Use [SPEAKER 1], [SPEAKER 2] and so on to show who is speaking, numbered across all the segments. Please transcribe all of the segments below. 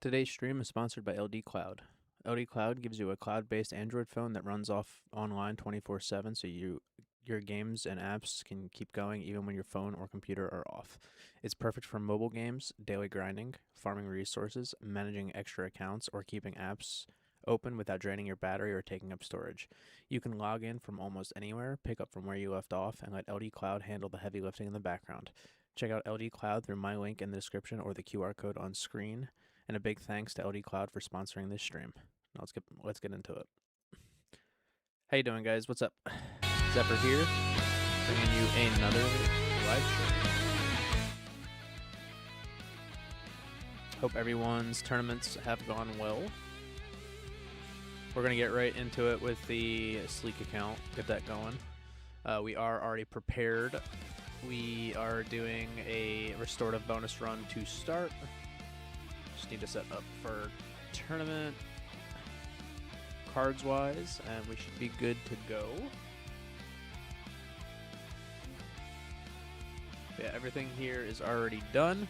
[SPEAKER 1] Today's stream is sponsored by LD Cloud. LD Cloud gives you a cloud-based Android phone that runs off online 24/7 so your games and apps can keep going even when your phone or computer are off. It's perfect for mobile games, daily grinding, farming resources, managing extra accounts, or keeping apps open without draining your battery or taking up storage. You can log in from almost anywhere, pick up from where you left off, and let LD Cloud handle the heavy lifting in the background. Check out LD Cloud through my link in the description or the QR code on screen. And a big thanks to LD Cloud for sponsoring this stream. Now let's get into it. How you doing, guys? What's up? Zephyr here, bringing you another live stream. Hope everyone's tournaments have gone well. We're gonna get right into it with the Sleek account. Get that going. We are already prepared. We are doing a restorative bonus run to start. Just need to set up for tournament cards wise, and we should be good to go. Yeah, everything here is already done.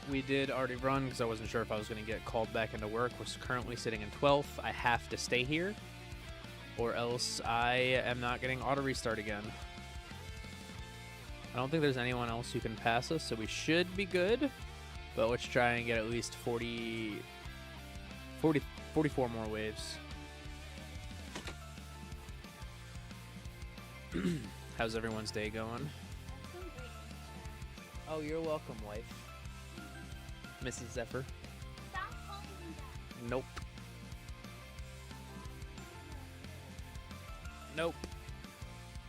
[SPEAKER 1] We did already run because I wasn't sure if I was going to get called back into work. We're currently sitting in 12th. I have to stay here, or else I am not getting auto restart again. I don't think there's anyone else who can pass us, so we should be good. But let's try and get at least 44 more waves. How's everyone's day going? Oh, you're welcome, wife. Mrs. Zephyr.
[SPEAKER 2] Stop calling me that.
[SPEAKER 1] Nope. Nope.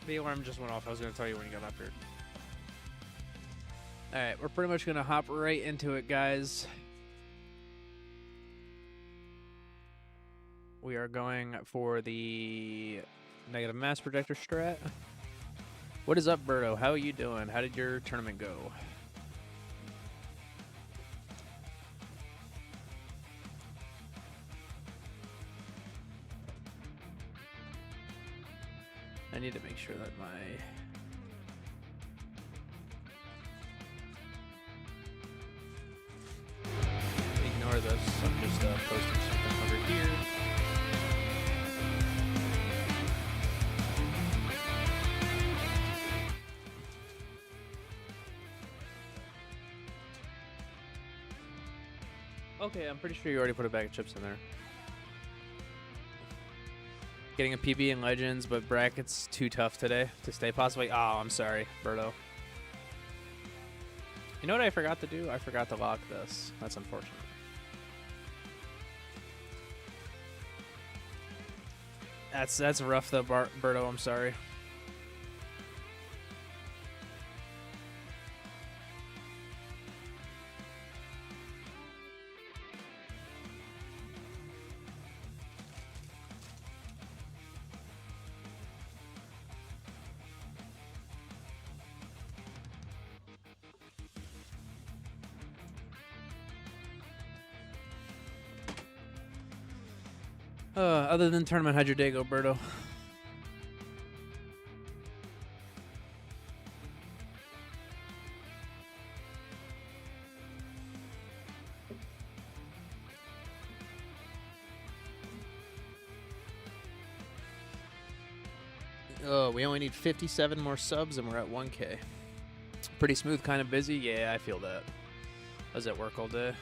[SPEAKER 1] The alarm just went off. I was going to tell you when you got up here. Alright, we're pretty much going to hop right into it, guys. We are going for the negative mass projector strat. What is up, Berto? How are you doing? How did your tournament go? I need to make sure that my... Ignore this, I'm just posting something over here. Okay, I'm pretty sure you already put a bag of chips in there. Getting a PB in Legends, but brackets too tough today to stay possibly. Oh, I'm sorry, Berto. You know what I forgot to do? I forgot to lock this. That's unfortunate. That's rough though, Berto. I'm sorry. Other than tournament, how'd your day go, Berto? Oh, we only need 57 more subs and we're at 1K. Pretty smooth, kind of busy. Yeah, I feel that. I was at work all day.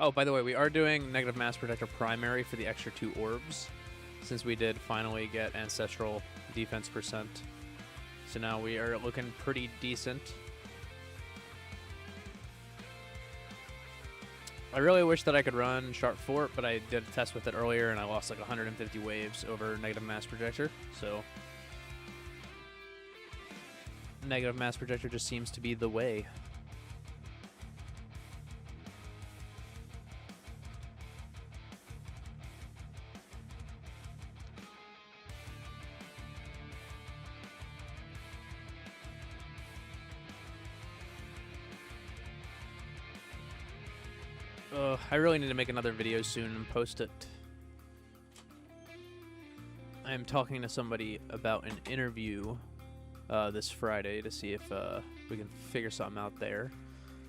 [SPEAKER 1] Oh, by the way, we are doing Negative Mass Protector Primary for the extra 2 orbs, since we did finally get Ancestral Defense %. So now we are looking pretty decent. I really wish that I could run Sharp Fort, but I did a test with it earlier and I lost like 150 waves over Negative Mass Projector, so... Negative Mass Projector just seems to be the way. I really need to make another video soon and post it. I am talking to somebody about an interview this Friday to see if we can figure something out there.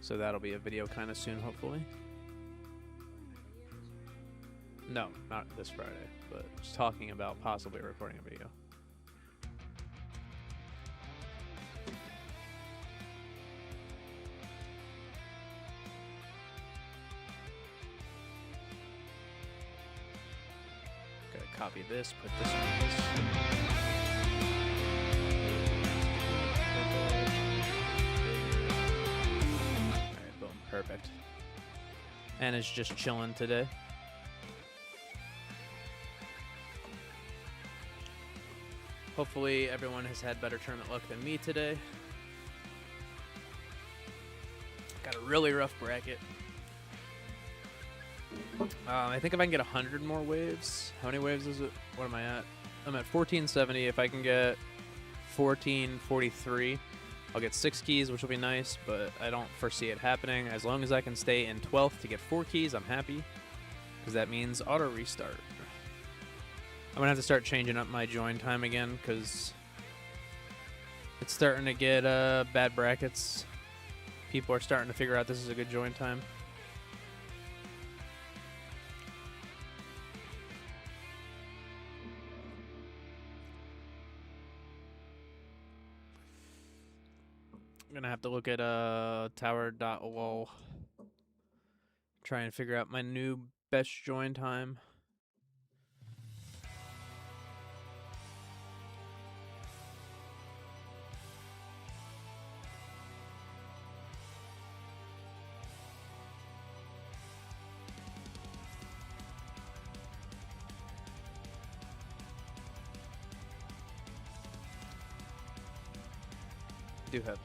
[SPEAKER 1] So that'll be a video kind of soon, hopefully. No, not this Friday, but just talking about possibly recording a video. Gotta copy this, put this on this. Alright, boom, perfect. And it's just chilling today. Hopefully everyone has had better tournament luck than me today. Got a really rough bracket. I think if I can get 100 more waves. How many waves is it? What am I at? I'm at 1470. If I can get 1443, I'll get 6 keys, which will be nice, but I don't foresee it happening. As long as I can stay in 12th to get 4 keys, I'm happy, because that means auto restart. I'm gonna have to start changing up my join time again, because it's starting to get bad brackets. People are starting to figure out this is a good join time. I'm gonna have to look at tower.lol, try and figure out my new best join time.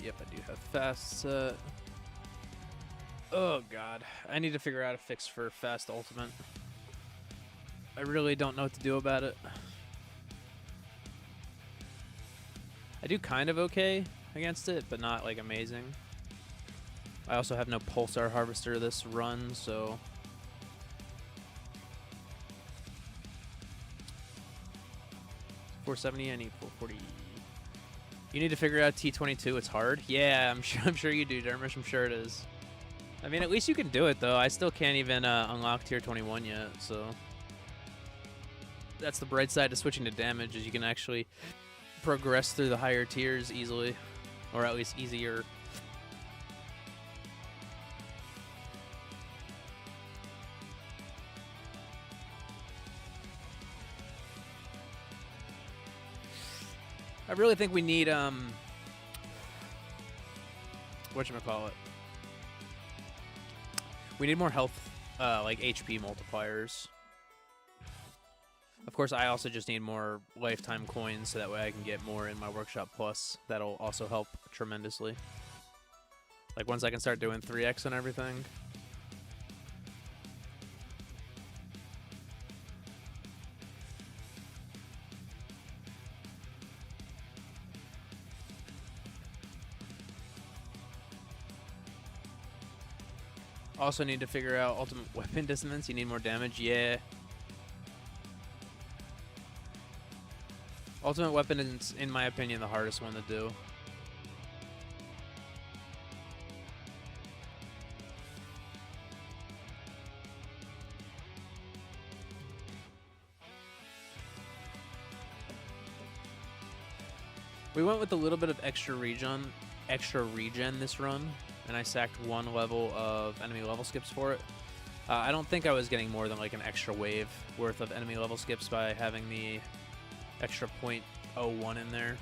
[SPEAKER 1] Yep, I do have fast set. Oh god, I need to figure out a fix for fast ultimate. I really don't know what to do about it. I do kind of okay against it, but not like amazing. I also have no pulsar harvester this run, so 470, I need 440. You need to figure out T22. It's hard. Yeah, I'm sure you do, Dermish. I'm sure it is. I mean, at least you can do it, though. I still can't even unlock tier 21 yet, so that's the bright side to switching to damage, is you can actually progress through the higher tiers easily, or at least easier. I really think we need whatchamacallit. We need more health, like HP multipliers. Of course, I also just need more lifetime coins so that way I can get more in my Workshop Plus. That'll also help tremendously. Like once I can start doing 3x and everything. Also need to figure out ultimate weapon dissonance. You need more damage. Yeah. Ultimate weapon is, in my opinion, the hardest one to do. We went with a little bit of extra regen this run, and I sacked 1 level of enemy level skips for it. I don't think I was getting more than like an extra wave worth of enemy level skips by having the extra 0.01 in there.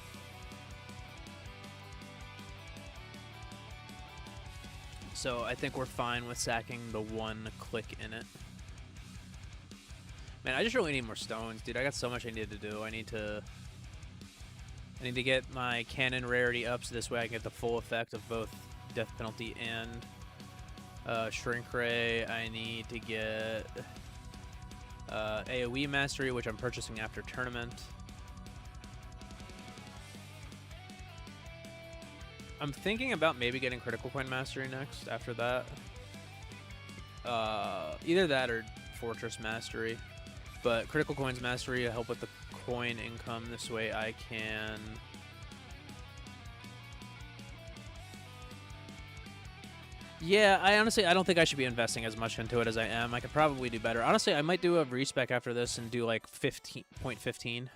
[SPEAKER 1] So I think we're fine with sacking the 1 click in it. Man, I just really need more stones, dude. I got so much I need to do. I need to get my cannon rarity up so this way I can get the full effect of both death penalty and shrink ray. I need to get AoE mastery, which I'm purchasing after tournament. I'm thinking about maybe getting critical coin mastery next after that. Either that or fortress mastery. But critical coins mastery will help with the coin income. This way I can Yeah, I don't think I should be investing as much into it as I am. I could probably do better. Honestly, I might do a respec after this and do like 15.15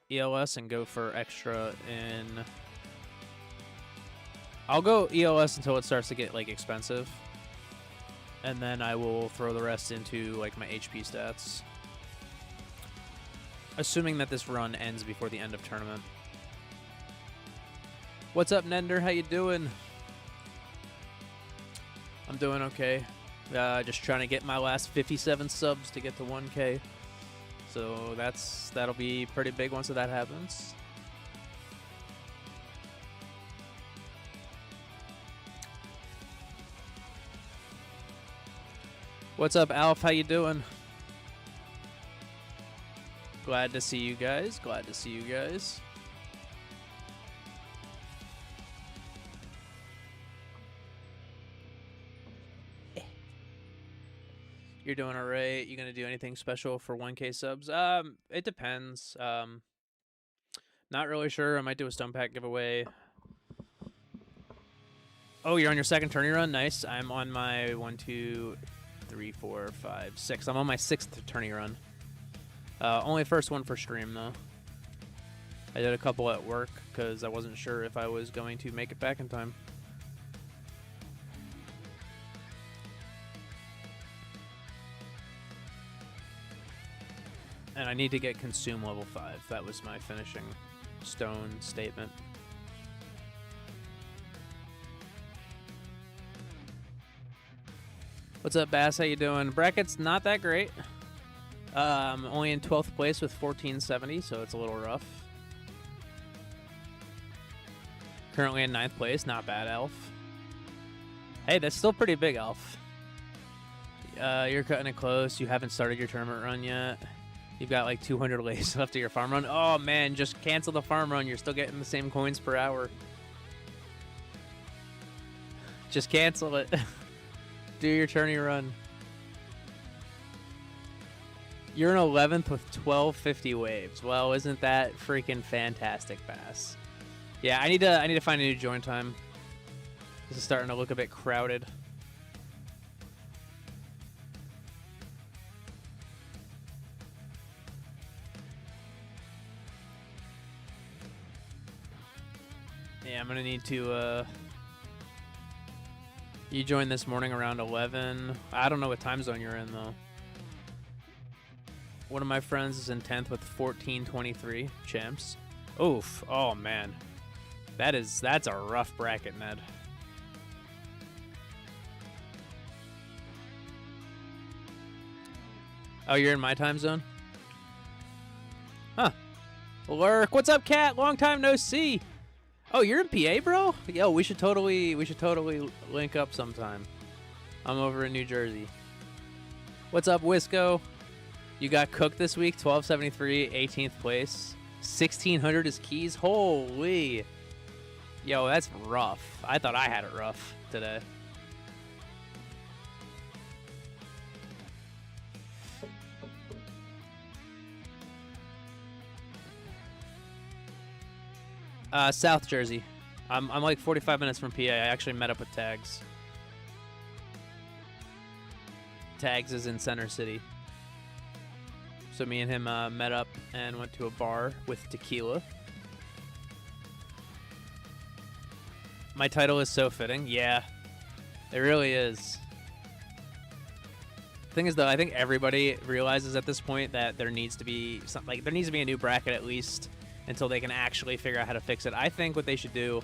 [SPEAKER 1] ELS and go for extra in. I'll go ELS until it starts to get like expensive, and then I will throw the rest into like my HP stats. Assuming that this run ends before the end of tournament. What's up, Nender? How you doing? I'm doing okay. Just trying to get my last 57 subs to get to 1K. So that'll be pretty big once that happens. What's up, Alf? How you doing? Glad to see you guys. Glad to see you guys. You're doing alright. You gonna do anything special for 1K subs? It depends. Not really sure. I might do a stone pack giveaway. Oh, you're on your second tourney run? Nice. I'm on my 1, 2, 3, 4, 5, 6. I'm on my 6th tourney run. Only first one for stream, though. I did a couple at work because I wasn't sure if I was going to make it back in time. And I need to get consume level 5. That was my finishing stone statement. What's up, Bass? How you doing? Bracket's not that great. Only in 12th place with 1470, so it's a little rough. Currently in 9th place. Not bad, Elf. Hey, that's still pretty big, Elf. You're cutting it close. You haven't started your tournament run yet. You've got like 200 lays left of your farm run. Oh, man, just cancel the farm run. You're still getting the same coins per hour. Just cancel it. Do your tourney run. You're in 11th with 1250 waves. Well, isn't that freaking fantastic, Bass? Yeah, I need to find a new join time. This is starting to look a bit crowded. Yeah, I'm gonna need to you joined this morning around 11. I don't know what time zone you're in though. One of my friends is in 10th with 1423 champs. Oof. Oh man. That's a rough bracket, Ned. Oh, you're in my time zone? Huh. Lurk. What's up, Cat? Long time no see. Oh, you're in PA, bro? Yo, we should totally link up sometime. I'm over in New Jersey. What's up, Wisco? You got cooked this week, 1273, 18th place. 1600 is keys. Holy. Yo, that's rough. I thought I had it rough today. South Jersey. I'm like 45 minutes from PA. I actually met up with Tags. Tags is in Center City. So me and him met up and went to a bar with tequila. My title is so fitting. Yeah, it really is. The thing is, though, I think everybody realizes at this point that there needs to be a new bracket at least until they can actually figure out how to fix it. I think what they should do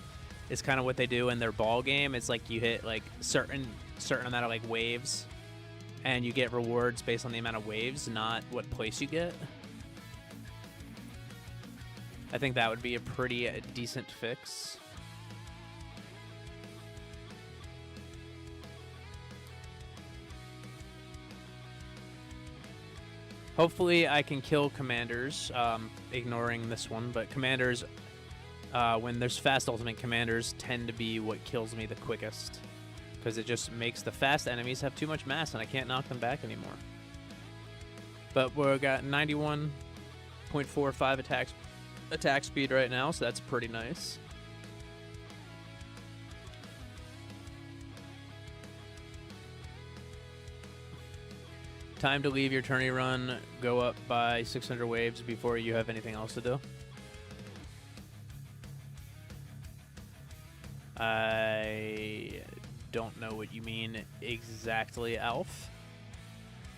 [SPEAKER 1] is kind of what they do in their ball game. It's like you hit like certain amount of like waves, and you get rewards based on the amount of waves, not what place you get. I think that would be a pretty decent fix. Hopefully I can kill commanders, ignoring this one, but commanders, when there's fast ultimate, commanders tend to be what kills me the quickest, because it just makes the fast enemies have too much mass and I can't knock them back anymore. But we've got 91.45 attack speed right now, so that's pretty nice. Time to leave your tourney run. Go up by 600 waves before you have anything else to do. I don't know what you mean exactly, Alf.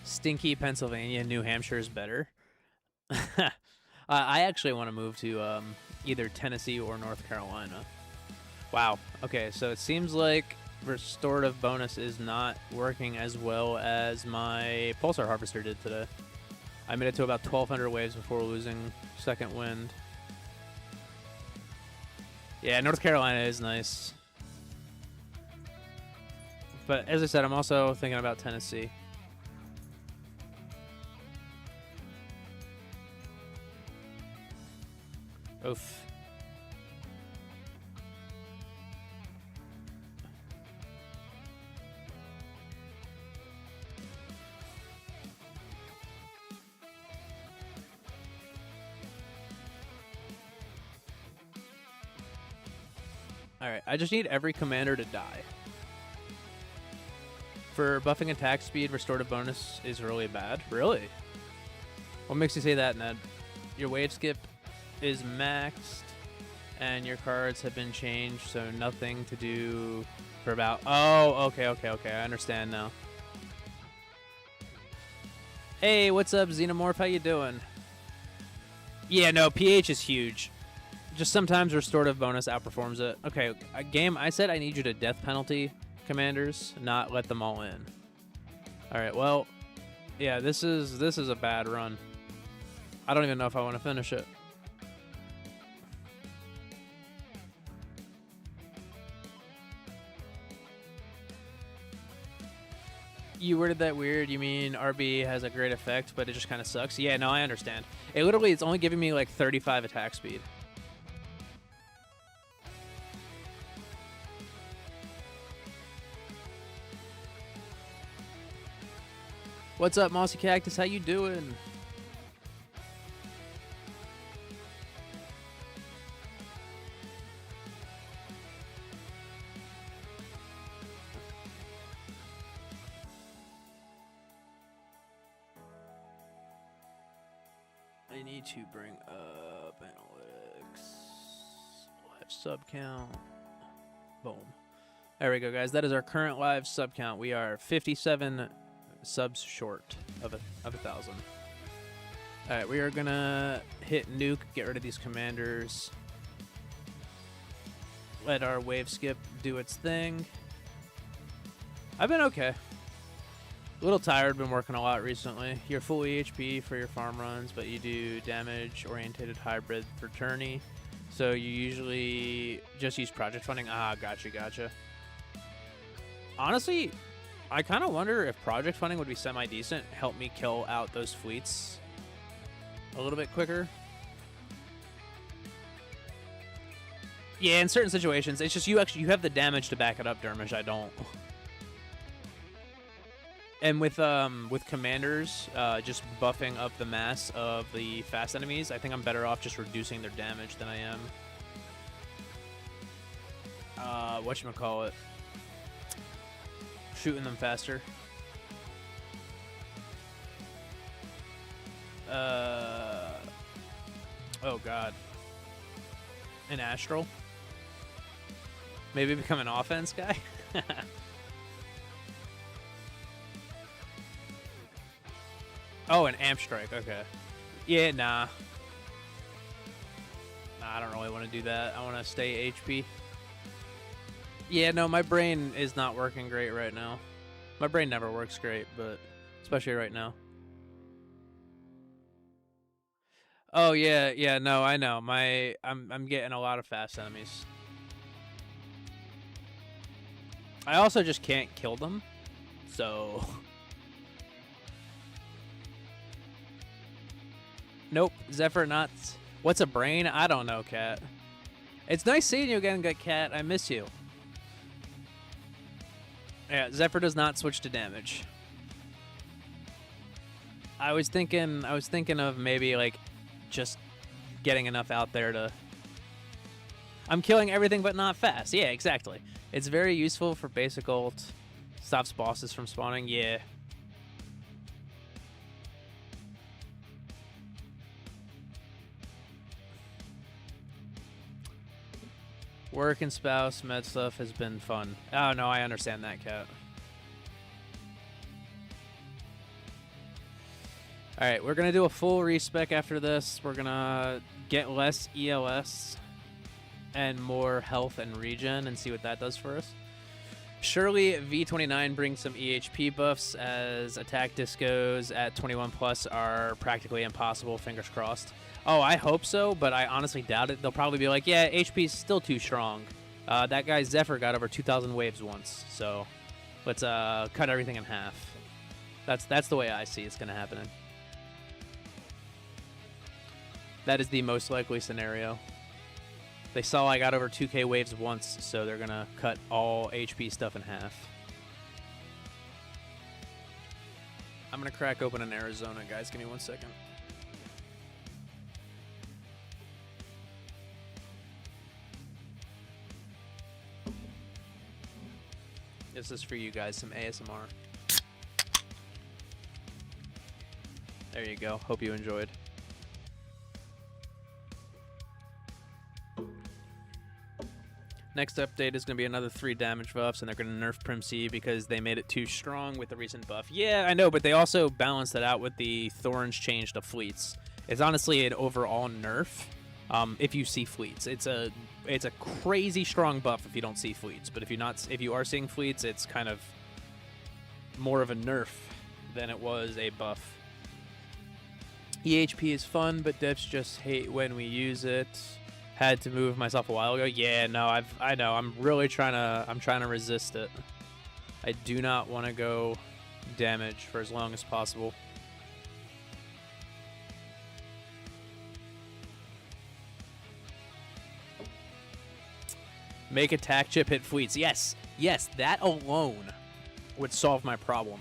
[SPEAKER 1] Stinky Pennsylvania, New Hampshire is better. I actually want to move to either Tennessee or North Carolina. Wow. Okay, so it seems like restorative bonus is not working as well as my Pulsar Harvester did today. I made it to about 1,200 waves before losing second wind. Yeah, North Carolina is nice. But as I said, I'm also thinking about Tennessee. Oof. Alright, I just need every commander to die. For buffing attack speed, restorative bonus is really bad. Really? What makes you say that, Ned? Your wave skip is maxed, and your cards have been changed, so nothing to do for about... Oh, okay, I understand now. Hey, what's up, Xenomorph? How you doing? Yeah, no, PH is huge. Just sometimes restorative bonus outperforms it. Okay, game, I said I need you to death penalty commanders, not let them all in. Alright, well, yeah, this is a bad run. I don't even know if I want to finish it. You worded that weird. You mean RB has a great effect, but it just kind of sucks? Yeah, no, I understand. It literally, it's only giving me like 35 attack speed. What's up, Mossy Cactus? How you doing? I need to bring up analytics. Live sub count. Boom. There we go, guys. That is our current live sub count. We are 57 subs short of 1,000. All right, we are gonna hit nuke, get rid of these commanders, let our wave skip do its thing. I've been okay. A little tired, been working a lot recently. You're full EHP for your farm runs, but you do damage-oriented hybrid for tourney. So you usually just use project funding. Ah, gotcha. Honestly, I kind of wonder if project funding would be semi-decent, help me kill out those fleets a little bit quicker. Yeah, in certain situations, it's just you have the damage to back it up, Dermish. I don't. And with commanders, just buffing up the mass of the fast enemies, I think I'm better off just reducing their damage than I am. Whatchamacallit? Shooting them faster. Oh god. An Astral? Maybe become an offense guy? Oh, an amp strike. Okay. Yeah, nah. I don't really want to do that. I want to stay HP. Yeah, no, my brain is not working great right now. My brain never works great, but especially right now. Oh yeah, no, I know. I'm getting a lot of fast enemies. I also just can't kill them, so. Nope, Zephyr not. What's a brain? I don't know, Cat. It's nice seeing you again, good Cat. I miss you. Yeah, Zephyr does not switch to damage. I was thinking of maybe like just getting enough out there to. I'm killing everything but not fast. Yeah, exactly. It's very useful for basic ult. Stops bosses from spawning. Yeah. Work and spouse, med stuff has been fun. Oh, no, I understand that, Cat. Alright, we're going to do a full respec after this. We're going to get less ELS and more health and regen and see what that does for us. Surely V29 brings some EHP buffs, as attack discos at 21 plus are practically impossible, fingers crossed. Oh, I hope so, but I honestly doubt it. They'll probably be like, yeah, HP's still too strong. That guy Zephyr got over 2,000 waves once, so let's cut everything in half. That's the way I see it's going to happen. That is the most likely scenario. They saw I got over 2k waves once, so they're going to cut all HP stuff in half. I'm going to crack open an Arizona, guys. Give me 1 second. This is for you guys, some ASMR. There you go. Hope you enjoyed. Next update is going to be another 3 damage buffs, and they're going to nerf Prim C because they made it too strong with the recent buff. Yeah, I know, but they also balanced it out with the Thorns change to fleets. It's honestly an overall nerf if you see fleets. It's a crazy strong buff if you don't see fleets, but if you are seeing fleets, it's kind of more of a nerf than it was a buff. EHP is fun, but devs just hate when we use it. Had to move myself a while ago. Yeah, no, I know. I'm really trying to resist it. I do not want to go damage for as long as possible. Make attack chip hit fleets. Yes, yes, that alone would solve my problem.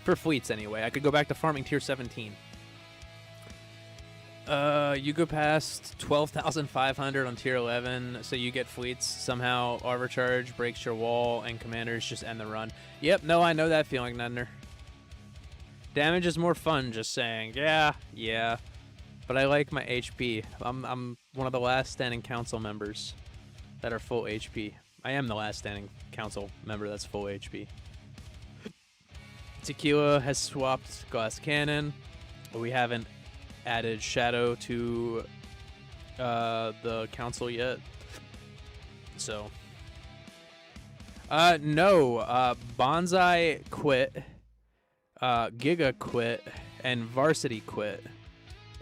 [SPEAKER 1] For fleets, anyway. I could go back to farming tier 17. You go past 12,500 on tier 11, so you get fleets. Somehow, overcharge breaks your wall, and commanders just end the run. Yep, no, I know that feeling, Nender. Damage is more fun, just saying. Yeah. But I like my HP. I'm one of the last standing council members that are full HP. I am the last standing council member that's full HP. Tequila has swapped glass cannon, but we haven't added Shadow to the council yet. So no, Bonsai quit, Giga quit, and Varsity quit.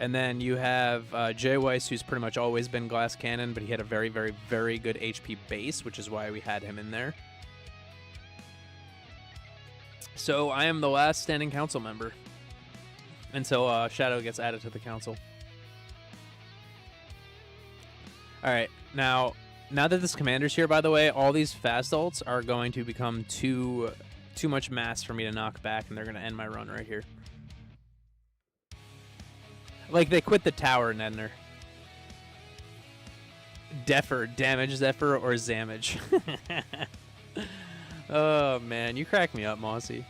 [SPEAKER 1] And then you have Jay Weiss, who's pretty much always been glass cannon, but he had a very, very, very good HP base, which is why we had him in there. So I am the last standing council member until Shadow gets added to the council. Alright, now that this commander's here, by the way, all these fast ults are going to become too much mass for me to knock back, and they're going to end my run right here. Like, they quit the tower, Nedner. Defer, damage Zephyr, or Zamage. Oh, man, you crack me up, Mossy.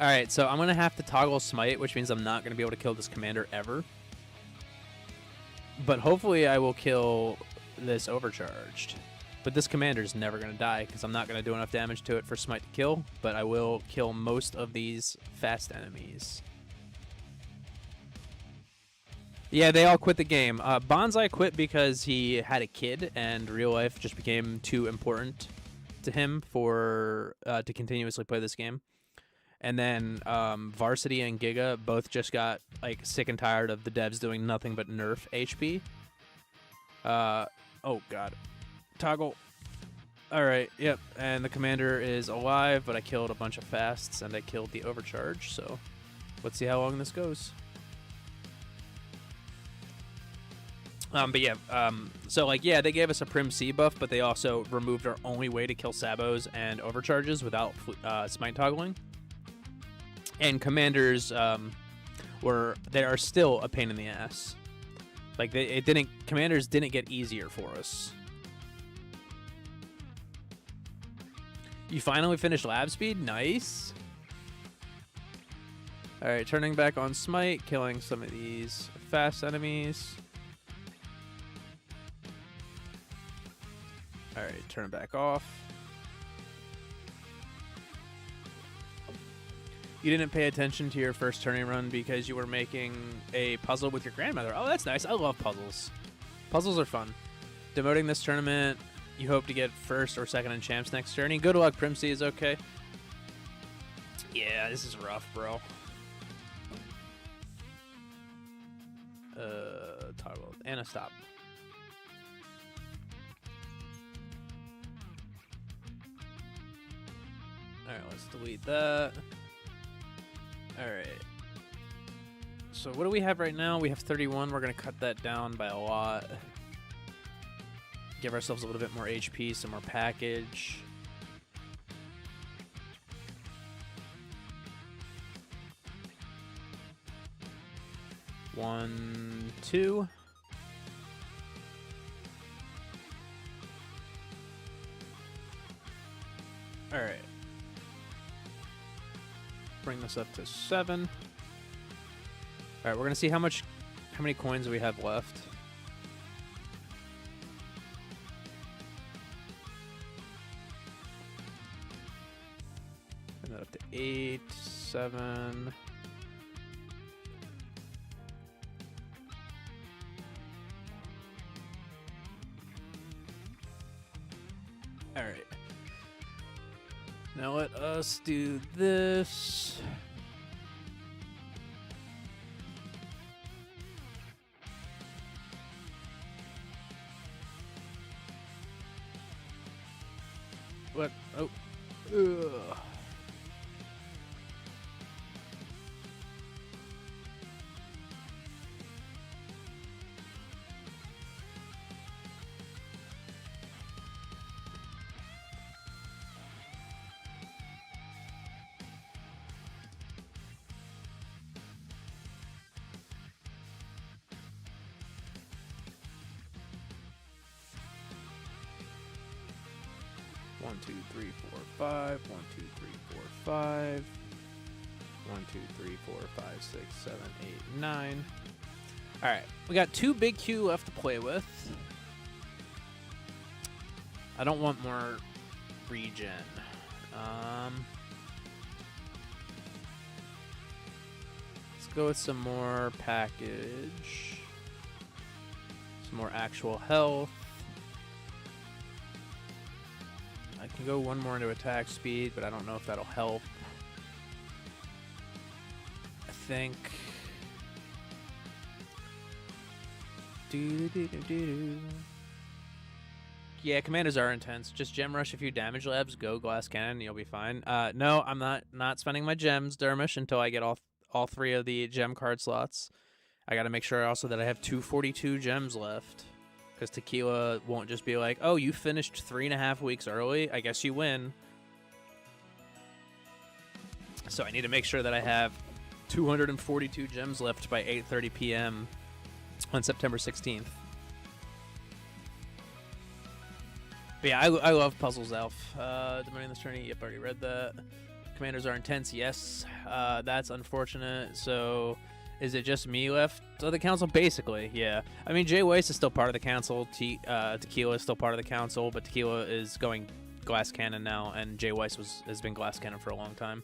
[SPEAKER 1] Alright, so I'm going to have to toggle Smite, which means I'm not going to be able to kill this commander ever. But hopefully I will kill this Overcharged. But this commander is never going to die, because I'm not going to do enough damage to it for Smite to kill, but I will kill most of these fast enemies. Yeah, they all quit the game. Bonsai quit because he had a kid, and real life just became too important to him for to continuously play this game. And then Varsity and Giga both just got like sick and tired of the devs doing nothing but nerf HP. Oh god. Toggle. Alright, yep. And the commander is alive, but I killed a bunch of fasts and I killed the overcharge, so let's see how long this goes. But yeah, so like, yeah, they gave us a Prim C buff, but they also removed our only way to kill Sabos and overcharges without smite toggling. And commanders they are still a pain in the ass. Like commanders didn't get easier for us. You finally finished lab speed? Nice. Alright, turning back on Smite, killing some of these fast enemies. Alright, turn back off. You didn't pay attention to your first turning run because you were making a puzzle with your grandmother. Oh, that's nice. I love puzzles. Puzzles are fun. Demoting this tournament, you hope to get first or second in champs next journey. Good luck, Primsy is okay. Yeah, this is rough, bro. Toggle. Anna, stop. Alright, let's delete that. Alright. So what do we have right now? We have 31. We're going to cut that down by a lot. Give ourselves a little bit more HP, some more package. One, two. All right. Bring this up to 7. All right, we're gonna see how many coins we have left. Bring that up to 8, 7. All right. Now let us do this. What? Oh. Ugh. One, two, three, four, five. 1, 2, 3, 4, 5. 1, 2, 3, 4, 5, 6, 7, 8, 9. All right, we got 2 big Q left to play with. I don't want more regen. Let's go with some more package. Some more actual health. I can go 1 more into attack speed, but I don't know if that'll help. I think. Yeah, commanders are intense. Just gem rush a few damage labs, go glass cannon, and you'll be fine. No, I'm not spending my gems, Dermish, until I get all 3 of the gem card slots. I got to make sure also that I have 242 gems left. Because Tequila won't just be like, oh, you finished 3.5 weeks early. I guess you win. So I need to make sure that I have 242 gems left by 8:30 p.m. on September 16th. But yeah, I love Puzzles Elf. Demoting this tourney, yep, already read that. Commanders are intense, yes. That's unfortunate. So is it just me left of the council? Basically, yeah. I mean, Jay Weiss is still part of the council. Tequila is still part of the council, but Tequila is going glass cannon now, and Jay Weiss has been glass cannon for a long time.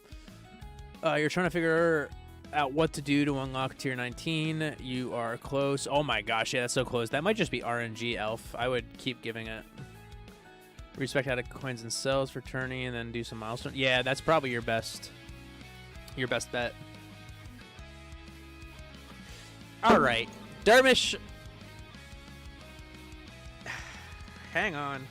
[SPEAKER 1] You're trying to figure out what to do to unlock tier 19. You are close. Oh my gosh, yeah, that's so close. That might just be RNG Elf. I would keep giving it. Respect out of coins and cells for tourney, and then do some milestones. Yeah, that's probably your best bet. All right, Dermish. Hang on.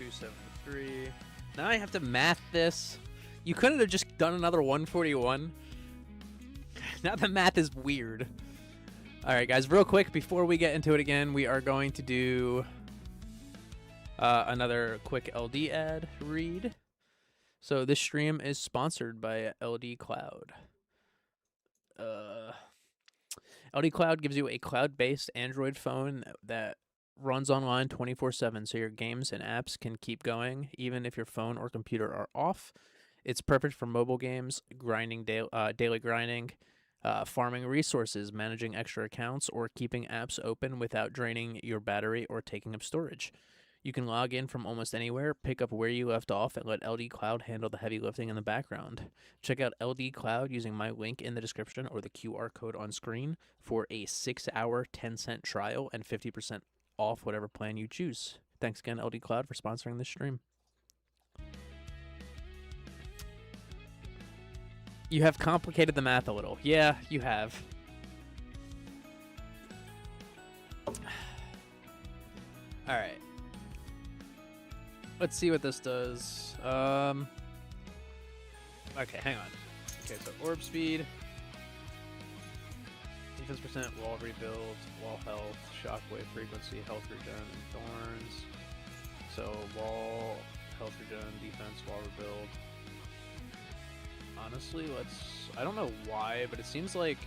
[SPEAKER 1] $273. Now I have to math this. You couldn't have just done another 141. Now the math is weird. All right, guys, real quick before we get into it again, we are going to do another quick LD ad read. So this stream is sponsored by LD Cloud. LD Cloud gives you a cloud-based Android phone that runs online 24/7, so your games and apps can keep going even if your phone or computer are off. It's perfect for mobile games, grinding daily grinding, farming resources, managing extra accounts, or keeping apps open without draining your battery or taking up storage. You can log in from almost anywhere, pick up where you left off, and let LD Cloud handle the heavy lifting in the background. Check out LD Cloud using my link in the description or the QR code on screen for a 6-hour, 10-cent trial and 50% off whatever plan you choose. Thanks again, LD Cloud, for sponsoring this stream. You have complicated the math a little. Yeah, you have. Alright. Let's see what this does. Okay, hang on. Okay, so orb speed, defense percent, wall rebuild, wall health, shockwave frequency, health regen, and thorns. So wall, health regen, defense, wall rebuild. Honestly, I don't know why, but it seems like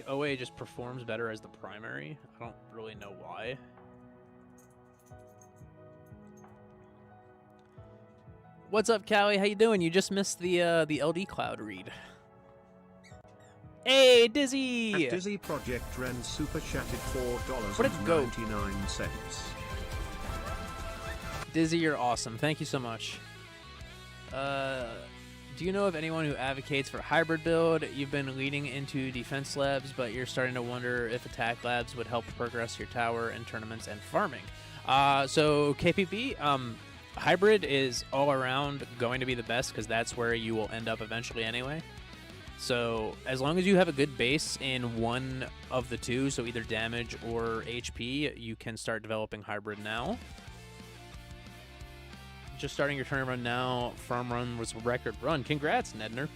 [SPEAKER 1] OA just performs better as the primary. I don't really know why. What's up, Callie? How you doing? You just missed the LD Cloud read. Hey, Dizzy!
[SPEAKER 3] At Dizzy Project Ren super chatted $4.99.
[SPEAKER 1] Dizzy, you're awesome. Thank you so much. Do you know of anyone who advocates for hybrid build? You've been leading into defense labs, but you're starting to wonder if attack labs would help progress your tower in tournaments and farming. So KPB, hybrid is all around going to be the best because that's where you will end up eventually anyway. So as long as you have a good base in one of the two, so either damage or HP, you can start developing hybrid now. Just starting your tournament run now. Farm run was a record run. Congrats, Nedner.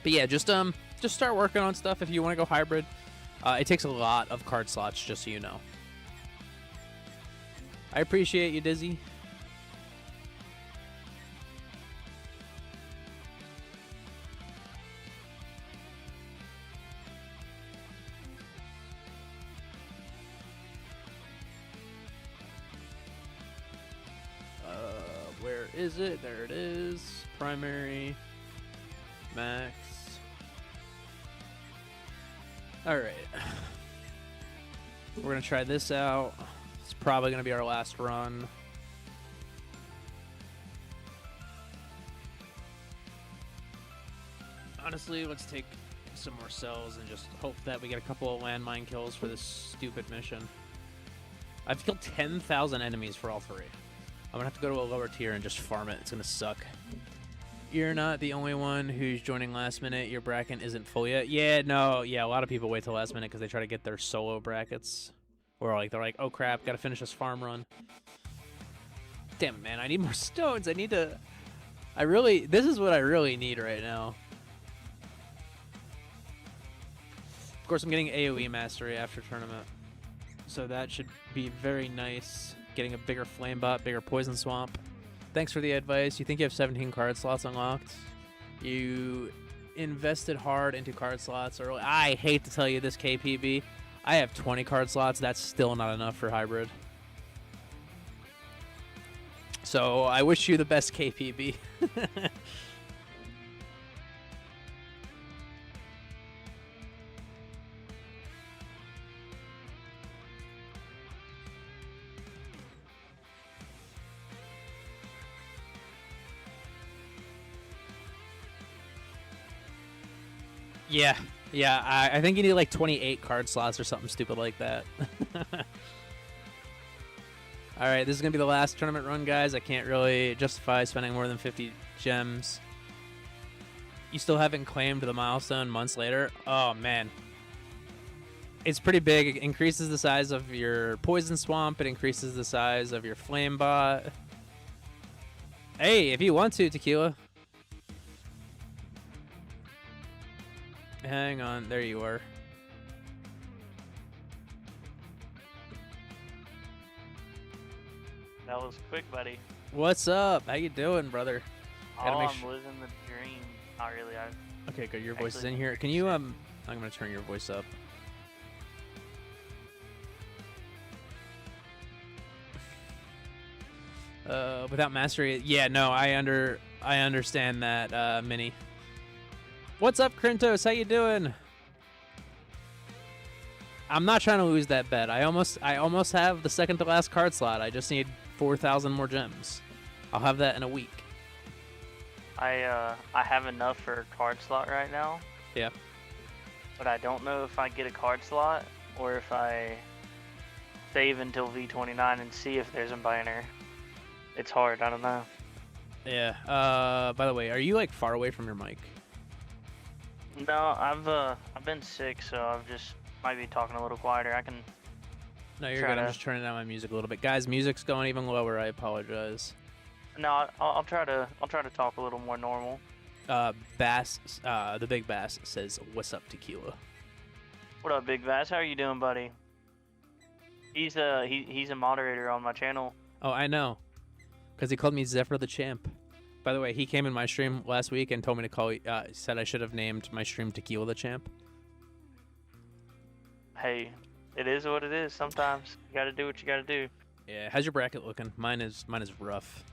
[SPEAKER 1] But yeah, just start working on stuff if you want to go hybrid. It takes a lot of card slots, just so you know. I appreciate you, Dizzy. Where is it? There it is. Primary. Max. Alright. We're going to try this out. It's probably going to be our last run. Honestly, let's take some more cells and just hope that we get a couple of landmine kills for this stupid mission. I've killed 10,000 enemies for all three. I'm gonna have to go to a lower tier and just farm it. It's gonna suck. You're not the only one who's joining last minute. Your bracket isn't full yet. Yeah, no, yeah, a lot of people wait till last minute because they try to get their solo brackets. Or like they're like, oh crap, gotta finish this farm run. Damn it, man, I need more stones. I need to... this is what I really need right now. Of course, I'm getting AoE mastery after tournament. So that should be very nice. Getting a bigger flame bot, bigger poison swamp. Thanks for the advice. You think you have 17 card slots unlocked? You invested hard into card slots early. I hate to tell you this, KPB. I have 20 card slots. That's still not enough for hybrid. So I wish you the best, KPB. Yeah, I think you need like 28 card slots or something stupid like that. Alright, this is going to be the last tournament run, guys. I can't really justify spending more than 50 gems. You still haven't claimed the milestone months later? Oh, man. It's pretty big. It increases the size of your poison swamp. It increases the size of your flame bot. Hey, if you want to, Tequila. Hang on, there you are.
[SPEAKER 4] That was quick, buddy.
[SPEAKER 1] What's up? How you doing, brother?
[SPEAKER 4] Oh,
[SPEAKER 1] Gotta make
[SPEAKER 4] I'm living the dream. Not really.
[SPEAKER 1] Okay, good. Your voice is
[SPEAKER 4] Actually,
[SPEAKER 1] in here. Can you I'm gonna turn your voice up. Without mastery, yeah, no, I understand that, Mini. What's up, Krintos? How you doing? I'm not trying to lose that bet. I almost have the second to last card slot. I just need 4,000 more gems. I'll have that in a week.
[SPEAKER 4] I have enough for a card slot right now.
[SPEAKER 1] Yeah.
[SPEAKER 4] But I don't know if I get a card slot or if I save until V29 and see if there's a banner. It's hard. I don't know.
[SPEAKER 1] Yeah. By the way, are you like far away from your mic?
[SPEAKER 4] No, I've been sick, so I've just might be talking a little quieter. I can.
[SPEAKER 1] No, you're
[SPEAKER 4] Try
[SPEAKER 1] good. I'm
[SPEAKER 4] to-
[SPEAKER 1] just turning down my music a little bit. Guys, music's going even lower. I apologize.
[SPEAKER 4] No, I'll try to talk a little more normal.
[SPEAKER 1] Bass, the big Bass says, "What's up, Tequila?"
[SPEAKER 4] What up, Big Vass? How are you doing, buddy? He's a moderator on my channel.
[SPEAKER 1] Oh, I know, because he called me Zephyr the Champ. By the way, he came in my stream last week and told me to call. Said I should have named my stream Tequila the Champ.
[SPEAKER 4] Hey, it is what it is. Sometimes you gotta do what you gotta do.
[SPEAKER 1] Yeah, how's your bracket looking? Mine is rough.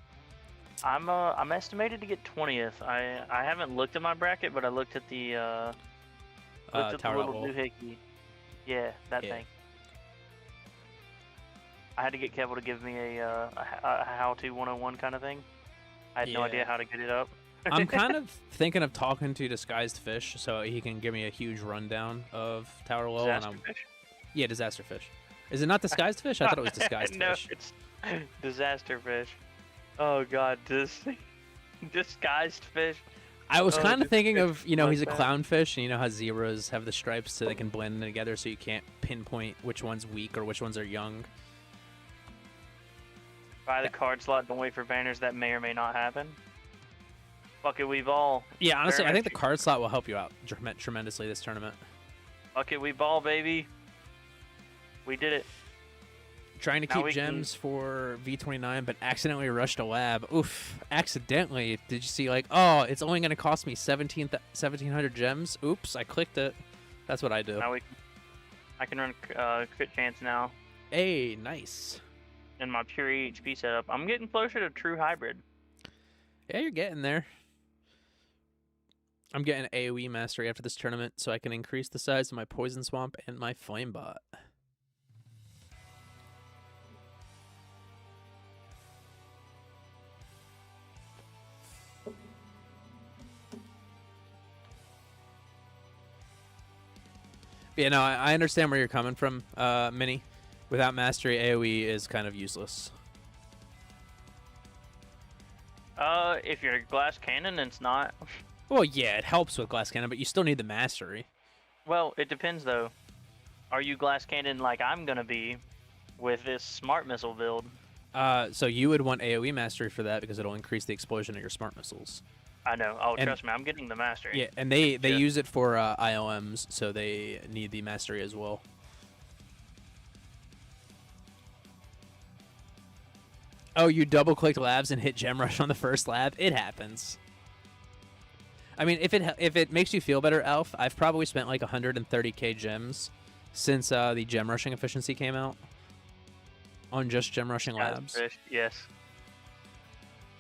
[SPEAKER 4] I'm estimated to get 20th. I haven't looked at my bracket, but I looked at the
[SPEAKER 1] Tower
[SPEAKER 4] little
[SPEAKER 1] Outlaw.
[SPEAKER 4] doohickey. Yeah, that
[SPEAKER 1] Yeah.
[SPEAKER 4] thing. I had to get Kevel to give me a how-to 101 kind of thing. I had no
[SPEAKER 1] Yeah.
[SPEAKER 4] idea how to get it up.
[SPEAKER 1] I'm kind of thinking of talking to Disguised Fish so he can give me a huge rundown of Tower Low.
[SPEAKER 4] Disaster
[SPEAKER 1] And
[SPEAKER 4] fish?
[SPEAKER 1] yeah, Disaster Fish. Is it not Disguised Fish? I thought it was Disguised
[SPEAKER 4] No,
[SPEAKER 1] Fish.
[SPEAKER 4] it's disaster fish. Oh god, disguised fish.
[SPEAKER 1] I was
[SPEAKER 4] Oh,
[SPEAKER 1] kind of
[SPEAKER 4] just
[SPEAKER 1] thinking
[SPEAKER 4] fish
[SPEAKER 1] of, he's a
[SPEAKER 4] like that.
[SPEAKER 1] clownfish, and you know how zebras have the stripes so they can blend in together so you can't pinpoint which one's weak or which ones are young.
[SPEAKER 4] Buy the card slot, don't wait for banners that may or may not happen. Fuck it, we've all.
[SPEAKER 1] Yeah, honestly, I think the
[SPEAKER 4] Very much-
[SPEAKER 1] card slot will help you out tremendously this tournament.
[SPEAKER 4] Fuck it, we ball, baby. We did it.
[SPEAKER 1] Trying to
[SPEAKER 4] Now
[SPEAKER 1] keep
[SPEAKER 4] we can-
[SPEAKER 1] gems for V29, but accidentally rushed a lab. Oof, accidentally. Did you see, like, oh, it's only going to cost me 1,700 gems? Oops, I clicked it. That's what I do.
[SPEAKER 4] Now I can run crit chance now
[SPEAKER 1] Hey, nice.
[SPEAKER 4] in my pure HP setup. I'm getting closer to true hybrid.
[SPEAKER 1] Yeah, you're getting there. I'm getting AoE mastery after this tournament so I can increase the size of my Poison Swamp and my Flame Bot. Yeah, no, I understand where you're coming from, Mini. Without mastery, AoE is kind of useless.
[SPEAKER 4] If you're a glass cannon, it's not.
[SPEAKER 1] Well, yeah, it helps with Glass Cannon, but you still need the mastery.
[SPEAKER 4] Well, it depends though. Are you glass cannon like I'm gonna be with this smart missile build?
[SPEAKER 1] So you would want AoE mastery for that because it'll increase the explosion of your smart missiles.
[SPEAKER 4] I know. Oh,
[SPEAKER 1] And-
[SPEAKER 4] trust me, I'm getting the mastery.
[SPEAKER 1] Yeah, and they
[SPEAKER 4] Yeah.
[SPEAKER 1] use it for ILMs, so they need the mastery as well. Oh, you double-clicked labs and hit Gem Rush on the first lab? It happens. I mean, if it makes you feel better, Alf, I've probably spent like 130k gems since the gem rushing efficiency came out on just gem rushing
[SPEAKER 4] Disguised
[SPEAKER 1] labs.
[SPEAKER 4] fish, yes.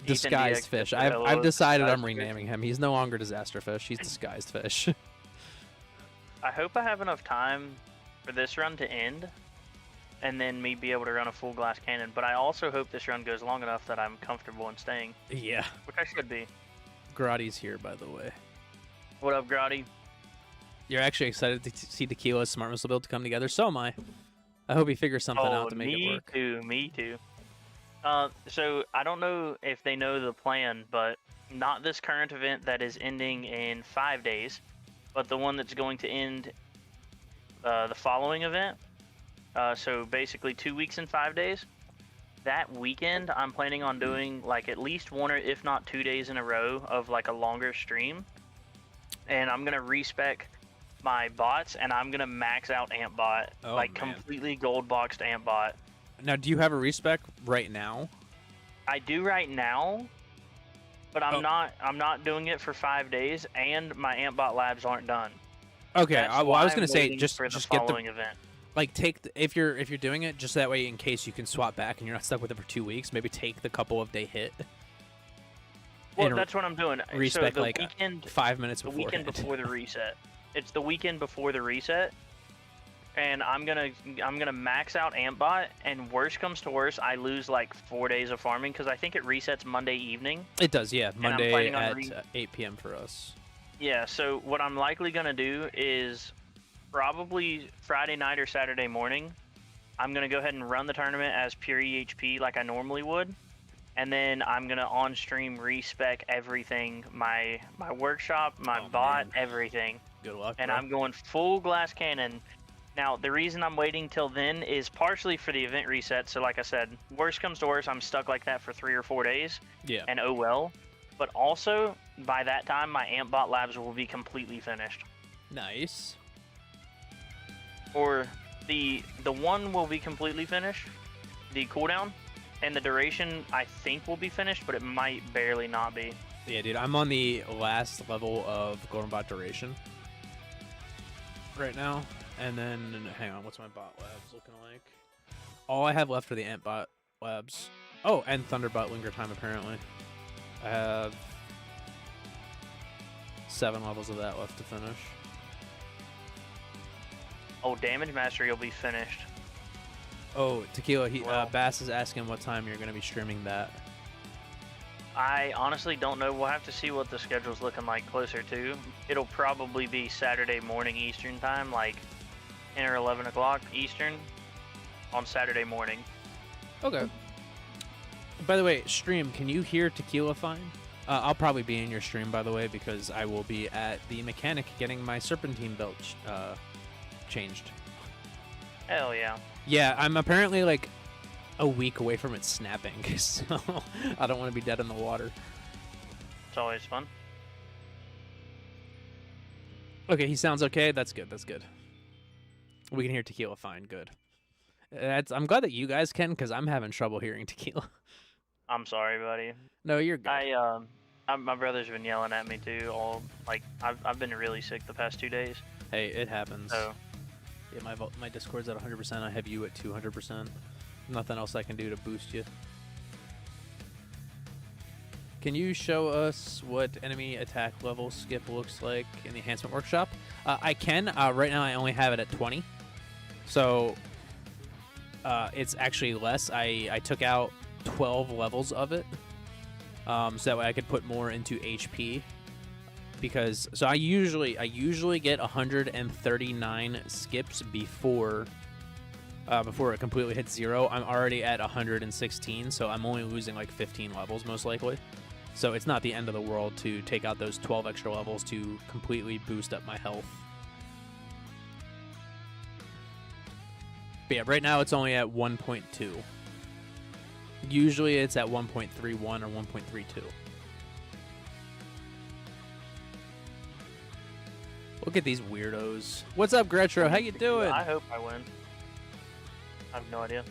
[SPEAKER 1] Disguised
[SPEAKER 4] DX,
[SPEAKER 1] Fish.
[SPEAKER 4] I
[SPEAKER 1] I've
[SPEAKER 4] love
[SPEAKER 1] decided I'm
[SPEAKER 4] Disguised Fish.
[SPEAKER 1] renaming him. He's no longer Disaster Fish. He's Disguised Fish.
[SPEAKER 4] I hope I have enough time for this run to end, and then me be able to run a full glass cannon. But I also hope this run goes long enough that I'm comfortable in staying,
[SPEAKER 1] Yeah.
[SPEAKER 4] which I should be.
[SPEAKER 1] Grotty's here, by the way.
[SPEAKER 4] What up, Grotty?
[SPEAKER 1] You're actually excited to see Tequila's Smart Missile build to come together. So am I. I hope he figures something out to make it work.
[SPEAKER 4] Me too. So I don't know if they know the plan, but not this current event that is ending in 5 days, but the one that's going to end the following event. So basically 2 weeks and 5 days. That weekend, I'm planning on doing like at least 1 or if not 2 days in a row of like a longer stream, and I'm gonna respec my bots, and I'm gonna max out Amp Bot,
[SPEAKER 1] Oh,
[SPEAKER 4] like
[SPEAKER 1] man.
[SPEAKER 4] completely gold boxed Amp Bot.
[SPEAKER 1] Now, do you have a respec right now?
[SPEAKER 4] I do right now, but I'm not doing it for 5 days, and my Antbot labs aren't done.
[SPEAKER 1] Okay,
[SPEAKER 4] That's
[SPEAKER 1] I
[SPEAKER 4] why
[SPEAKER 1] was
[SPEAKER 4] I'm
[SPEAKER 1] gonna say
[SPEAKER 4] waiting
[SPEAKER 1] just
[SPEAKER 4] for the
[SPEAKER 1] get the
[SPEAKER 4] following event.
[SPEAKER 1] like if you're doing it just that way in case you can swap back and you're not stuck with it for 2 weeks. Maybe take the couple of day hit.
[SPEAKER 4] Well,
[SPEAKER 1] and
[SPEAKER 4] that's what I'm doing. So
[SPEAKER 1] respec
[SPEAKER 4] the
[SPEAKER 1] like
[SPEAKER 4] weekend,
[SPEAKER 1] 5 minutes
[SPEAKER 4] the
[SPEAKER 1] before.
[SPEAKER 4] weekend before the reset. It's the weekend before the reset, and I'm gonna max out Antbot. And worst comes to worst, I lose like 4 days of farming because I think it resets Monday evening.
[SPEAKER 1] It does, yeah.
[SPEAKER 4] I'm
[SPEAKER 1] Monday
[SPEAKER 4] planning on
[SPEAKER 1] at 8 p.m. for us.
[SPEAKER 4] Yeah. So what I'm likely gonna do is probably Friday night or Saturday morning. I'm gonna go ahead and run the tournament as pure EHP like I normally would. And then I'm gonna on stream respec everything, my workshop, my bot,
[SPEAKER 1] man.
[SPEAKER 4] everything.
[SPEAKER 1] Good luck.
[SPEAKER 4] And
[SPEAKER 1] bro.
[SPEAKER 4] I'm going full glass cannon. Now the reason I'm waiting till then is partially for the event reset. So like I said, worst comes to worst, I'm stuck like that for 3 or 4 days.
[SPEAKER 1] Yeah.
[SPEAKER 4] And oh well. But also by that time, my Antbot labs will be completely finished.
[SPEAKER 1] Nice.
[SPEAKER 4] Or the one will be completely finished, the cooldown. And the duration, I think, will be finished, but it might barely not be.
[SPEAKER 1] Yeah, dude, I'm on the last level of Golden Bot duration right now. And then, hang on, what's my bot labs looking like? All I have left are the Ant bot labs. Oh, and Thunderbot linger time, apparently. I have 7 levels of that left to finish.
[SPEAKER 4] Oh, Damage Mastery will be finished.
[SPEAKER 1] Oh, Tequila,
[SPEAKER 4] Wow.
[SPEAKER 1] Bass is asking what time you're going to be streaming that.
[SPEAKER 4] I honestly don't know. We'll have to see what the schedule's looking like closer to. It'll probably be Saturday morning Eastern time, like 10 or 11 o'clock Eastern on Saturday morning.
[SPEAKER 1] Okay. By the way, stream, can you hear Tequila fine? I'll probably be in your stream, by the way, because I will be at the mechanic getting my Serpentine belt changed.
[SPEAKER 4] Hell yeah.
[SPEAKER 1] Yeah, I'm apparently like a week away from it snapping, so I don't want to be dead in the water.
[SPEAKER 4] It's always fun.
[SPEAKER 1] Okay, he sounds okay. That's good. That's good. We can hear Tequila fine. Good. I'm glad that you guys can, because I'm having trouble hearing Tequila.
[SPEAKER 4] I'm sorry, buddy.
[SPEAKER 1] No, you're good.
[SPEAKER 4] My brother's been yelling at me too. I've been really sick the past 2 days.
[SPEAKER 1] Hey, it happens.
[SPEAKER 4] So
[SPEAKER 1] Yeah, my Discord's at 100%. I have you at 200%. Nothing else I can do to boost you. Can you show us what enemy attack level skip looks like in the enhancement workshop? I can. Right now I only have it at 20. So it's actually less. I took out 12 levels of it. So that way I could put more into HP. Because I usually get 139 skips before it completely hits 0. I'm already at 116, so I'm only losing like 15 levels most likely. So it's not the end of the world to take out those 12 extra levels to completely boost up my health. But yeah, right now it's only at 1.2. Usually it's at 1.31 or 1.32. Look at these weirdos. What's up, Gretro? How you doing?
[SPEAKER 4] I hope I win. I have no idea.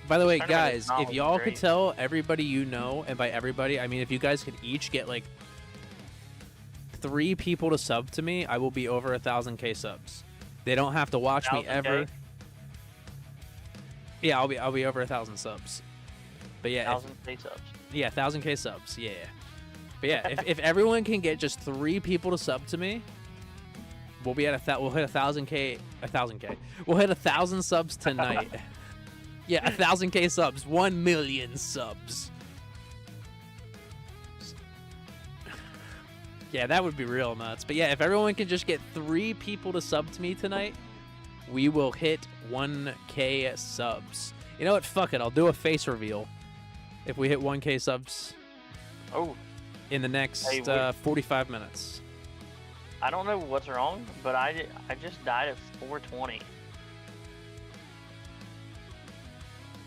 [SPEAKER 1] By the way,
[SPEAKER 4] Tournament is
[SPEAKER 1] guys, if
[SPEAKER 4] not
[SPEAKER 1] y'all
[SPEAKER 4] great.
[SPEAKER 1] could tell everybody you know, and by everybody, I mean if you guys could each get like 3 people to sub to me, I will be over 1,000k subs. They don't have to watch me
[SPEAKER 4] 1,000K?
[SPEAKER 1] ever. Yeah, I'll be over 1,000 subs. But yeah,
[SPEAKER 4] 1,000 subs.
[SPEAKER 1] yeah, 1,000k subs. Yeah. But yeah, if everyone can get just 3 people to sub to me, we'll be at we'll hit 1,000k. We'll hit 1,000 subs tonight. Yeah, 1,000k subs, 1 million subs. Yeah, that would be real nuts. But yeah, if everyone can just get 3 people to sub to me tonight, we will hit 1k subs. You know what? Fuck it. I'll do a face reveal if we hit 1k subs
[SPEAKER 4] Oh,
[SPEAKER 1] in the next
[SPEAKER 4] Hey,
[SPEAKER 1] 45 minutes.
[SPEAKER 4] I don't know what's wrong, but I just died at 420.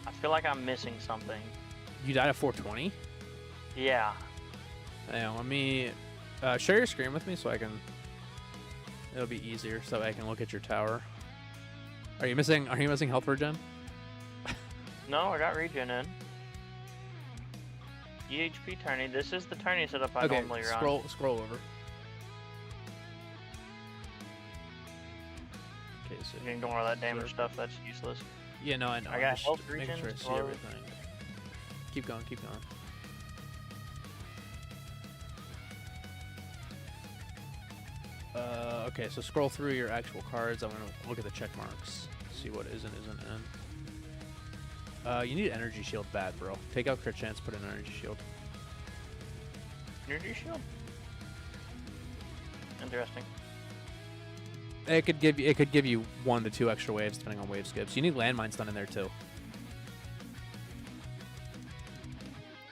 [SPEAKER 4] I feel like I'm missing something.
[SPEAKER 1] You died at 420?
[SPEAKER 4] Yeah.
[SPEAKER 1] Yeah, let me share your screen with me so I can. It'll be easier so I can look at your tower. Are you missing health regen?
[SPEAKER 4] No, I got regen in. EHP tourney. This is the tourney setup I
[SPEAKER 1] Okay,
[SPEAKER 4] normally run.
[SPEAKER 1] scroll over. Okay, so
[SPEAKER 4] You can ignore all that damage
[SPEAKER 1] Berserker.
[SPEAKER 4] stuff. That's useless.
[SPEAKER 1] Yeah, no, I know.
[SPEAKER 4] I
[SPEAKER 1] I'm
[SPEAKER 4] got
[SPEAKER 1] just
[SPEAKER 4] health
[SPEAKER 1] making
[SPEAKER 4] regen,
[SPEAKER 1] sure I see
[SPEAKER 4] slow.
[SPEAKER 1] everything. Keep going, keep going. Okay, so scroll through your actual cards. I'm gonna look at the check marks, see what is and isn't in. You need energy shield bad, bro. Take out crit chance, put in energy shield.
[SPEAKER 4] Energy shield. Interesting.
[SPEAKER 1] It could give you 1 to 2 extra waves depending on wave skips. You need landmines done in there too.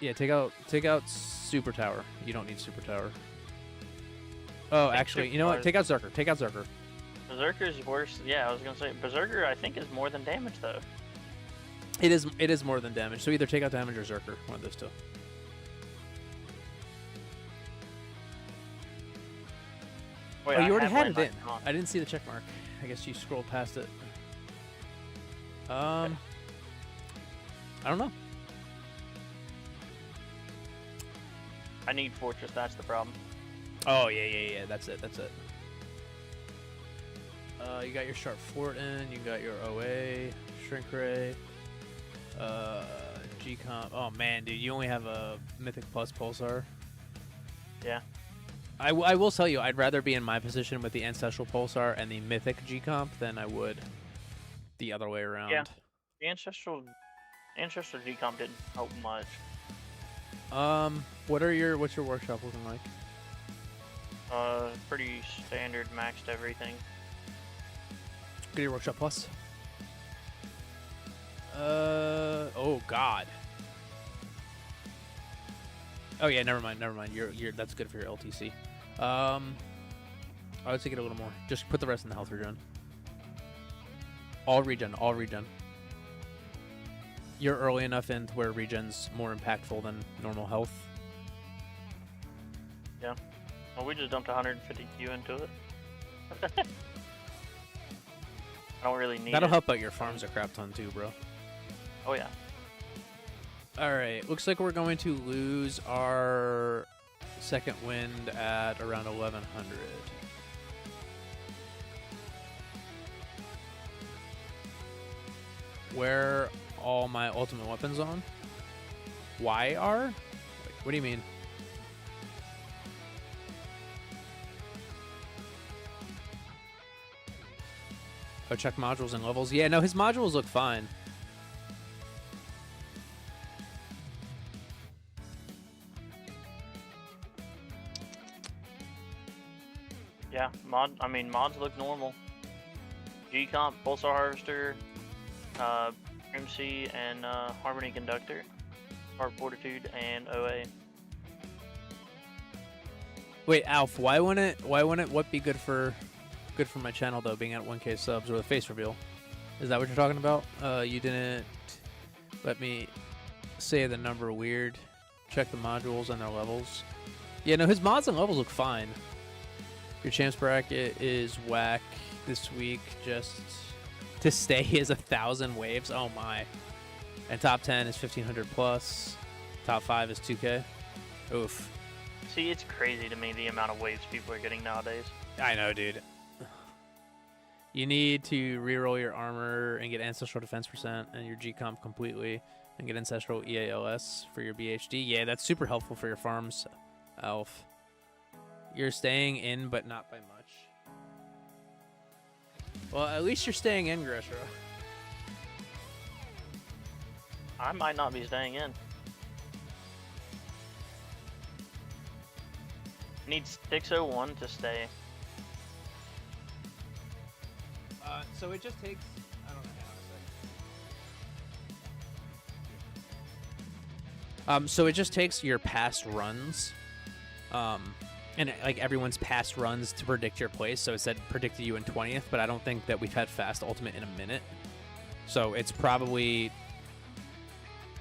[SPEAKER 1] Yeah, take out super tower. You don't need super tower. Oh, actually, you know what? Take out Zerker. Take out Zerker.
[SPEAKER 4] Berserker's worse. Yeah, I was gonna say Berserker. I think is more than damage though.
[SPEAKER 1] It is more than damage. So either take out damage or Zerker. One of those two.
[SPEAKER 4] Wait,
[SPEAKER 1] Oh, you already
[SPEAKER 4] have
[SPEAKER 1] had it
[SPEAKER 4] landmines
[SPEAKER 1] in.
[SPEAKER 4] on.
[SPEAKER 1] I didn't see the check mark. I guess you scrolled past it. I don't know.
[SPEAKER 4] I need Fortress. That's the problem.
[SPEAKER 1] Oh yeah. That's it. You got your Sharp Fort in. You got your OA, Shrink Ray, G-Comp. Oh man, dude, you only have a Mythic Plus Pulsar.
[SPEAKER 4] Yeah.
[SPEAKER 1] I will tell you, I'd rather be in my position with the Ancestral Pulsar and the Mythic G-Comp than I would the other way around.
[SPEAKER 4] Yeah. The Ancestral decomp didn't help much.
[SPEAKER 1] What's your workshop looking like?
[SPEAKER 4] Pretty standard, maxed everything.
[SPEAKER 1] Get your workshop plus. Oh god. Oh yeah, never mind. You're that's good for your LTC. I would take it a little more. Just put the rest in the health regen. All regen. You're early enough in where regen's more impactful than normal health.
[SPEAKER 4] Yeah. Well, we just dumped 150Q into it. I don't really need
[SPEAKER 1] That'll
[SPEAKER 4] it.
[SPEAKER 1] help out your farms a crap ton too, bro.
[SPEAKER 4] Oh yeah.
[SPEAKER 1] Alright, looks like we're going to lose our second wind at around 1100. Where all my ultimate weapons on? YR? Wait, what do you mean? Oh, check modules and levels. Yeah, no, his modules look fine.
[SPEAKER 4] Yeah, mods look normal. G-Comp, Pulsar Harvester, MC, and Harmony Conductor, Heart Fortitude, and OA.
[SPEAKER 1] Wait, Alf, why wouldn't what be good for my channel though, being at 1K subs or the face reveal? Is that what you're talking about? You didn't let me say the number weird. Check the modules and their levels. Yeah, no, his mods and levels look fine. Your champs bracket is whack this week. Just to stay is 1,000 waves. Oh my. And top 10 is 1,500 plus. Top 5 is 2K. Oof.
[SPEAKER 4] See, it's crazy to me the amount of waves people are getting nowadays.
[SPEAKER 1] I know, dude. You need to reroll your armor and get ancestral defense percent and your G-Comp completely and get ancestral EALS for your BHD. Yeah, that's super helpful for your farms, Alf. You're staying in, but not by much. Well, at least you're staying in, Greshra.
[SPEAKER 4] I might not be staying in. Need 601 to stay.
[SPEAKER 1] So it just takes... I don't know. Hang on a sec. So it just takes your past runs, and like everyone's past runs to predict your place. So it said predicted you in 20th, but I don't think that we've had fast ultimate in a minute. So it's probably...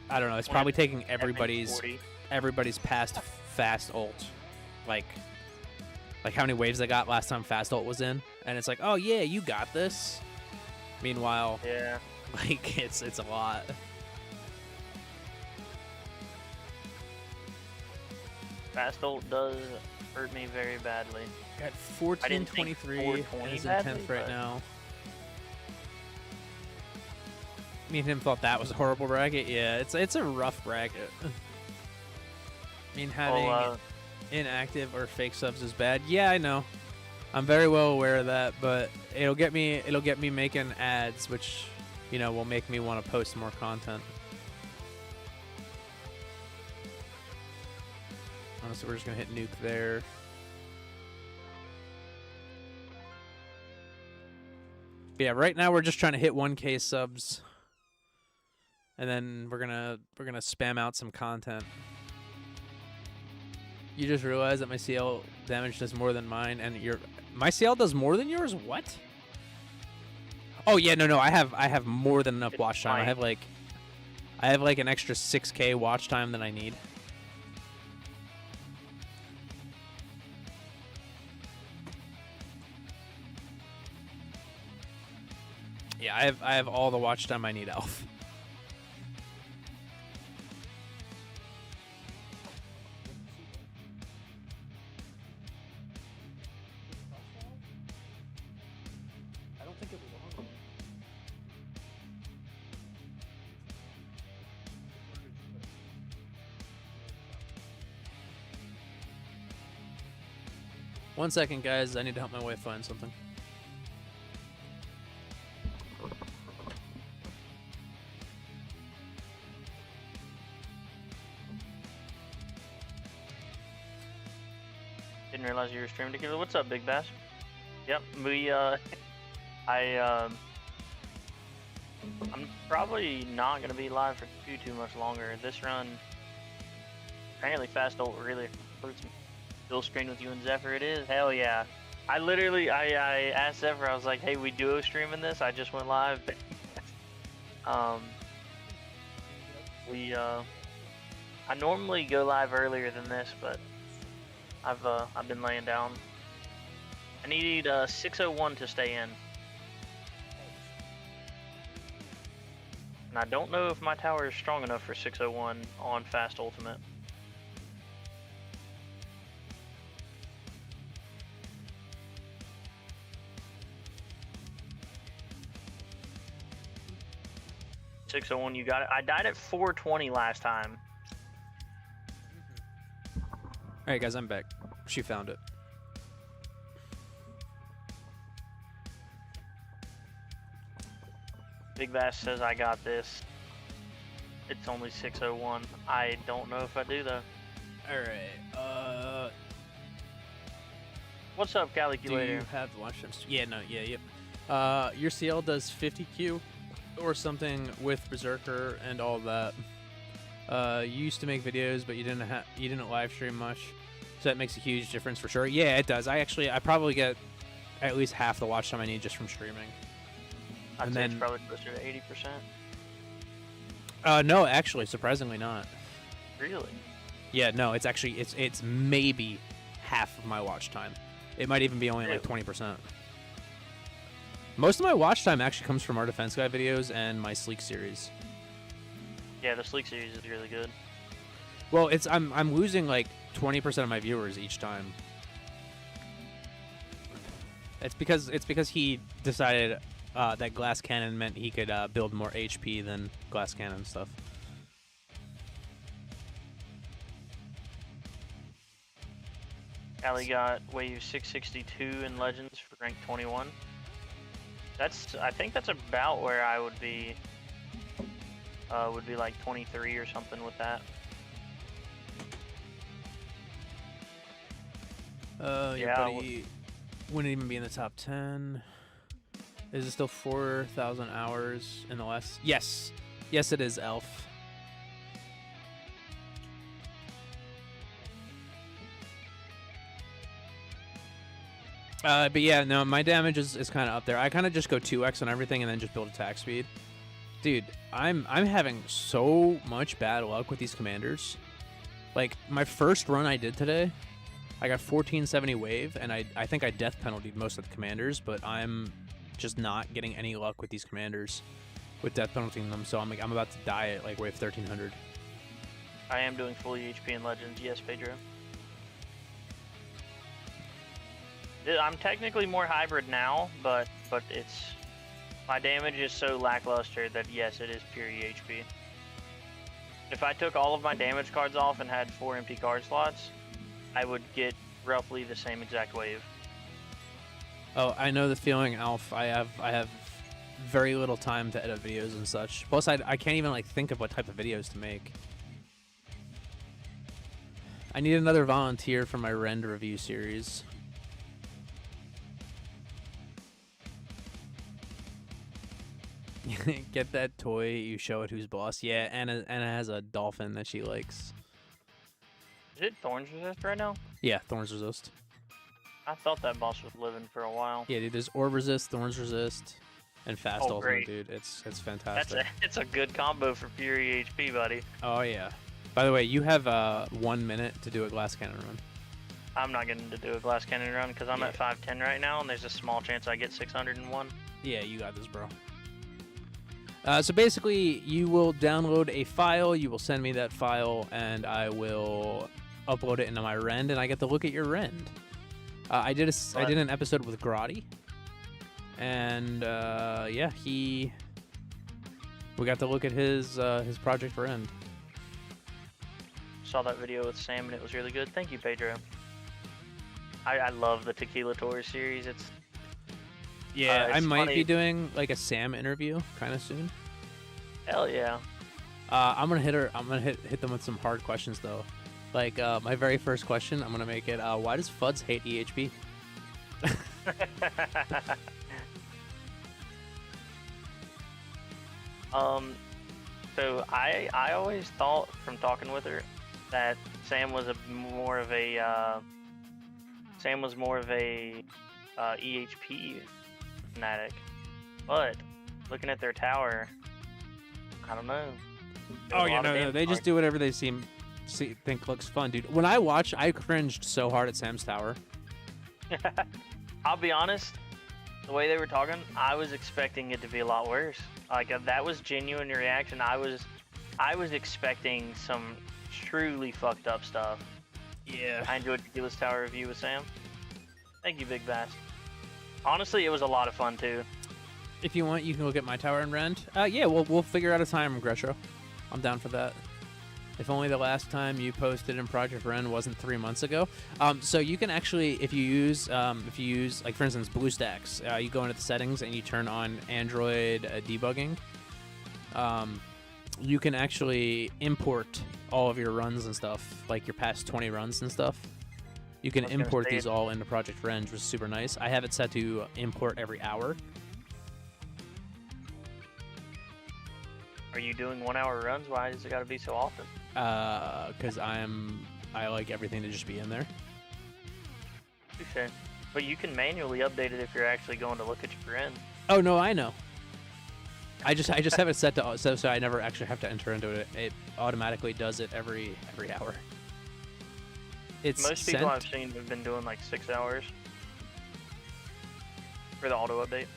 [SPEAKER 1] I don't know. It's probably taking everybody's past fast ult, like how many waves they got last time fast ult was in, and it's like, oh yeah, you got this. Meanwhile,
[SPEAKER 4] Yeah.
[SPEAKER 1] like it's a lot.
[SPEAKER 4] Fast ult does hurt me very badly.
[SPEAKER 1] Got
[SPEAKER 4] I didn't think
[SPEAKER 1] 1423
[SPEAKER 4] 420
[SPEAKER 1] and is in
[SPEAKER 4] badly,
[SPEAKER 1] 10th right
[SPEAKER 4] but-
[SPEAKER 1] now. Me and him thought that was a horrible bracket. Yeah, it's a rough bracket. I mean, having inactive or fake subs is bad. Yeah, I know. I'm very well aware of that, but it'll get me making ads, which, you know, will make me want to post more content. Honestly, we're just gonna hit nuke there. But yeah, right now we're just trying to hit 1K subs, and then we're gonna spam out some content. You just realized that my CL damage does more than mine, and my CL does more than yours? What? Oh yeah, no, I have more than enough watch time. I have like an extra 6K watch time than I need. Yeah, I have all the watch time I need, Elf. I don't think it was on. One second, guys. I need to help my wife find something.
[SPEAKER 4] Didn't realize you were streaming together. What's up, Big Bass? Yep, I'm probably not gonna be live for too much longer. This run, apparently Fast Ult really hurts me. Dual screen with you and Zephyr, it is. Hell yeah. I asked Zephyr, I was like, hey, we duo streaming this. I just went live. I normally go live earlier than this, but I've been laying down. I need 601 to stay in. And I don't know if my tower is strong enough for 601 on Fast Ultimate. .601, you got it. I died at 420 last time.
[SPEAKER 1] Alright, guys, I'm back. She found it.
[SPEAKER 4] Big Bass says I got this. It's only 601. I don't know if I do though.
[SPEAKER 1] Alright,
[SPEAKER 4] What's up,
[SPEAKER 1] do
[SPEAKER 4] Calculator?
[SPEAKER 1] you have the watch times? Yeah, no, yeah, yep. Your CL does 50Q or something with Berserker and all that. You used to make videos, but you didn't live stream much, so that makes a huge difference for sure. Yeah, it does. I probably get at least half the watch time I need just from streaming.
[SPEAKER 4] I'd
[SPEAKER 1] and
[SPEAKER 4] say
[SPEAKER 1] then
[SPEAKER 4] it's probably closer to 80%.
[SPEAKER 1] no, actually, surprisingly not.
[SPEAKER 4] Really?
[SPEAKER 1] Yeah, no, it's actually it's maybe half of my watch time. It might even be only like 20%. Most of my watch time actually comes from our Defense Guy videos and my Sleek series.
[SPEAKER 4] Yeah, the Sleek series is really good.
[SPEAKER 1] Well, I'm losing like 20% of my viewers each time. It's because he decided that Glass Cannon meant he could build more HP than Glass Cannon stuff.
[SPEAKER 4] Allie got wave 662 in Legends for rank 21. I think that's about where I would be. Would be like 23 or something with that.
[SPEAKER 1] Your
[SPEAKER 4] Yeah,
[SPEAKER 1] buddy wouldn't even be in the top 10. Is it still 4,000 hours in the last? Yes. Yes, it is, Elf. But yeah, no, my damage is kind of up there. I kind of just go 2x on everything and then just build attack speed. Dude, I'm having so much bad luck with these commanders. Like, my first run I did today, I got 1470 wave, and I think I death penaltied most of the commanders, but I'm just not getting any luck with these commanders with death penaltying them, so I'm about to die at like wave 1300.
[SPEAKER 4] I am doing fully HP in Legends. Yes, Pedro. I'm technically more hybrid now, but it's my damage is so lackluster that yes, it is pure EHP. If I took all of my damage cards off and had 4 empty card slots, I would get roughly the same exact wave.
[SPEAKER 1] Oh, I know the feeling, Alf. I have very little time to edit videos and such. Plus, I can't even like think of what type of videos to make. I need another volunteer for my Rend review series. Get that toy, you show it who's boss. Yeah, Anna has a dolphin that she likes.
[SPEAKER 4] Is it Thorns Resist right now?
[SPEAKER 1] Yeah, Thorns Resist.
[SPEAKER 4] I thought that boss was living for a while.
[SPEAKER 1] Yeah, dude, there's Orb Resist, Thorns Resist, and Fast
[SPEAKER 4] Oh,
[SPEAKER 1] also,
[SPEAKER 4] great.
[SPEAKER 1] dude. It's fantastic.
[SPEAKER 4] It's a good combo for pure EHP, buddy.
[SPEAKER 1] Oh, yeah. By the way, you have 1 minute to do a glass cannon run.
[SPEAKER 4] I'm not going to do a glass cannon run because I'm
[SPEAKER 1] Yeah.
[SPEAKER 4] at 510 right now, and there's a small chance I get 601.
[SPEAKER 1] Yeah, you got this, bro. So basically, you will download a file, you will send me that file, and I will upload it into my Rend, and I get to look at your Rend. I did an episode with Grotti, and yeah, we got to look at his project Rend.
[SPEAKER 4] Saw that video with Sam, and it was really good. Thank you, Pedro. I love the Tequila Tour series.
[SPEAKER 1] Yeah, I
[SPEAKER 4] it's
[SPEAKER 1] might
[SPEAKER 4] funny.
[SPEAKER 1] be doing like a Sam interview kind of soon.
[SPEAKER 4] Hell yeah.
[SPEAKER 1] I'm gonna hit them with some hard questions though. Like my very first question, I'm gonna make it. Why does Fuds hate EHP?
[SPEAKER 4] So I always thought from talking with her that Sam was more of a EHP fanatic, but looking at their tower, I don't know.
[SPEAKER 1] Oh yeah, no, they just do whatever they think looks fun, dude. When I watched, I cringed so hard at Sam's tower.
[SPEAKER 4] I'll be honest, the way they were talking, I was expecting it to be a lot worse. Like that was genuine reaction. I was expecting some truly fucked up stuff.
[SPEAKER 1] Yeah.
[SPEAKER 4] I enjoyed Tequila's tower review with Sam. Thank you, Big Bass. Honestly, it was a lot of fun too.
[SPEAKER 1] If you want, you can look at my tower and Rend. Yeah, we'll figure out a time, Gretro. I'm down for that. If only the last time you posted in Project Rend wasn't 3 months ago. So you can actually, if you use like for instance BlueStacks, you go into the settings and you turn on Android debugging. You can actually import all of your runs and stuff, like your past 20 runs and stuff. You can import these all into Project Rend, which is super nice. I have it set to import every hour.
[SPEAKER 4] Are you doing 1 hour runs? Why does it gotta be so often?
[SPEAKER 1] Because I like everything to just be in there.
[SPEAKER 4] Touché. But you can manually update it if you're actually going to look at your Rend.
[SPEAKER 1] Oh no, I know. I just have it set to so I never actually have to enter into it. It automatically does it every hour. It's
[SPEAKER 4] Most people
[SPEAKER 1] sent.
[SPEAKER 4] I've seen have been doing like 6 hours for the auto update.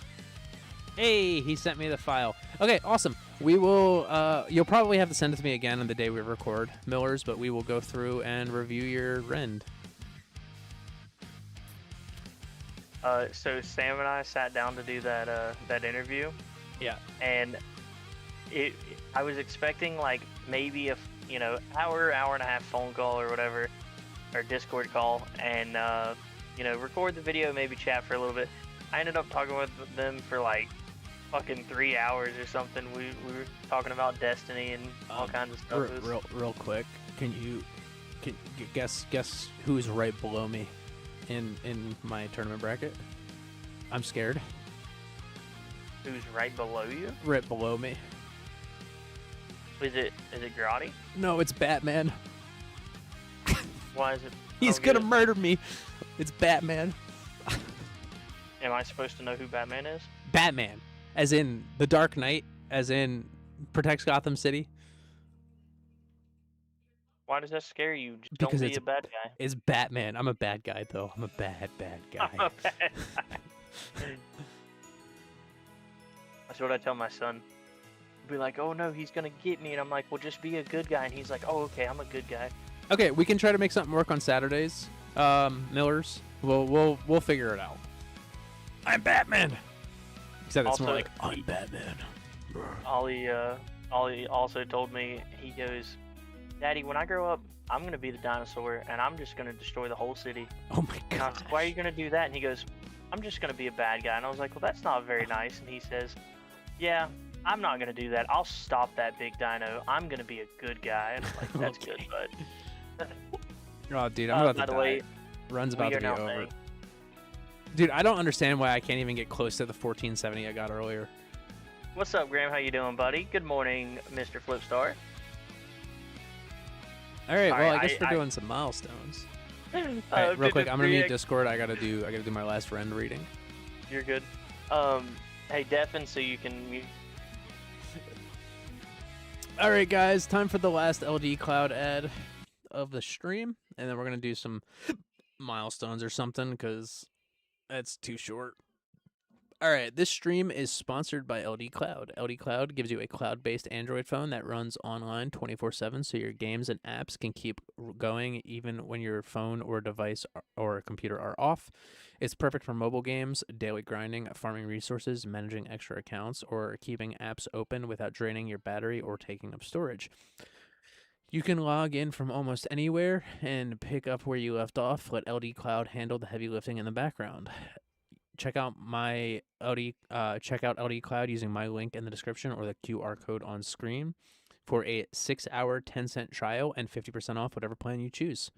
[SPEAKER 1] Hey, he sent me the file. Okay, awesome. We will. You'll probably have to send it to me again on the day we record, Millers, but we will go through and review your Rend.
[SPEAKER 4] So Sam and I sat down to do that interview.
[SPEAKER 1] Yeah.
[SPEAKER 4] And I was expecting like maybe a hour and a half phone call or whatever, or Discord call, and record the video, maybe chat for a little bit. I ended up talking with them for like fucking 3 hours or something. We were talking about Destiny and all kinds of stuff. It was-
[SPEAKER 1] Real quick, can you guess who's right below me in my tournament bracket? I'm scared.
[SPEAKER 4] Who's right below you?
[SPEAKER 1] Right below me.
[SPEAKER 4] Is it Grotti?
[SPEAKER 1] No, it's Batman.
[SPEAKER 4] Why is it?
[SPEAKER 1] He's
[SPEAKER 4] oh,
[SPEAKER 1] gonna
[SPEAKER 4] good.
[SPEAKER 1] murder me. It's Batman.
[SPEAKER 4] Am I supposed to know who Batman is?
[SPEAKER 1] Batman, as in the Dark Knight, as in protects Gotham City.
[SPEAKER 4] Why does that scare you? Just
[SPEAKER 1] Because
[SPEAKER 4] don't be
[SPEAKER 1] it's
[SPEAKER 4] a bad guy.
[SPEAKER 1] It's Batman. I'm a bad guy though. I'm a bad guy.
[SPEAKER 4] I'm a bad guy. That's what I tell my son. He'll be like, oh no, he's gonna get me, and I'm like, well, just be a good guy, and he's like, oh okay, I'm a good guy.
[SPEAKER 1] Okay, we can try to make something work on Saturdays. Millers. We'll figure it out. I'm Batman. Except it's more
[SPEAKER 4] Also-
[SPEAKER 1] like I'm Batman.
[SPEAKER 4] Ollie also told me, he goes, Daddy, when I grow up, I'm gonna be the dinosaur and I'm just gonna destroy the whole city.
[SPEAKER 1] Oh my
[SPEAKER 4] And I was
[SPEAKER 1] god.
[SPEAKER 4] like, why are you gonna do that? And he goes, I'm just gonna be a bad guy. And I was like, well, that's not very nice. And he says, yeah, I'm not gonna do that. I'll stop that big dino. I'm gonna be a good guy. And I'm like, that's good, bud.
[SPEAKER 1] Oh, dude, I'm about
[SPEAKER 4] by
[SPEAKER 1] to
[SPEAKER 4] the
[SPEAKER 1] die.
[SPEAKER 4] way,
[SPEAKER 1] Run's
[SPEAKER 4] we
[SPEAKER 1] about to
[SPEAKER 4] are
[SPEAKER 1] be
[SPEAKER 4] now
[SPEAKER 1] over.
[SPEAKER 4] playing.
[SPEAKER 1] Dude, I don't understand why I can't even get close to the 1470 I got earlier.
[SPEAKER 4] What's up, Graham? How you doing, buddy? Good morning, Mr. Flipstar.
[SPEAKER 1] All right, well,
[SPEAKER 4] Alright,
[SPEAKER 1] I guess we're
[SPEAKER 4] I-
[SPEAKER 1] doing some milestones. All
[SPEAKER 4] Uh,
[SPEAKER 1] right, real quick, I'm gonna
[SPEAKER 4] 53X.
[SPEAKER 1] mute Discord. I gotta do my last friend reading.
[SPEAKER 4] You're good. Hey, deafen so you can mute.
[SPEAKER 1] All right, guys, time for the last LD Cloud ad of the stream, and then we're gonna do some milestones or something because that's too short. All right, this stream is sponsored by LD Cloud. LD Cloud gives you a cloud-based Android phone that runs online 24/7, so your games and apps can keep going even when your phone or device or computer are off. It's perfect for mobile games, daily grinding, farming resources, managing extra accounts, or keeping apps open without draining your battery or taking up storage. You can log in from almost anywhere and pick up where you left off. Let LD Cloud handle the heavy lifting in the background. Check out my check out LD Cloud using my link in the description or the QR code on screen for a 6-hour 10-cent trial and 50% off whatever plan you choose.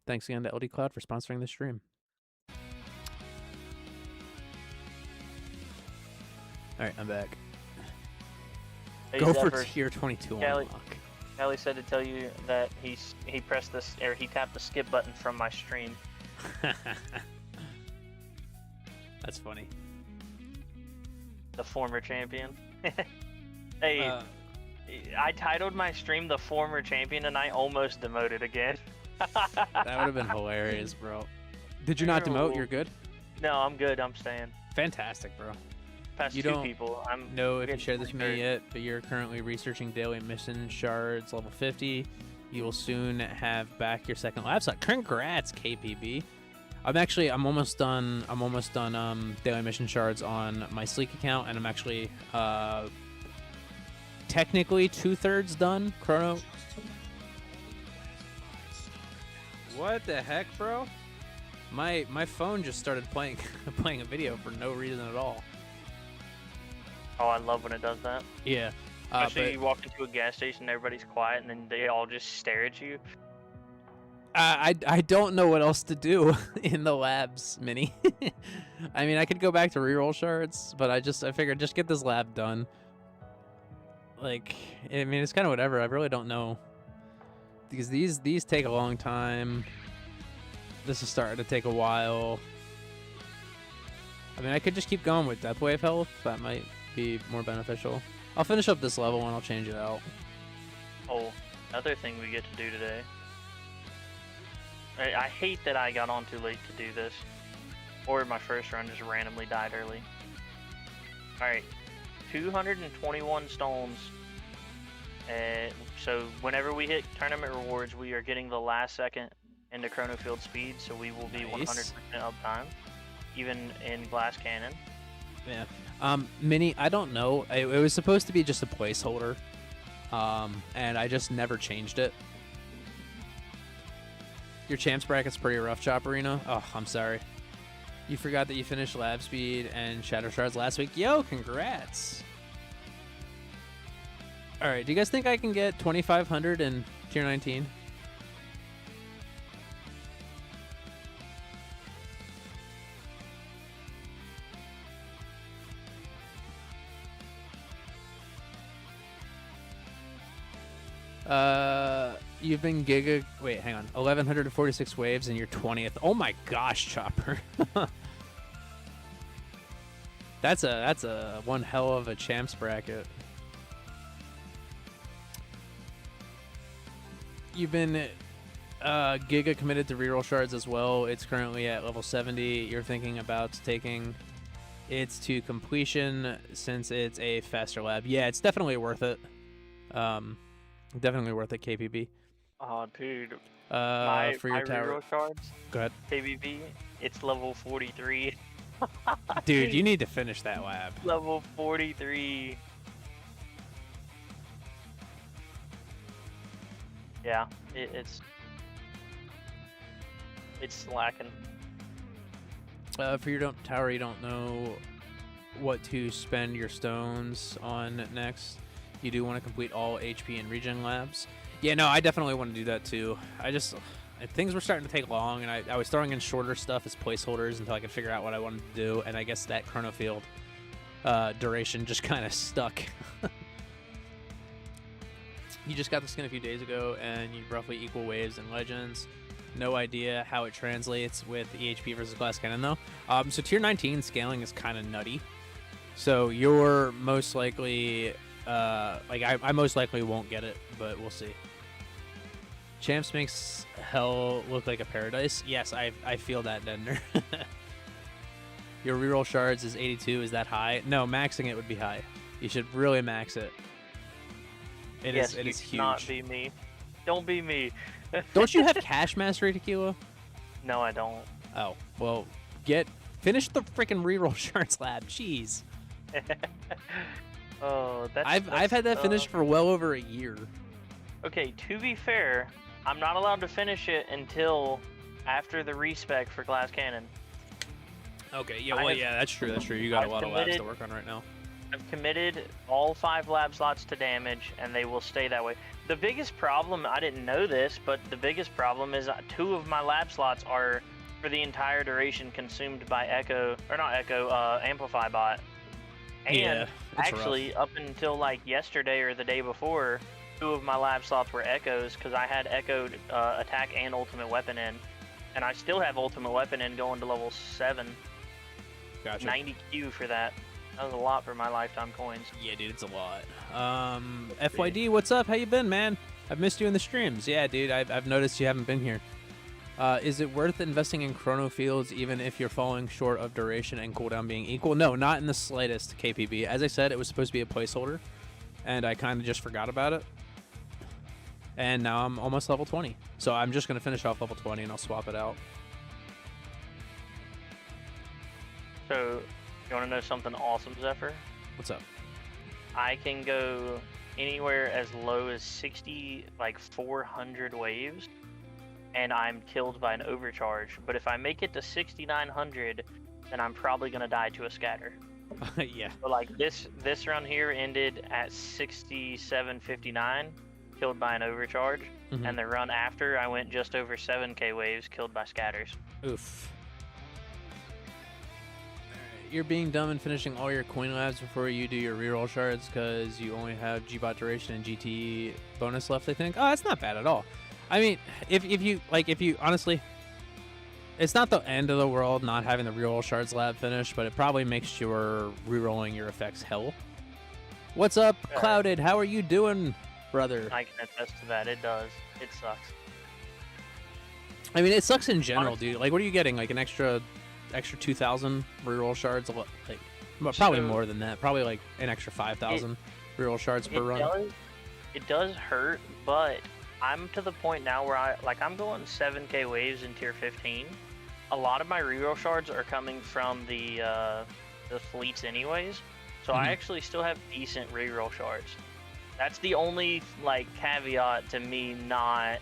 [SPEAKER 1] Thanks again to LD Cloud for sponsoring this stream. All right, I'm back.
[SPEAKER 4] Hey,
[SPEAKER 1] Go for
[SPEAKER 4] Zephyr,
[SPEAKER 1] tier 22 on
[SPEAKER 4] Kelly.
[SPEAKER 1] unlock.
[SPEAKER 4] Kelly said to tell you that he pressed this, or he tapped the skip button from my stream.
[SPEAKER 1] That's funny.
[SPEAKER 4] The former champion. Hey,
[SPEAKER 1] Uh,
[SPEAKER 4] I titled my stream "The Former Champion" and I almost demoted again.
[SPEAKER 1] that would have been hilarious, bro. Did you not demote? You're good?
[SPEAKER 4] No, I'm good. I'm staying.
[SPEAKER 1] Fantastic, bro.
[SPEAKER 4] Past
[SPEAKER 1] You
[SPEAKER 4] two
[SPEAKER 1] don't
[SPEAKER 4] people. I'm
[SPEAKER 1] know if you
[SPEAKER 4] getting
[SPEAKER 1] shared this with me
[SPEAKER 4] 23rd.
[SPEAKER 1] yet, but you're currently researching daily mission shards level 50. You will soon have back your second lab slot. Congrats, KPB. I'm almost done daily mission shards on my Sleek account, and I'm actually technically 2/3 done. Chrono. What the heck, bro? My phone just started playing playing a video for no reason at all.
[SPEAKER 4] Oh, I love when it does that.
[SPEAKER 1] Yeah.
[SPEAKER 4] Especially you walk into a gas station, and everybody's quiet, and then they all just stare at you.
[SPEAKER 1] I don't know what else to do in the labs, Mini. I mean, I could go back to reroll shards, but I figured just get this lab done. Like, I mean, it's kind of whatever. I really don't know because these take a long time. This is starting to take a while. I mean, I could just keep going with Deathwave health. That might be more beneficial. I'll finish up this level and I'll change it out.
[SPEAKER 4] Oh, another thing we get to do today. I hate that I got on too late to do this. Or my first run just randomly died early. Alright, 221 stones. So whenever we hit tournament rewards, we are getting the last second into Chrono Field speed, so we will be
[SPEAKER 1] Nice.
[SPEAKER 4] 100% uptime, even in Glass Cannon.
[SPEAKER 1] Yeah. Mini, I don't know. It was supposed to be just a placeholder. And I just never changed it. Your champs bracket's pretty rough, Chopperino. Oh, I'm sorry. You forgot that you finished Lab Speed and Shadow Shards last week. Yo, congrats. Alright, do you guys think I can get 2,500 in Tier 19? You've been wait, hang on. 1,146 waves and you're 20th. Oh my gosh, Chopper. That's a one hell of a champs bracket. You've been Giga committed to reroll shards as well. It's currently at level 70. You're thinking about taking it to completion since it's a faster lab. Yeah, it's definitely worth it. Definitely worth it, KPB.
[SPEAKER 4] Oh, dude.
[SPEAKER 1] For
[SPEAKER 4] My
[SPEAKER 1] your tower.
[SPEAKER 4] reroll shards,
[SPEAKER 1] Go ahead.
[SPEAKER 4] KBB, it's level 43.
[SPEAKER 1] Dude, you need to finish that lab.
[SPEAKER 4] Level 43. Yeah, it's slacking.
[SPEAKER 1] For your tower, you don't know what to spend your stones on next. You do want to complete all HP and regen labs. Yeah, no, I definitely want to do that too. Things were starting to take long, and I was throwing in shorter stuff as placeholders until I could figure out what I wanted to do, and I guess that chrono field duration just kind of stuck. You just got the skin a few days ago, and you roughly equal waves and legends. No idea how it translates with EHP versus glass cannon though. So tier 19 scaling is kind of nutty. So you're most likely, I most likely won't get it, but we'll see. Champs makes hell look like a paradise. Yes, I feel that, Dender. Your reroll shards is 82. Is that high? No, maxing it would be high. You should really max it. It is huge.
[SPEAKER 4] Not be me. Don't be me.
[SPEAKER 1] Don't you have Cash Mastery, Tequila?
[SPEAKER 4] No, I don't.
[SPEAKER 1] Oh, well, finish the freaking reroll shards lab. Jeez.
[SPEAKER 4] Oh,
[SPEAKER 1] I've had that finished for well over a year.
[SPEAKER 4] Okay, to be fair, I'm not allowed to finish it until after the respec for glass cannon.
[SPEAKER 1] Okay, yeah, well, yeah, that's true. That's true. You got a lot of labs to work on right now.
[SPEAKER 4] I've committed all 5 lab slots to damage, and they will stay that way. The biggest problem, I didn't know this, but the biggest problem is 2 of my lab slots are for the entire duration consumed by Amplify bot. And
[SPEAKER 1] yeah,
[SPEAKER 4] actually, up until like yesterday or the day before, 2 of my lab slots were Echoes because I had Echoed attack and ultimate weapon in. And I still have ultimate weapon in going to level 7.
[SPEAKER 1] Gotcha.
[SPEAKER 4] 90 Q for that. That was a lot for my lifetime coins.
[SPEAKER 1] Yeah, dude, it's a lot. FYD, what's up? How you been, man? I've missed you in the streams. Yeah, dude, I've noticed you haven't been here. Is it worth investing in chrono fields even if you're falling short of duration and cooldown being equal? No, not in the slightest, KPB. As I said, it was supposed to be a placeholder, and I kind of just forgot about it. And now I'm almost level 20. So I'm just going to finish off level 20, and I'll swap it out.
[SPEAKER 4] So, you want to know something awesome, Zephyr?
[SPEAKER 1] What's up?
[SPEAKER 4] I can go anywhere as low as 60, like 400 waves, and I'm killed by an overcharge. But if I make it to 6,900, then I'm probably gonna die to a scatter.
[SPEAKER 1] Yeah.
[SPEAKER 4] So like this run here ended at 6759, killed by an overcharge, and the run after I went just over 7k waves, killed by scatters.
[SPEAKER 1] Oof. You're being dumb and finishing all your coin labs before you do your reroll shards because you only have G-Bot duration and GT bonus left, I think. Oh, that's not bad at all. I mean, if you honestly, it's not the end of the world not having the reroll shards lab finished, but it probably makes your rerolling your effects hell. What's up, Clouded? How are you doing, brother?
[SPEAKER 4] I can attest to that. It does. It sucks.
[SPEAKER 1] I mean, it sucks in general, dude. Like, what are you getting? Like an extra 2,000 reroll shards, like probably more than that. Probably like an extra 5,000 reroll shards per run.
[SPEAKER 4] It does hurt, but I'm to the point now where I'm going 7k waves in tier 15. A lot of my reroll shards are coming from the fleets anyways, so I actually still have decent reroll shards. That's the only like caveat to me not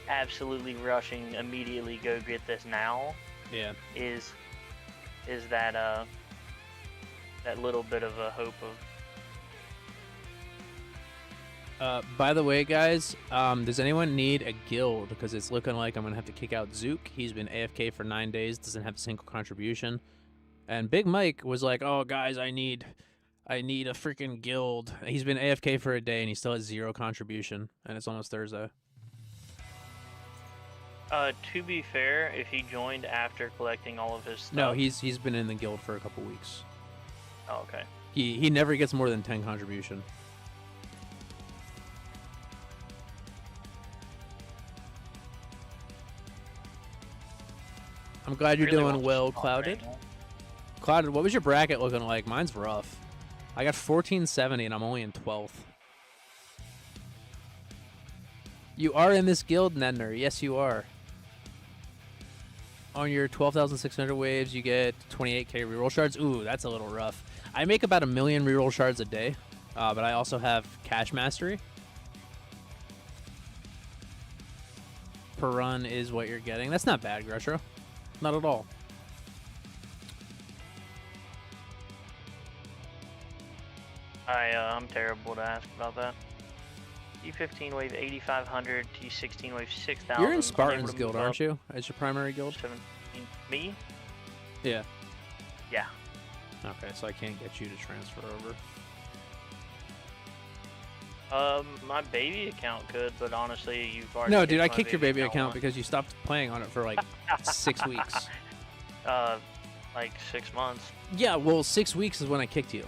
[SPEAKER 4] absolutely rushing immediately go get this now.
[SPEAKER 1] Yeah.
[SPEAKER 4] Is that that little bit of a hope of.
[SPEAKER 1] By the way, guys, does anyone need a guild? Because it's looking like I'm gonna have to kick out Zook. He's been AFK for 9 days, doesn't have a single contribution. And Big Mike was like, "Oh, guys, I need a freaking guild." He's been AFK for a day and he still has 0 contribution, and it's almost Thursday.
[SPEAKER 4] To be fair, if he joined after collecting all of his stuff...
[SPEAKER 1] No, he's been in the guild for a couple weeks.
[SPEAKER 4] Oh, okay.
[SPEAKER 1] He never gets more than 10 contribution. I'm glad you're doing well, Clouded. Clouded, what was your bracket looking like? Mine's rough. I got 1470 and I'm only in 12th. You are in this guild, Nedner. Yes, you are. On your 12,600 waves, you get 28k reroll shards. Ooh, that's a little rough. I make about 1 million reroll shards a day, but I also have cash mastery. Per run is what you're getting. That's not bad, Gretro. Not at all.
[SPEAKER 4] I'm terrible to ask about that. T15 wave 8,500, T16 wave 6,000.
[SPEAKER 1] You're in Spartan's guild, aren't you? As your primary guild?
[SPEAKER 4] 17. Me?
[SPEAKER 1] Yeah.
[SPEAKER 4] Yeah.
[SPEAKER 1] Okay, so I can't get you to transfer over.
[SPEAKER 4] My baby account could, but honestly, you've already.
[SPEAKER 1] No, dude, I
[SPEAKER 4] my
[SPEAKER 1] kicked your baby account
[SPEAKER 4] once.
[SPEAKER 1] because you stopped playing on it for like 6 weeks.
[SPEAKER 4] Like 6 months.
[SPEAKER 1] Yeah, well, 6 weeks is when I kicked you.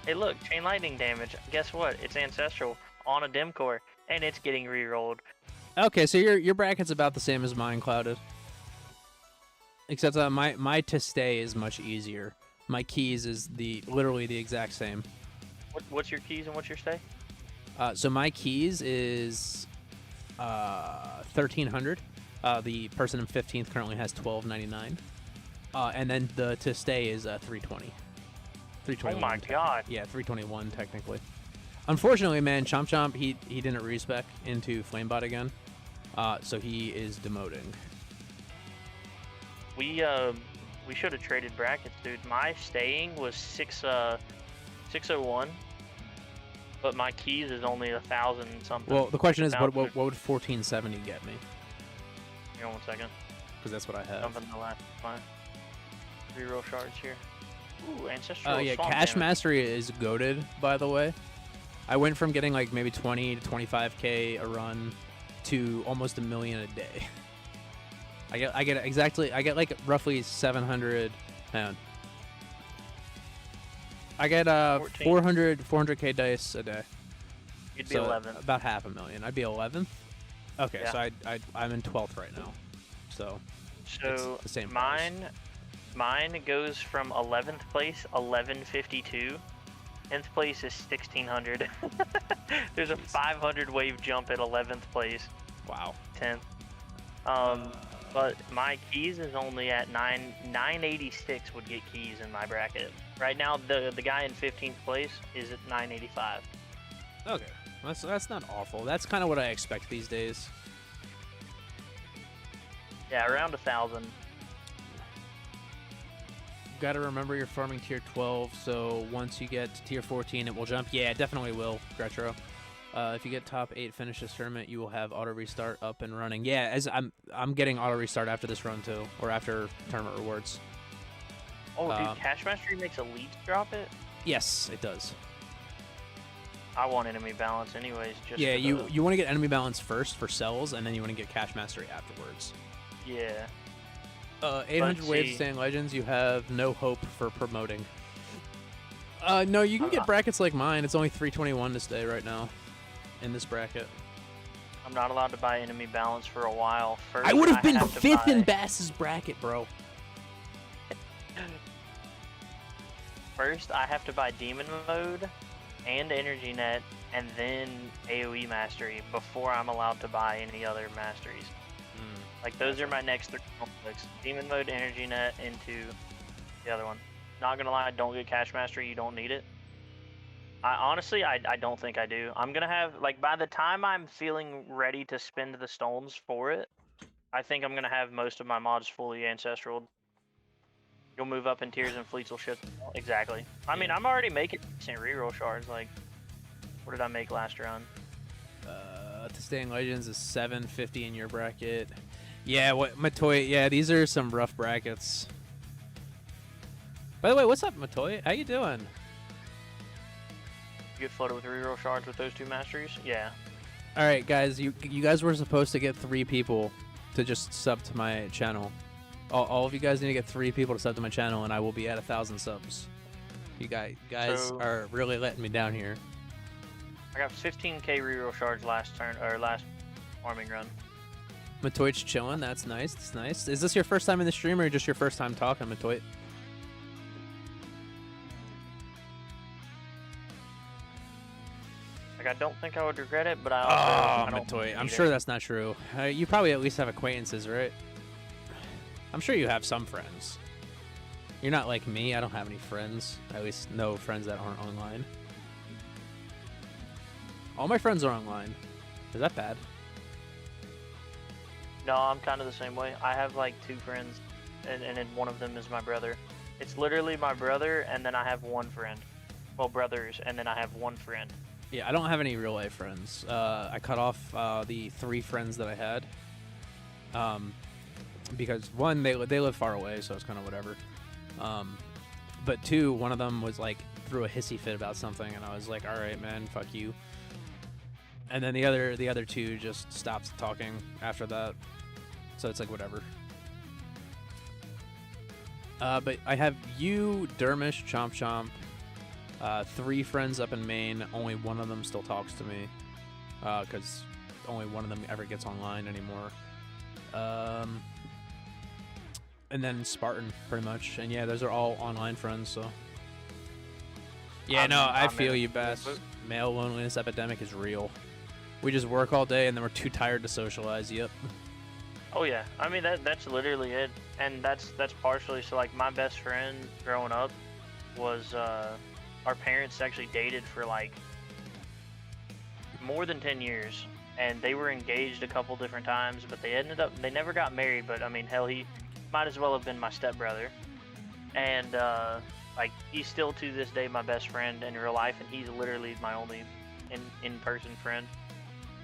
[SPEAKER 4] Hey, look, chain lightning damage. Guess what? It's ancestral on a dim core, and it's getting re-rolled.
[SPEAKER 1] Okay, so your bracket's about the same as mine, Clouded. Except my to stay is much easier. My keys is literally the exact same.
[SPEAKER 4] What's your keys and what's your stay?
[SPEAKER 1] So my keys is 1,300. The person in 15th currently has 1,299. And then the to stay is 320. 321.
[SPEAKER 4] Oh my god.
[SPEAKER 1] Yeah, 321 technically. Unfortunately, man, Chomp Chomp he didn't respec into Flamebot again, so he is demoting.
[SPEAKER 4] We should have traded brackets, dude. My staying was 601, but my keys is only 1,000 something.
[SPEAKER 1] Well, the question is, what
[SPEAKER 4] 1,000.
[SPEAKER 1] would 1470 get me?
[SPEAKER 4] Hang on 1 second.
[SPEAKER 1] Because that's what I have.
[SPEAKER 4] Jumping the last fine. Reroll shards here. Ooh, ancestral.
[SPEAKER 1] Oh yeah,
[SPEAKER 4] swamp
[SPEAKER 1] Cash
[SPEAKER 4] damage.
[SPEAKER 1] Mastery is goated, by the way. I went from getting like maybe 20 to 25k a run to almost 1 million a day. I get like roughly 700. Hang on. I get
[SPEAKER 4] 14.
[SPEAKER 1] 400k dice a day.
[SPEAKER 4] You'd be
[SPEAKER 1] So
[SPEAKER 4] 11.
[SPEAKER 1] about 500,000. I'd be 11th. Okay,
[SPEAKER 4] Yeah.
[SPEAKER 1] so I'm in 12th right now. So
[SPEAKER 4] So
[SPEAKER 1] it's the same price.
[SPEAKER 4] mine goes from 11th place, 1152. 10th place is 1600. There's a 500 wave jump at 11th place.
[SPEAKER 1] Wow.
[SPEAKER 4] 10th. But my keys is only at 986 would get keys in my bracket. Right now, the guy in 15th place is at 985.
[SPEAKER 1] Okay, that's not awful. That's kind of what I expect these days.
[SPEAKER 4] Yeah, around 1,000.
[SPEAKER 1] Got to remember you're farming tier 12, so once you get to tier 14, it will jump. Yeah, it definitely will, Gretro. If you get top 8 finish this tournament, you will have auto restart up and running. Yeah, as I'm getting auto restart after this run too, or after tournament rewards.
[SPEAKER 4] Oh, dude, Cash Mastery makes elites drop it?
[SPEAKER 1] Yes, it does.
[SPEAKER 4] I want enemy balance anyways. Just
[SPEAKER 1] Yeah,
[SPEAKER 4] for
[SPEAKER 1] you want to get enemy balance first for cells, and then you want to get cash mastery afterwards.
[SPEAKER 4] Yeah.
[SPEAKER 1] 800 waves
[SPEAKER 4] see-
[SPEAKER 1] staying legends, you have no hope for promoting. No, you can get brackets like mine. It's only 321 to stay right now in this bracket.
[SPEAKER 4] I'm not allowed to buy enemy balance for a while. First,
[SPEAKER 1] I would have been
[SPEAKER 4] to
[SPEAKER 1] 5th in
[SPEAKER 4] buy-
[SPEAKER 1] Bass's bracket, bro.
[SPEAKER 4] First, I have to buy Demon Mode and Energy Net, and then AoE Mastery before I'm allowed to buy any other masteries. Like, those are my next 3 conflicts. Demon Mode, Energy Net, into the other one. Not gonna lie, don't get Cash Mastery, you don't need it. Honestly, I don't think I do. I'm gonna have, like, by the time I'm feeling ready to spend the stones for it, I think I'm gonna have most of my mods fully ancestral. You'll move up in tiers and fleets will shift. Exactly. I mean, I'm already making decent reroll shards. Like, what did I make last run?
[SPEAKER 1] To stay in legends is 750 in your bracket. Yeah, Matoy? Yeah, these are some rough brackets. By the way, what's up, Matoy? How you doing?
[SPEAKER 4] You get flooded with reroll shards with those 2 masteries? Yeah.
[SPEAKER 1] All right, guys, you guys were supposed to get 3 people to just sub to my channel. All of you guys need to get 3 people to sub to my channel, and I will be at 1,000 subs. You guys
[SPEAKER 4] So-
[SPEAKER 1] are really letting me down here.
[SPEAKER 4] I got 15k reroll shards last farming run.
[SPEAKER 1] Matoy's chilling. That's nice. That's nice. Is this your first time in the stream, or just your first time talking, Matoy?
[SPEAKER 4] I got don't think I would regret it, but I also
[SPEAKER 1] Oh,
[SPEAKER 4] I don't
[SPEAKER 1] Matoy. I'm
[SPEAKER 4] either.
[SPEAKER 1] sure that's not true. You probably at least have acquaintances, right? I'm sure you have some friends. You're not like me. I don't have any friends. At least no friends that aren't online. All my friends are online. Is that bad?
[SPEAKER 4] No, I'm kind of the same way. I have like 2 friends, and then one of them is my brother. It's literally my brother, and then I have one friend. Well, brothers, and then I have one friend.
[SPEAKER 1] Yeah, I don't have any real life friends. I cut off the 3 friends that I had. Because one, they live far away, so it's kind of whatever. But 2, one of them was like threw a hissy fit about something, and I was like, all right, man, fuck you. And then the other 2 just stopped talking after that. So it's like whatever. But I have you, Dermish, Chomp Chomp, 3 friends up in Maine. Only one of them still talks to me, because only one of them ever gets online anymore. And then Spartan, pretty much. And yeah, those are all online friends, so. Yeah, I feel you, Bass. Male loneliness epidemic is real. We just work all day and then we're too tired to socialize. Yep.
[SPEAKER 4] Oh yeah, I mean that's literally it, and that's partially so. Like my best friend growing up was our parents actually dated for like more than 10 years, and they were engaged a couple different times, but they never got married. But I mean, hell, he might as well have been my stepbrother, and like he's still to this day my best friend in real life, and he's literally my only in-person friend.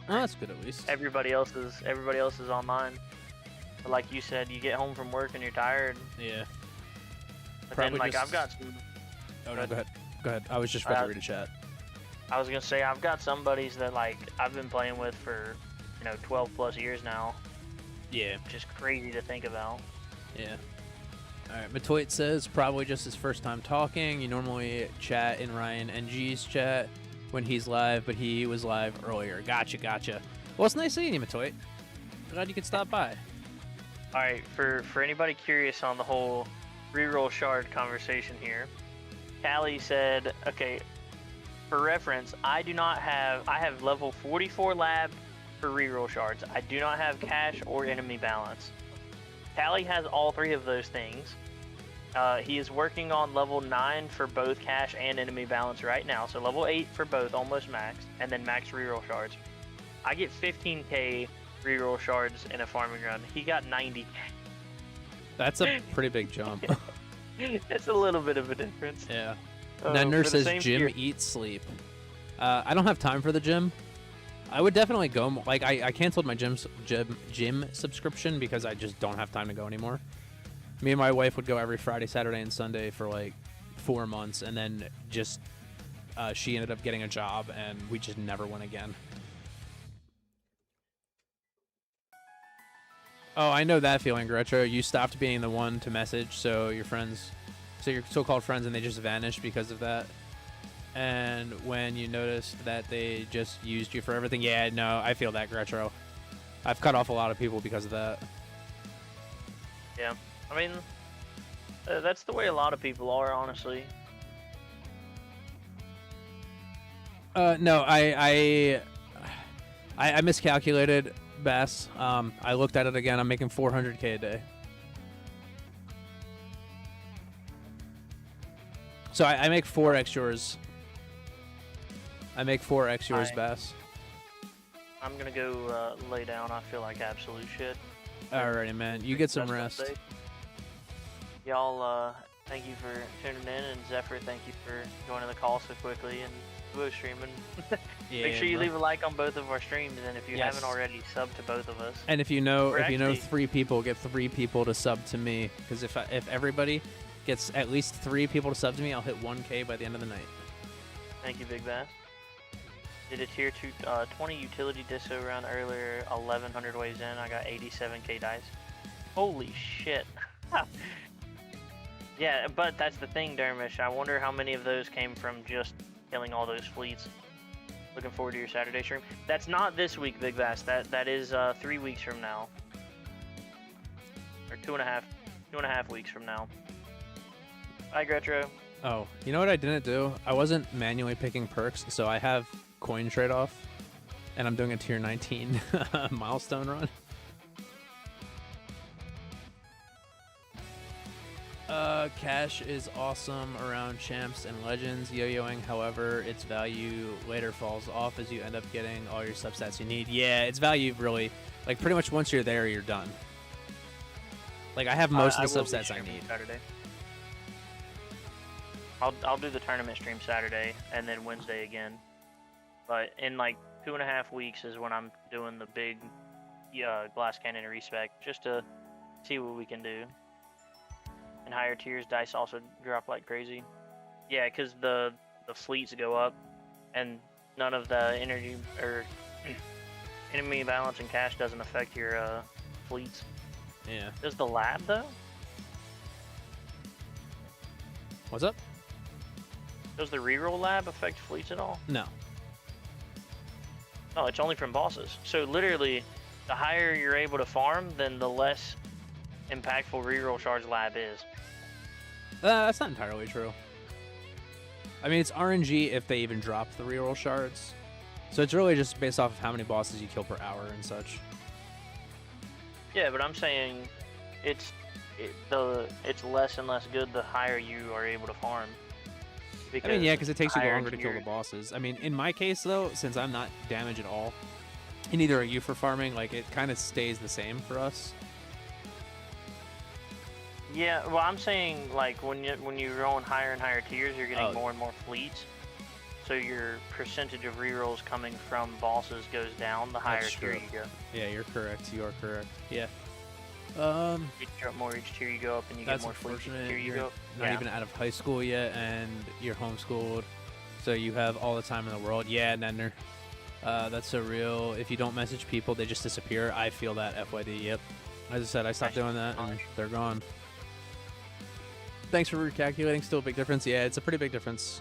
[SPEAKER 1] Oh, that's good at least.
[SPEAKER 4] Everybody else is online. But like you said, you get home from work and you're tired.
[SPEAKER 1] Yeah.
[SPEAKER 4] But
[SPEAKER 1] Probably
[SPEAKER 4] then like
[SPEAKER 1] just-
[SPEAKER 4] I've got some.
[SPEAKER 1] Oh, no, go ahead. Go ahead. I was just about to read a chat.
[SPEAKER 4] I was gonna say I've got some buddies that like I've been playing with for 12 plus years now.
[SPEAKER 1] Yeah.
[SPEAKER 4] Which is crazy to think about.
[SPEAKER 1] Yeah. All right. Matoit says probably just his first time talking. You normally chat in Ryan NG's chat when he's live, but he was live earlier. Gotcha. Well, it's nice seeing you, Matoit. Glad you could stop by.
[SPEAKER 4] All right, for anybody curious on the whole reroll shard conversation here, Callie said, okay, for reference, I have level 44 lab for reroll shards. I do not have cash or enemy balance. Callie has all 3 of those things. He is working on level 9 for both cash and enemy balance right now. So level 8 for both, almost max, and then max reroll shards. I get 15k reroll shards in a farming run. He got 90k.
[SPEAKER 1] That's a pretty big jump.
[SPEAKER 4] It's a little bit of a difference.
[SPEAKER 1] Yeah. Nender
[SPEAKER 4] for the
[SPEAKER 1] says
[SPEAKER 4] same
[SPEAKER 1] gym,
[SPEAKER 4] tier-
[SPEAKER 1] eat, sleep. I don't have time for the gym. I would definitely go. Like I canceled my gym subscription because I just don't have time to go anymore. Me and my wife would go every Friday, Saturday, and Sunday for like 4 months, and then just she ended up getting a job, and we just never went again. Oh, I know that feeling, Gretro. You stopped being the one to message, so your so-called friends, and they just vanished because of that. And when you noticed that they just used you for everything, yeah, no, I feel that, Gretro. I've cut off a lot of people because of that.
[SPEAKER 4] Yeah, I mean, that's the way a lot of people are, honestly.
[SPEAKER 1] No, I miscalculated, Bass. I looked at it again. I'm making 400k a day. So I make 4x yours. I make 4x yours, Bass.
[SPEAKER 4] I'm gonna go lay down. I feel like absolute shit.
[SPEAKER 1] Alrighty, man. You get some
[SPEAKER 4] Rest
[SPEAKER 1] rest.
[SPEAKER 4] of the day. Y'all, thank you for tuning in, and Zephyr, thank you for joining the call so quickly and Duo streaming.
[SPEAKER 1] Yeah,
[SPEAKER 4] Make sure you
[SPEAKER 1] bro.
[SPEAKER 4] leave a like on both of our streams, and if you
[SPEAKER 1] Yes.
[SPEAKER 4] haven't already, sub to both of us.
[SPEAKER 1] And if you know,
[SPEAKER 4] We're actually-
[SPEAKER 1] 3 people, get 3 people to sub to me. Because if everybody gets at least 3 people to sub to me, I'll hit 1k by the end of the night.
[SPEAKER 4] Thank you, Big Bass. Did a tier 20 utility disso round earlier, 1100 waves in. I got 87k dice. Holy shit. Yeah, but that's the thing, Dermish. I wonder how many of those came from just killing all those fleets. Looking forward to your Saturday stream. That's not this week, Big Bass. That is 3 weeks from now, or 2.5 weeks from now. Bye, Gretro.
[SPEAKER 1] Oh, you know what I didn't do? I wasn't manually picking perks, so I have coin trade-off, and I'm doing a tier 19 milestone run. Cash is awesome around champs and legends. Yo-yoing, however, its value later falls off as you end up getting all your substats you need. Yeah, its value really, like, pretty much once you're there, you're done. Like, I have most of the substats I need.
[SPEAKER 4] Saturday. I'll do the tournament stream Saturday and then Wednesday again. But in like 2.5 weeks is when I'm doing the big glass cannon respec, just to see what we can do. And higher tiers, dice also drop like crazy. Yeah, because the fleets go up, and none of the energy or enemy balance and cash doesn't affect your fleets.
[SPEAKER 1] Yeah.
[SPEAKER 4] Does the lab though?
[SPEAKER 1] What's up?
[SPEAKER 4] Does the reroll lab affect fleets at all?
[SPEAKER 1] No.
[SPEAKER 4] No, it's only from bosses. So literally, the higher you're able to farm, then the less impactful reroll charge lab is.
[SPEAKER 1] That's not entirely true. I mean, it's RNG if they even drop the reroll shards. So it's really just based off of how many bosses you kill per hour and such.
[SPEAKER 4] Yeah, but I'm saying it's less and less good the higher you are able to farm.
[SPEAKER 1] I mean, yeah, because it takes you
[SPEAKER 4] higher
[SPEAKER 1] longer to kill the bosses. I mean, in my case, though, since I'm not damaged at all, and neither are you for farming, like, it kind of stays the same for us.
[SPEAKER 4] Yeah, well, I'm saying, like, when you're going higher and higher tiers, you're getting more and more fleets. So your percentage of rerolls coming from bosses goes down the higher tier you go.
[SPEAKER 1] Yeah, you're correct. You are correct. Yeah.
[SPEAKER 4] You drop more each tier you go up, and you get more fleets each tier you go up.
[SPEAKER 1] Not even out of high school yet, and you're homeschooled, so you have all the time in the world. Yeah, Nedner. That's so real. If you don't message people, they just disappear. I feel that, FYD. Yep. As I said, I stopped doing that, and they're gone. Thanks for recalculating. Still a big difference. Yeah, it's a pretty big difference.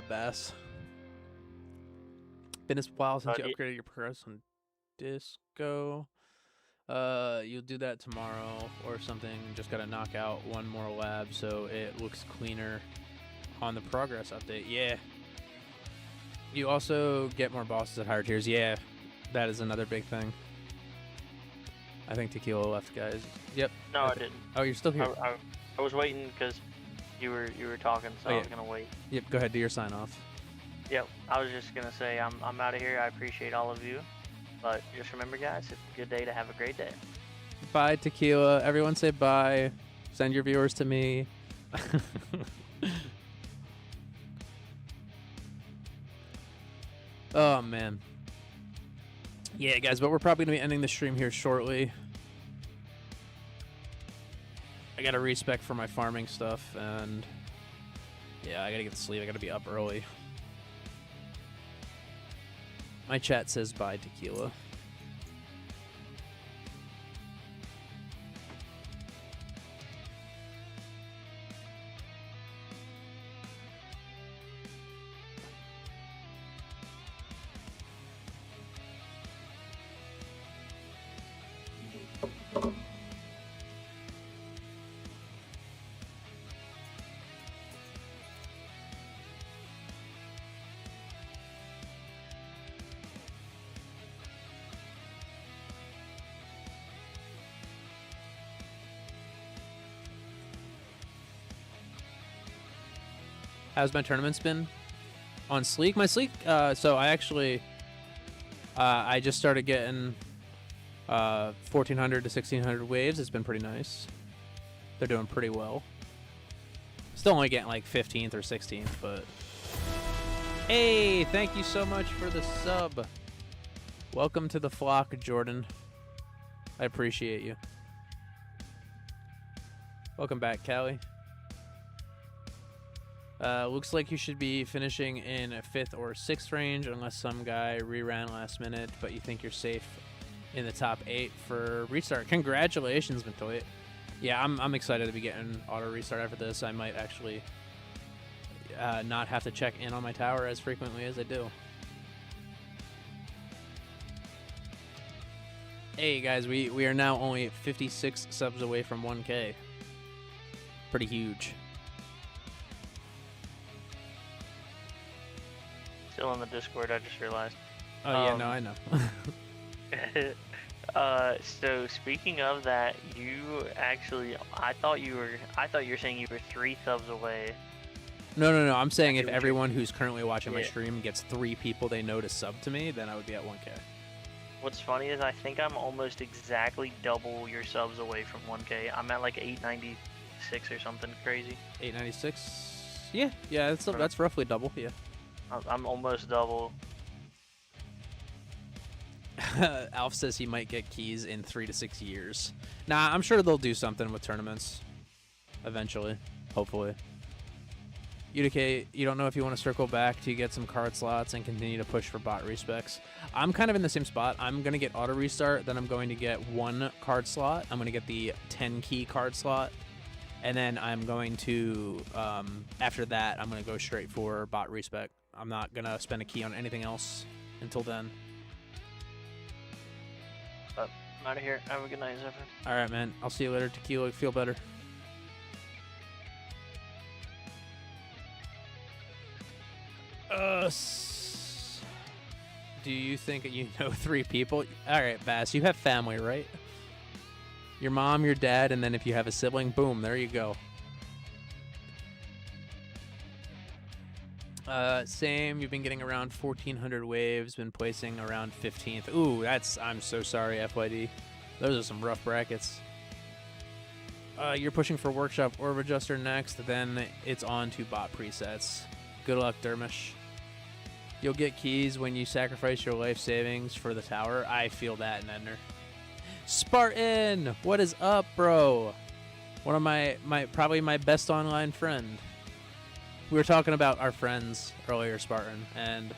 [SPEAKER 1] Bass. Been a while since you upgraded your progress on Disco. You'll do that tomorrow or something. Just gotta knock out one more lab so it looks cleaner on the progress update. Yeah. You also get more bosses at higher tiers. Yeah, that is another big thing. I think Tequila left, guys. Yep.
[SPEAKER 4] No, I didn't.
[SPEAKER 1] Oh, you're still here.
[SPEAKER 4] I was waiting because you were talking, so I was gonna wait.
[SPEAKER 1] Yep. Go ahead, do your sign off.
[SPEAKER 4] Yep. I was just gonna say I'm out of here. I appreciate all of you, but just remember, guys, it's a good day to have a great day.
[SPEAKER 1] Bye, Tequila. Everyone say bye. Send your viewers to me. Oh, man. Yeah, guys, but we're probably going to be ending the stream here shortly. I got to respec for my farming stuff, and yeah, I got to get to sleep. I got to be up early. My chat says bye, Tequila. How's my tournaments been? On Sleek? My Sleek, so I actually, I just started getting 1,400 to 1,600 waves. It's been pretty nice. They're doing pretty well. Still only getting like 15th or 16th, but... Hey, thank you so much for the sub. Welcome to the flock, Jordan. I appreciate you. Welcome back, Callie. Looks like you should be finishing in a 5th or 6th range unless some guy reran last minute, but you think you're safe in the top 8 for restart. Congratulations, Matoy. Yeah, I'm excited to be getting auto restart after this. I might actually not have to check in on my tower as frequently as I do. Hey guys, we are now only 56 subs away from 1K. Pretty huge.
[SPEAKER 4] still in the Discord. I just realized.
[SPEAKER 1] Oh yeah, no, I know.
[SPEAKER 4] So speaking of that, you actually, I thought you were saying you were 3 subs away.
[SPEAKER 1] No. I'm saying if
[SPEAKER 4] Okay,
[SPEAKER 1] everyone who's currently watching my
[SPEAKER 4] Yeah.
[SPEAKER 1] stream gets 3 people they know to sub to me, then I would be at 1K.
[SPEAKER 4] What's funny is I think I'm almost exactly double your subs away from 1K. I'm at like 896 or something crazy.
[SPEAKER 1] 896. Yeah, that's roughly double. Yeah.
[SPEAKER 4] I'm almost double.
[SPEAKER 1] Alf says he might get keys in 3 to 6 years. Nah, I'm sure they'll do something with tournaments eventually, hopefully. UDK, you don't know if you want to circle back to get some card slots and continue to push for bot respecs. I'm kind of in the same spot. I'm going to get auto restart, then I'm going to get 1 card slot. I'm going to get the 10 key card slot, and then I'm going to, after that, I'm going to go straight for bot respec. I'm not going to spend a key on anything else until then.
[SPEAKER 4] I'm out of here. Have a good night, Zephyr.
[SPEAKER 1] All right, man. I'll see you later, Tequila. Feel better. Do you think you know 3 people? All right, Bass. You have family, right? Your mom, your dad, and then if you have a sibling, boom, there you go. Same. You've been getting around 1,400 waves. Been placing around 15th. Ooh, I'm so sorry, FYD. Those are some rough brackets. You're pushing for Workshop Orb Adjuster next. Then it's on to bot presets. Good luck, Dermish. You'll get keys when you sacrifice your life savings for the tower. I feel that, Nedner. Spartan, what is up, bro? One of my probably my best online friend. We were talking about our friends earlier, Spartan, and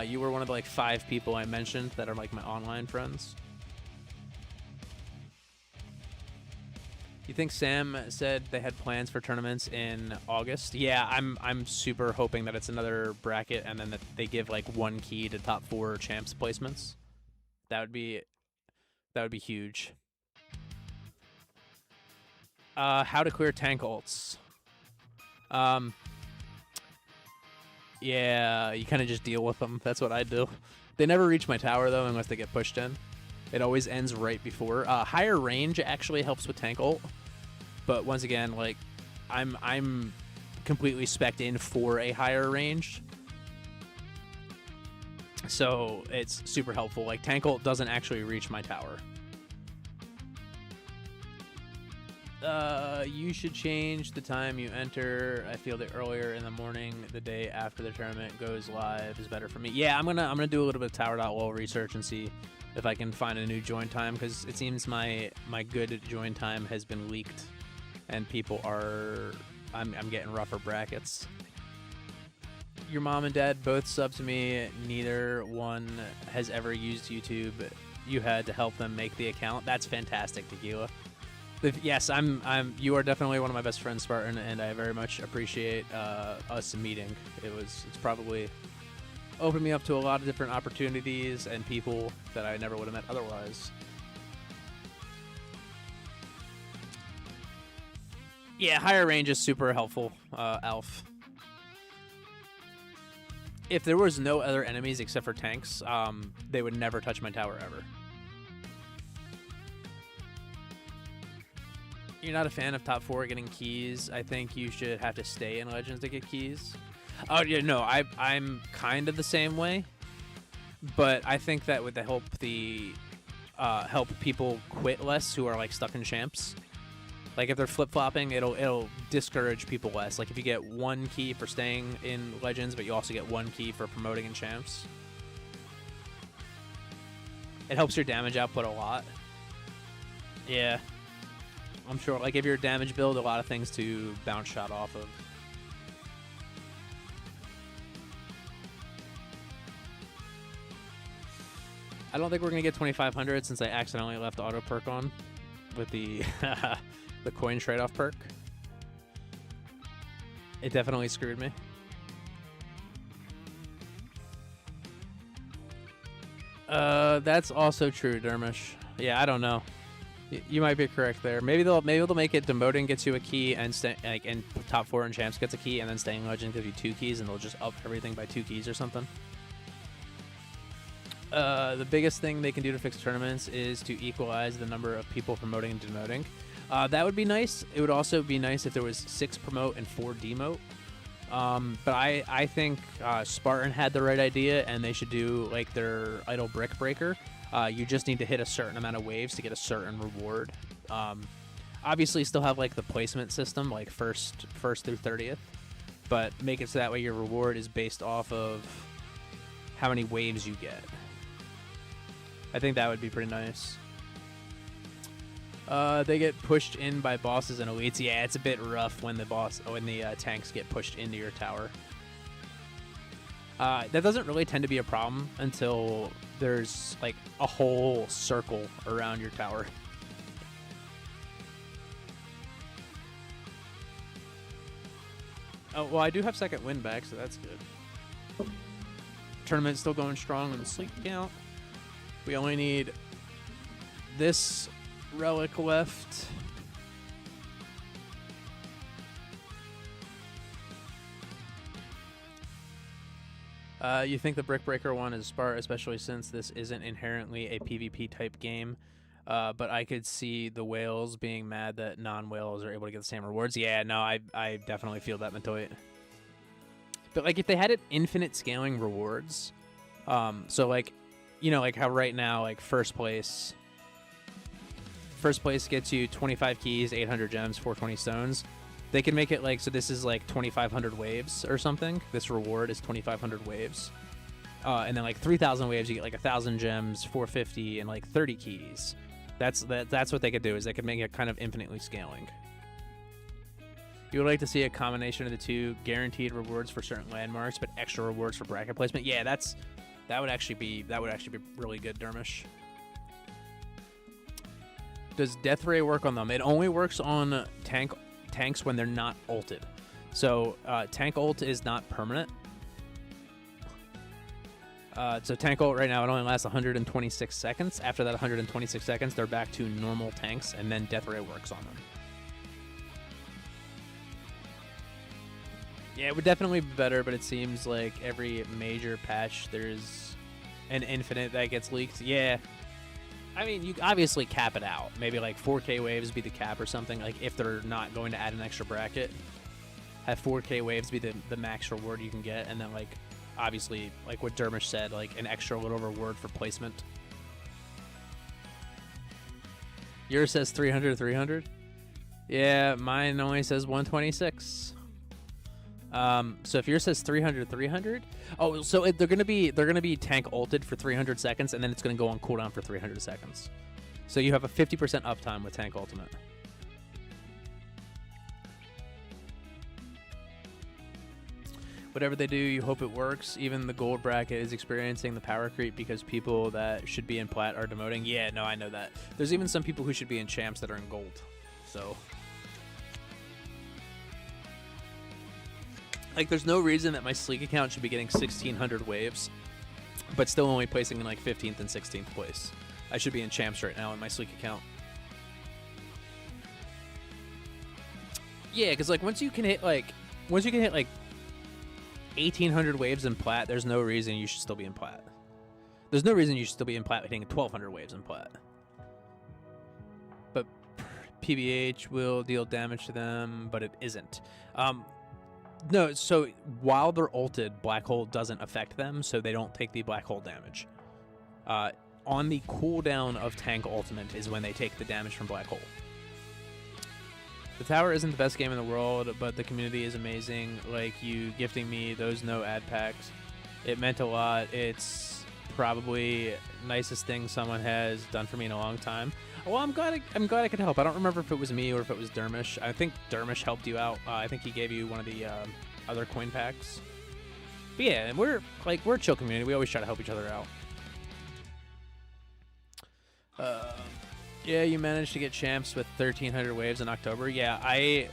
[SPEAKER 1] you were one of the 5 people I mentioned that are my online friends. You think Sam said they had plans for tournaments in August? Yeah, I'm super hoping that it's another bracket and then that they give 1 key to top 4 champs placements. That would be huge. How to clear tank ults. Yeah, you kind of just deal with them. That's what I do. They never reach my tower though unless they get pushed in. It always ends right before. Higher range actually helps with tank ult, but once again, I'm completely spec'd in for a higher range, so it's super helpful. Tank ult doesn't actually reach my tower. You should change the time you enter. I feel that earlier in the morning, the day after the tournament goes live, is better for me. Yeah, I'm gonna do a little bit of tower.wall research and see if I can find a new join time, because it seems my good join time has been leaked, and people are I'm getting rougher brackets. Your mom and dad both sub to me. Neither one has ever used YouTube. You had to help them make the account. That's fantastic, Tequila. Yes, you are definitely one of my best friends, Spartan, and I very much appreciate us meeting. It's probably opened me up to a lot of different opportunities and people that I never would have met otherwise. Yeah, higher range is super helpful, Alf. If there was no other enemies except for tanks, they would never touch my tower ever. You're not a fan of top 4 getting keys. I think you should have to stay in Legends to get keys. Oh yeah, no, I'm kind of the same way, but I think that would help help people quit less who are stuck in champs. If they're flip-flopping, it'll discourage people less. If you get 1 key for staying in Legends, but you also get 1 key for promoting in champs, it helps your damage output a lot. Yeah, I'm sure. If you're a damage build, a lot of things to bounce shot off of. I don't think we're gonna get 2,500 since I accidentally left auto perk on with the the coin trade-off perk. It definitely screwed me. That's also true, Dermish. Yeah, I don't know. You might be correct there. Maybe they'll make it demoting gets you a key and and top 4 in champs gets a key, and then staying legend gives you 2 keys, and they'll just up everything by 2 keys or something. The biggest thing they can do to fix tournaments is to equalize the number of people promoting and demoting. That would be nice. It would also be nice if there was 6 promote and 4 demote. But I think Spartan had the right idea, and they should do like their idle brick breaker. You just need to hit a certain amount of waves to get a certain reward. Obviously, still have like the placement system, like first through 30th, but make it so that way your reward is based off of how many waves you get. I think that would be pretty nice. They get pushed in by bosses and elites. Yeah, it's a bit rough when the tanks get pushed into your tower. That doesn't really tend to be a problem until there's like a whole circle around your tower. Oh, well, I do have second win back, so that's good. Tournament's still going strong on the sleep count. We only need this relic left. You think the Brick Breaker one is smart, especially since this isn't inherently a PvP type game. But I could see the whales being mad that non-whales are able to get the same rewards. Yeah, no, I definitely feel that, Mentoid. But like if they had it infinite scaling rewards, so like, you know, like how right now, like first place gets you 25 keys, 800 gems, 420 stones. They can make it like, so this is like 2,500 waves or something. This reward is 2,500 waves. And then like 3,000 waves, you get like 1,000 gems, 450, and like 30 keys. That's what they could do, is they could make it kind of infinitely scaling. You would like to see a combination of the two, guaranteed rewards for certain landmarks, but extra rewards for bracket placement. Yeah, that would actually be really good, Dermish. Does Death Ray work on them? It only works on tanks when they're not ulted. So tank ult is not permanent. So tank ult right now, it only lasts 126 seconds. After that 126 seconds, they're back to normal tanks, and then Death Ray works on them. Yeah, it would definitely be better, but it seems like every major patch there's an infinite that gets leaked. Yeah. I mean, you obviously cap it out. Maybe like 4K waves be the cap or something. Like if they're not going to add an extra bracket, have 4K waves be the max reward you can get, and then like obviously like what Dermish said, like an extra little reward for placement. Yours says 300. Yeah, mine only says 126. So if yours says 300, oh, so they're gonna be tank ulted for 300 seconds, and then it's gonna go on cooldown for 300 seconds. So you have a 50% uptime with tank ultimate. Whatever they do, you hope it works. Even the gold bracket is experiencing the power creep because people that should be in plat are demoting. Yeah, no, I know that. There's even some people who should be in champs that are in gold. So like, there's no reason that my Sleek account should be getting 1,600 waves, but still only placing in like 15th and 16th place. I should be in champs right now in my Sleek account. Yeah, because like once you can hit like 1,800 waves in plat, there's no reason you should still be in plat. There's no reason you should still be in plat hitting 1,200 waves in plat. But PBH will deal damage to them, but it isn't. No, so while they're ulted, Black Hole doesn't affect them, so they don't take the Black Hole damage. On the cooldown of Tank Ultimate is when they take the damage from Black Hole. The tower isn't the best game in the world, but the community is amazing. Like, you gifting me those no ad packs, it meant a lot. It's probably nicest thing someone has done for me in a long time. Well, I'm glad I could help. I don't remember if it was me or if it was Dermish. I think Dermish helped you out. I think he gave you one of the other coin packs. But yeah, and we're a chill community. We always try to help each other out. Yeah, you managed to get champs with 1,300 waves in October. Yeah, I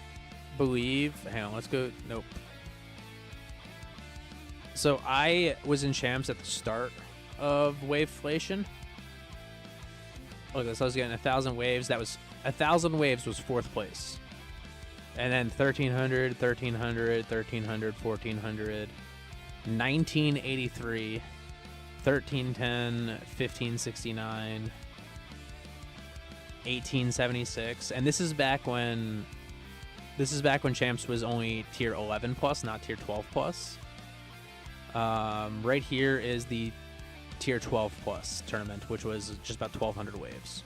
[SPEAKER 1] believe. Hang on, let's go. Nope. So I was in champs at the start of Waveflation. Look at this. I was getting 1,000 waves. That was 1,000 waves was 4th place. And then 1,300, 1,300, 1,300, 1,400, 1,983, 1310, 1569, 1876, and this is back when Champs was only tier 11 plus, not tier 12 plus. Right here is the tier 12 plus tournament, which was just about 1,200 waves.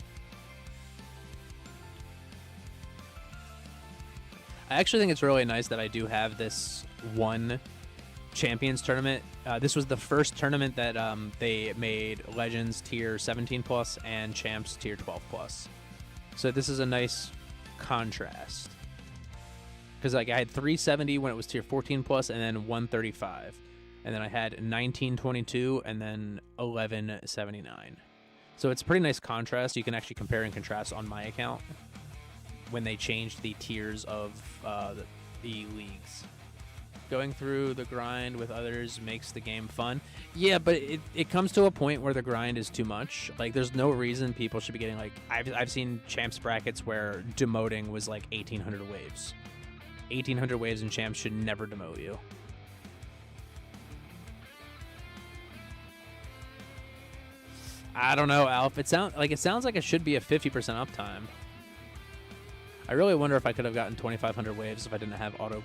[SPEAKER 1] I actually think it's really nice that I do have this one Champions tournament. This was the first tournament that they made Legends tier 17 plus and Champs tier 12 plus. So this is a nice contrast. Because like I had 370 when it was tier 14 plus, and then 135, and then I had 1922 and then 1179. So it's a pretty nice contrast. You can actually compare and contrast on my account when they changed the tiers of the leagues. Going through the grind with others makes the game fun. Yeah, but it comes to a point where the grind is too much. Like, there's no reason people should be getting, like, I've seen Champs brackets where demoting was like 1,800 waves. 1,800 waves in Champs should never demote you. I don't know, Alf. It sounds like it should be a 50% uptime. I really wonder if I could have gotten 2,500 waves if I didn't have auto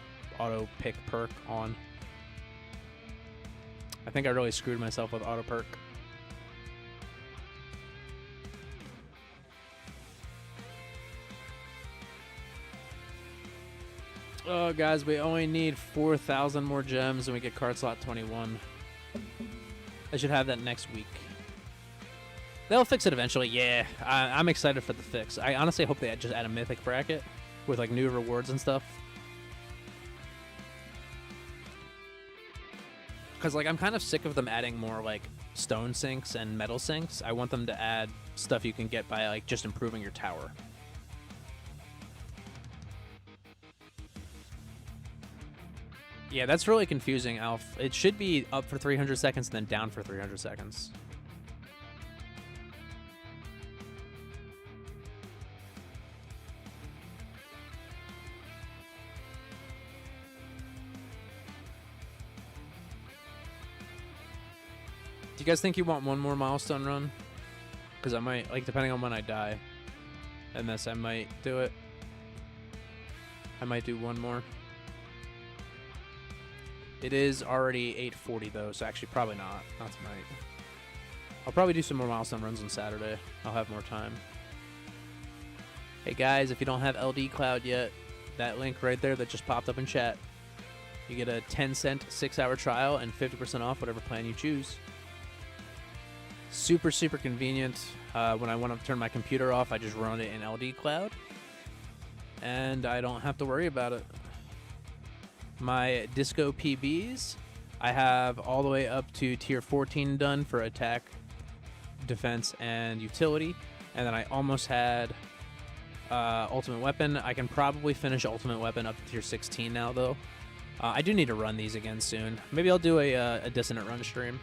[SPEAKER 1] pick perk on. I think I really screwed myself with auto perk. Oh, guys, we only need 4,000 more gems and we get card slot 21. I should have that next week. They'll fix it eventually. Yeah, I'm excited for the fix. I honestly hope they just add a mythic bracket with like new rewards and stuff. Because like I'm kind of sick of them adding more like stone sinks and metal sinks. I want them to add stuff you can get by like just improving your tower. Yeah, that's really confusing, Alf. It should be up for 300 seconds and then down for 300 seconds. Do you guys think you want one more milestone run? Because I might, like, depending on when I die in this, I might do it. I might do one more. It is already 8:40 though, so actually probably not. Not tonight. I'll probably do some more milestone runs on Saturday. I'll have more time. Hey guys, if you don't have LD Cloud yet, that link right there that just popped up in chat, you get a 10-cent 6-hour trial and 50% off whatever plan you choose. Super, super convenient. When I want to turn my computer off, I just run it in LD Cloud, and I don't have to worry about it. My Disco PBs, I have all the way up to tier 14 done for attack, defense, and utility, and then I almost had ultimate weapon. I can probably finish ultimate weapon up to tier 16 now, though. I do need to run these again soon. Maybe I'll do a Dissonant Run stream.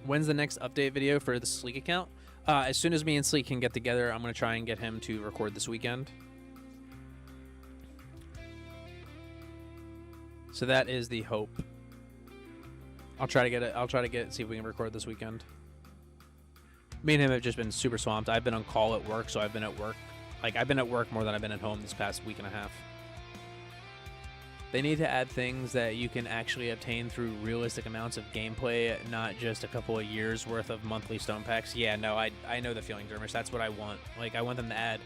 [SPEAKER 1] When's the next update video for the Sleek account? As soon as me and Sleek can get together, I'm going to try and get him to record this weekend. So that is the hope. I'll try to get it, see if we can record this weekend. Me and him have just been super swamped. I've been on call at work, so I've been at work. Like, I've been at work more than I've been at home this past week and a half. They need to add things that you can actually obtain through realistic amounts of gameplay, not just a couple of years worth of monthly stone packs. Yeah, no, I know the feeling, Dermish. That's what I want. Like, I want them to add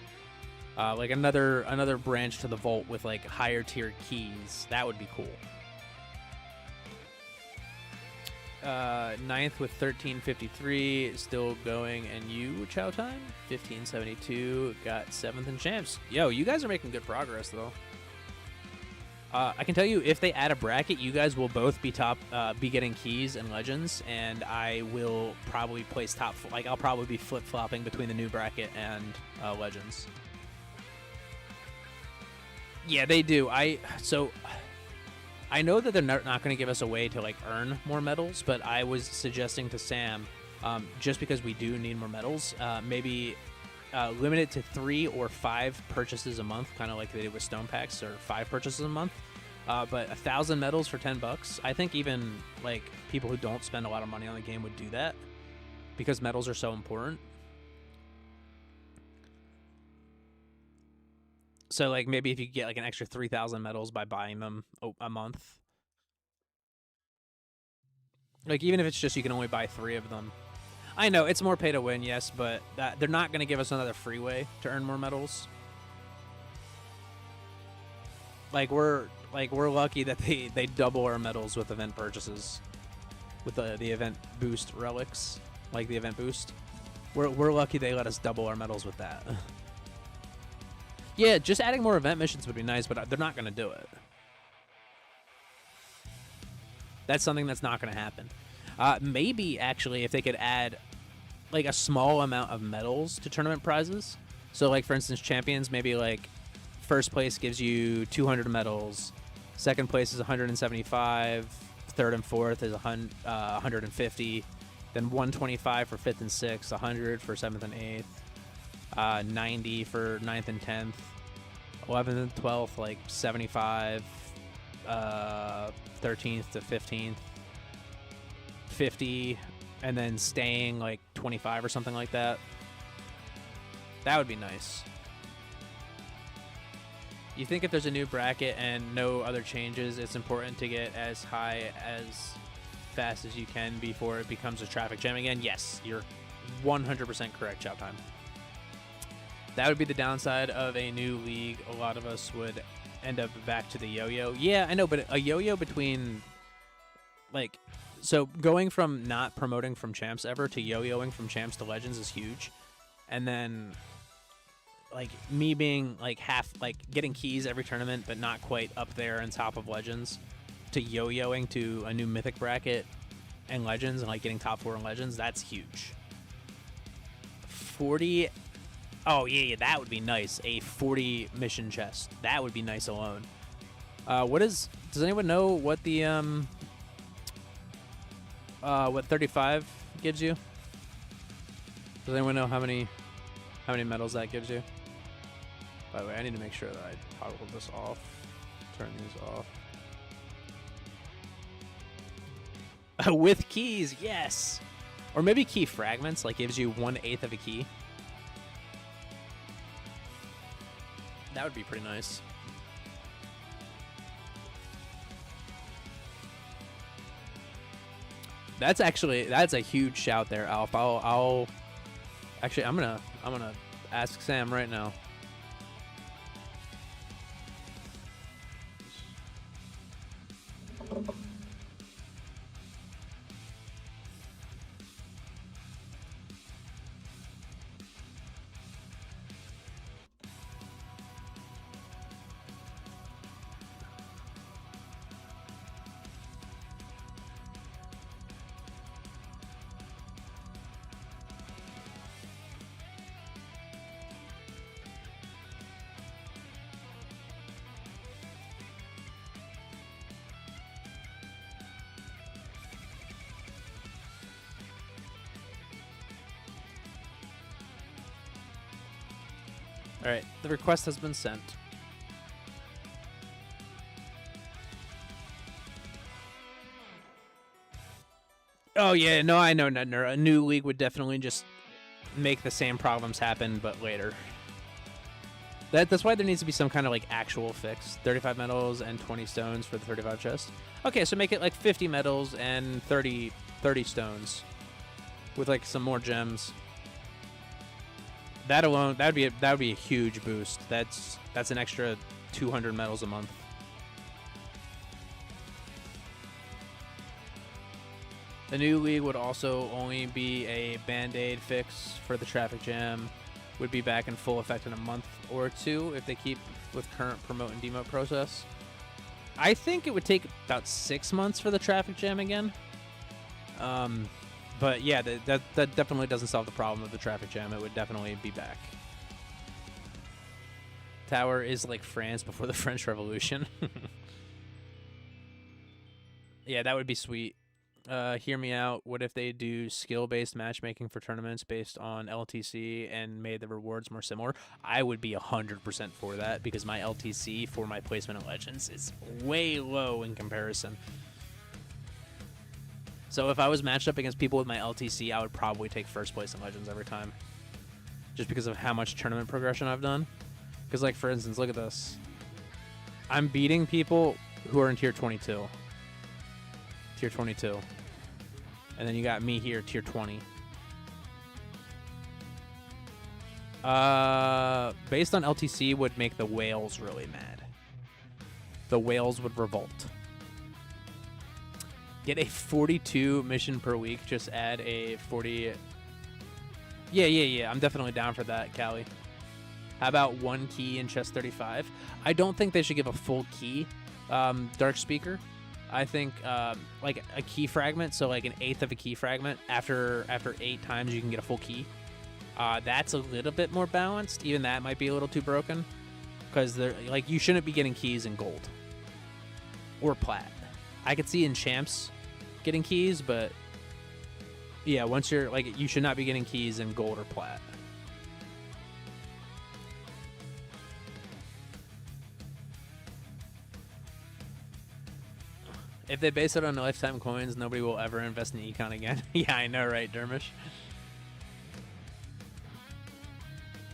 [SPEAKER 1] like another branch to the vault with like higher tier keys. That would be cool. 9th with 1353, still going, and you, Chow Time, 1572, got 7th in champs. Yo, you guys are making good progress though. I can tell you, if they add a bracket, you guys will both be be getting keys and legends, and I will probably place top. Like, I'll probably be flip-flopping between the new bracket and legends. Yeah, they do. So I know that they're not going to give us a way to like earn more medals, but I was suggesting to Sam, just because we do need more medals, maybe limit it to 3 or 5 purchases a month, kind of like they did with stone packs, or 5 purchases a month. But 1,000 medals for $10, I think even like people who don't spend a lot of money on the game would do that because medals are so important. So like maybe if you get like an extra 3,000 medals by buying them a month, like even if it's just you can only buy 3 of them. I know it's more pay to win, yes, but they're not going to give us another freeway to earn more medals. Like we're lucky that they double our medals with event purchases, with the event boost relics, like the event boost. We're lucky they let us double our medals with that. Yeah, just adding more event missions would be nice, but they're not going to do it. That's something that's not going to happen. Maybe, actually, if they could add, like, a small amount of medals to tournament prizes. So, like, for instance, champions, maybe, like, first place gives you 200 medals. Second place is 175. Third and fourth is 150. Then 125 for fifth and sixth. 100 for seventh and eighth. 90 for 9th and 10th, 11th and 12th, like 75, 13th to 15th, 50, and then staying like 25 or something like that. That would be nice. You think if there's a new bracket and no other changes, it's important to get as high as fast as you can before it becomes a traffic jam again? Yes, you're 100% correct, Showtime. That would be the downside of a new league. A lot of us would end up back to the yo-yo. Yeah, I know, but a yo-yo between, like, so going from not promoting from champs ever to yo-yoing from champs to legends is huge. And then, like, me being, like, getting keys every tournament, but not quite up there on top of legends, to yo-yoing to a new mythic bracket and legends, and, like, getting top 4 in legends, that's huge. 40... Oh, yeah, that would be nice. A 40 mission chest. That would be nice alone. Does anyone know what the, what 35 gives you? Does anyone know how many medals that gives you? By the way, I need to make sure that I toggle this off. Turn these off. With keys, yes! Or maybe key fragments, like gives you 1/8 of a key. That would be pretty nice. That's a huge shout there, Alf. I'll actually I'm gonna ask Sam right now. All right, the request has been sent. Oh yeah, no, I know, Nedner. A new league would definitely just make the same problems happen, but later. That's why there needs to be some kind of like actual fix. 35 medals and 20 stones for the 35 chest. Okay, so make it like 50 medals and 30 stones with like some more gems. That alone, that would be a huge boost. That's an extra 200 medals a month. The new league would also only be a band-aid fix for the traffic jam. Would be back in full effect in a month or two if they keep with current promote and demote process. I think it would take about 6 months for the traffic jam again. But yeah, that definitely doesn't solve the problem of the traffic jam. It would definitely be back. Tower is like France before the French Revolution. Yeah, that would be sweet. hear me out. What if they do skill-based matchmaking for tournaments based on LTC and made the rewards more similar? I would be 100% for that because my LTC for my placement of Legends is way low in comparison. So if I was matched up against people with my LTC, I would probably take first place in Legends every time. Just because of how much tournament progression I've done. Because, like, for instance, look at this. I'm beating people who are in tier 22. Tier 22. And then you got me here, tier 20. Based on LTC would make the whales really mad. The whales would revolt. Get a 42 mission per week. Just add a 40. Yeah. I'm definitely down for that, Callie. How about 1 key in chest 35? I don't think they should give a full key, Dark Speaker. I think like a key fragment, so like an eighth of a key fragment. After 8 times, you can get a full key. That's a little bit more balanced. Even that might be a little too broken, because they're like you shouldn't be getting keys in gold or plat. I could see in champs getting keys, but yeah, once you're like you should not be getting keys in gold or plat. If they base it on lifetime coins, nobody will ever invest in econ again. Yeah, I know, right, Dermish?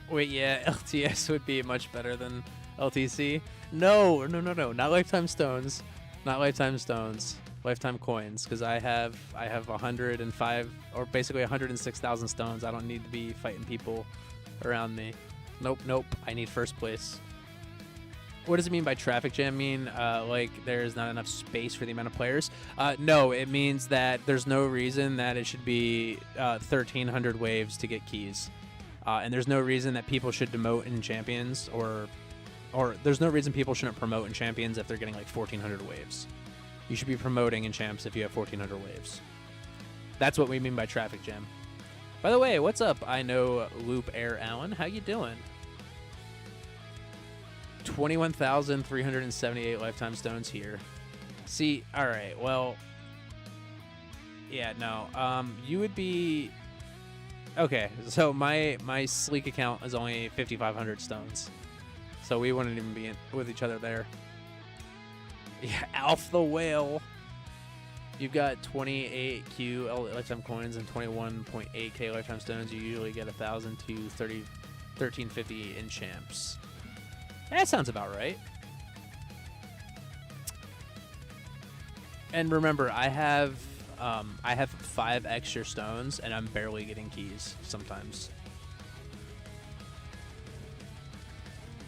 [SPEAKER 1] Wait, yeah, LTS would be much better than LTC. No, not lifetime stones, not lifetime stones, lifetime coins. Because I have 105 or basically 106,000 stones. I don't need to be fighting people around me. Nope. I need first place. What does it mean by traffic jam? Like there's not enough space for the amount of players? No, it means that there's no reason that it should be 1,300 waves to get keys. And there's no reason that people should demote in champions or there's no reason people shouldn't promote in champions if they're getting like 1,400 waves. You should be promoting in champs if you have 1,400 waves. That's what we mean by traffic jam. By the way, what's up? I know Loop Air Allen. How you doing? 21,378 lifetime stones here. See, all right, well, yeah, no, you would be, okay, so my sleek account is only 5,500 stones, so we wouldn't even be with each other there. Yeah, Alf the Whale. You've got 28Q lifetime coins and 21.8K lifetime stones. You usually get 1,000 to 1350 in champs. That sounds about right. And remember, I have 5 extra stones, and I'm barely getting keys sometimes.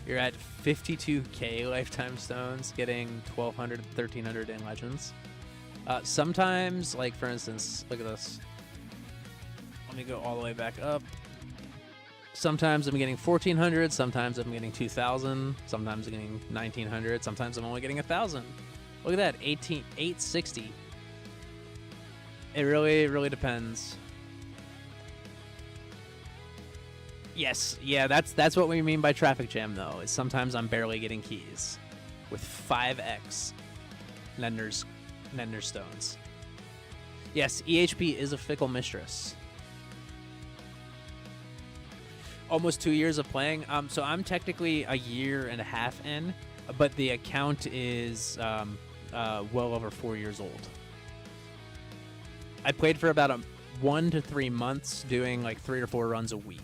[SPEAKER 1] You're at 52K lifetime stones, getting 1,200, 1,300 in Legends. Sometimes, like for instance, look at this. Let me go all the way back up. Sometimes I'm getting 1,400, sometimes I'm getting 2,000, sometimes I'm getting 1,900, sometimes I'm only getting 1,000. Look at that, 860. It really depends. Yes, yeah, that's what we mean by traffic jam though. Is sometimes I'm barely getting keys with 5x Nender stones. Yes, EHP is a fickle mistress. Almost 2 years of playing. So I'm technically a year and a half in, but the account is well over 4 years old. I played for about 1 to 3 months, doing like 3 or 4 runs a week.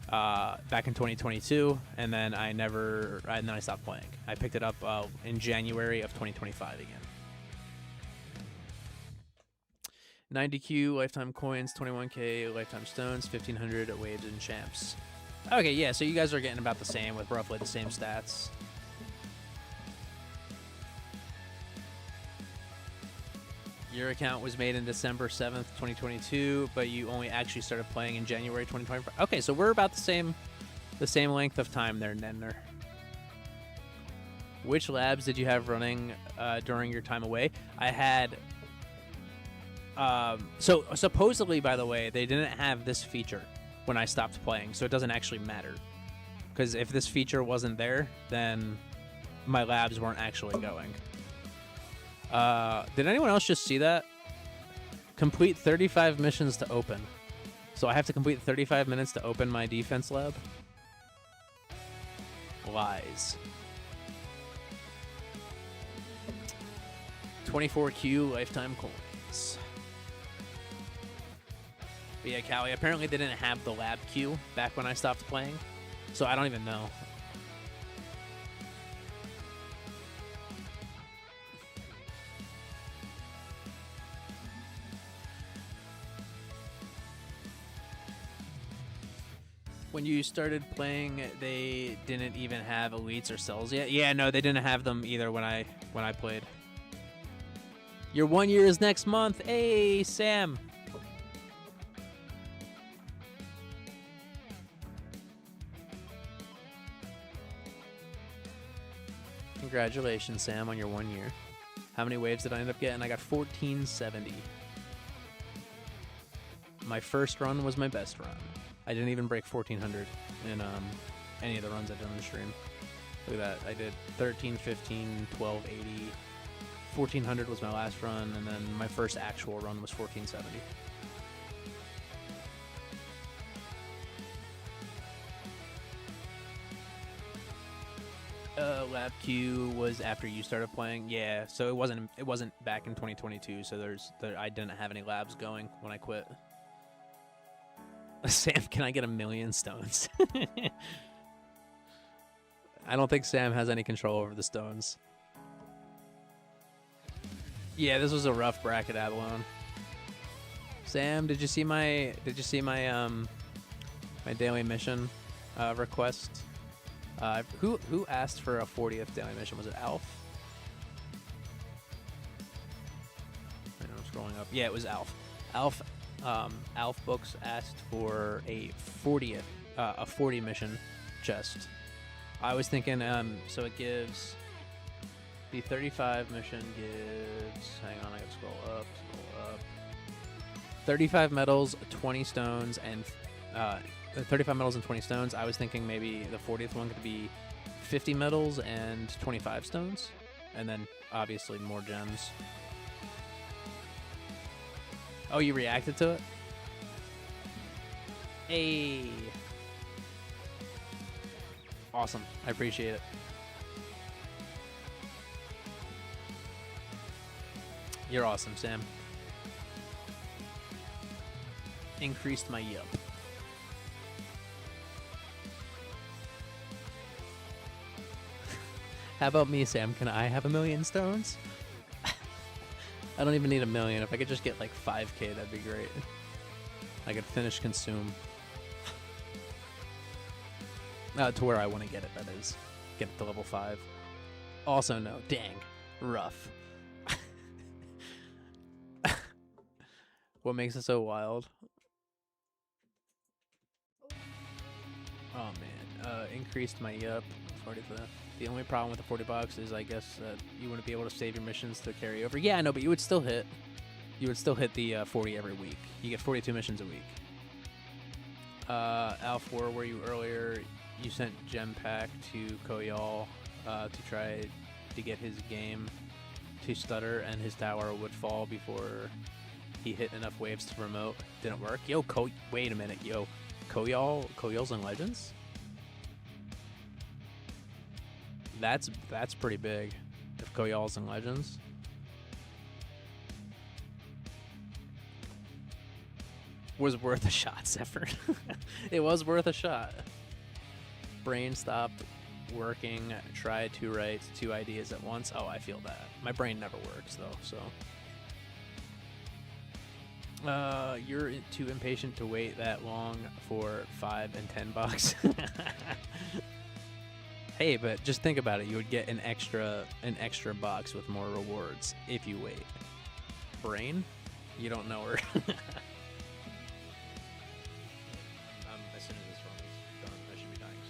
[SPEAKER 1] Back in 2022, and then I stopped playing. I picked it up in January of 2025 again. 90Q lifetime coins, 21K lifetime stones, 1,500 waves and champs. Okay, yeah, so you guys are getting about the same with roughly the same stats. Your account was made in December 7th, 2022, but you only actually started playing in January 2025. Okay, so we're about the same length of time there, Nenner. Which labs did you have running during your time away? I had... so supposedly, by the way, they didn't have this feature when I stopped playing, so it doesn't actually matter. Because if this feature wasn't there, then my labs weren't actually going. Did anyone else just see that? Complete 35 missions to open. So I have to complete 35 minutes to open my defense lab? Lies. 24Q lifetime coins. But yeah, Callie, apparently they didn't have the lab queue back when I stopped playing. So I don't even know. When you started playing, they didn't even have elites or cells yet. Yeah, no, they didn't have them either when I played. Your 1 year is next month. Hey, Sam. Congratulations, Sam, on your 1 year. How many waves did I end up getting? I got 1470. My first run was my best run. I didn't even break 1400 in any of the runs I did on the stream. Look at that. I did 13, 15, 12, 80. 1400 was my last run, and then my first actual run was 1470. Lab Q was after you started playing. Yeah, so it wasn't back in 2022. So I didn't have any labs going when I quit. Sam, can I get 1,000,000 stones? I don't think Sam has any control over the stones. Yeah, this was a rough bracket, Avalon. Sam, did you see my my daily mission request? Who asked for a 40th daily mission? Was it Alf? I know I'm scrolling up. Yeah, it was Alf. Alf Books asked for a 40th, a 40 mission chest. I was thinking, so it gives the 35 mission gives. Hang on, I gotta scroll up. 35 medals, 20 stones, and 35 medals and 20 stones. I was thinking maybe the 40th one could be 50 medals and 25 stones, and then obviously more gems. Oh, you reacted to it? Hey. Awesome. I appreciate it. You're awesome, Sam. Increased my yup. How about me, Sam? Can I have 1,000,000 stones? I don't even need 1,000,000. If I could just get like 5K, that'd be great. I could finish consume. To where I want to get it, that is. Get it to level 5. Also, no. Dang. Rough. What makes it so wild? Oh, man. Increased my yup. 40 for that. The only problem with the 40 bucks is, I guess, that you wouldn't be able to save your missions to carry over. Yeah, no, but you would still hit. You would still hit the 40 every week. You get 42 missions a week. Alf, where were you earlier? You sent Gem Pack to Koyal to try to get his game to stutter, and his tower would fall before he hit enough waves to promote. Didn't work. Yo, wait a minute. Yo, Koyal's in Legends? That's pretty big. If Koyal's in Legends. Was worth a shot, Zephyr. It was worth a shot. Brain stopped working. Tried to write 2 ideas at once. Oh, I feel that. My brain never works though, so. You're too impatient to wait that long for 5 and 10 bucks. Hey, but just think about it. You would get an extra box with more rewards if you wait. Brain? You don't know her. As soon as this run is done, I should be dying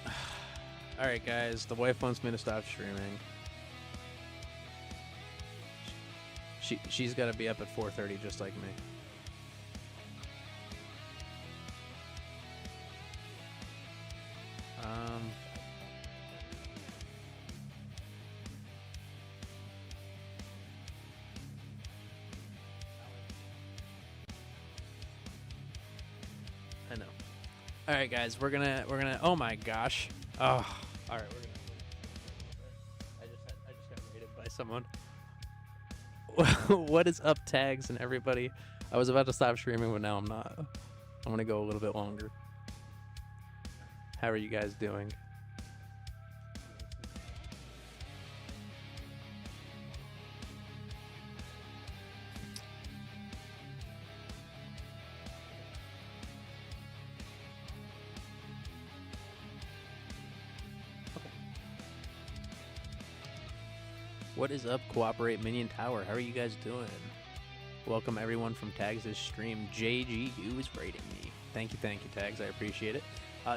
[SPEAKER 1] soon. Alright guys, the wife wants me to stop streaming. She's gotta be up at 4:30 just like me. All right, guys, we're gonna. Oh my gosh. Oh, all right, we're gonna. I just got raided by someone. What is up, tags and everybody? I was about to stop streaming, but now I'm not. I'm gonna go a little bit longer. How are you guys doing? What is up, Cooperate Minion Tower? How are you guys doing? Welcome everyone from Tags' stream. JGU is rating me. Thank you, Tags. I appreciate it.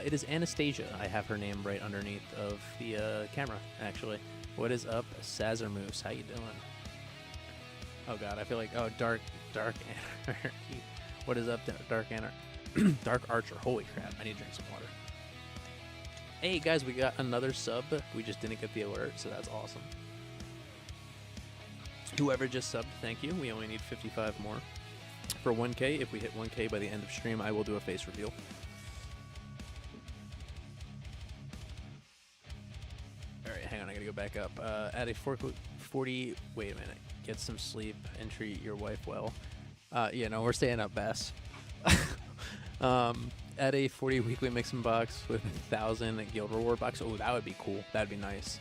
[SPEAKER 1] It is Anastasia. I have her name right underneath of the camera, actually. What is up, Sazermoose? How you doing? Oh god, I feel like Dark Anarchy. What is up, Dark Anarchy? Dark Archer. Holy crap! I need to drink some water. Hey guys, we got another sub. We just didn't get the alert, so that's awesome. Whoever just subbed, thank you. We only need 55 more for 1K. If we hit 1K by the end of stream, I will do a face reveal. All right, hang on. I gotta go back up. At a 40. Wait a minute. Get some sleep and treat your wife well. Yeah, no, we're staying up, Bass. At a 40 weekly mixing box with 1,000 guild reward box. Oh, that would be cool. That'd be nice.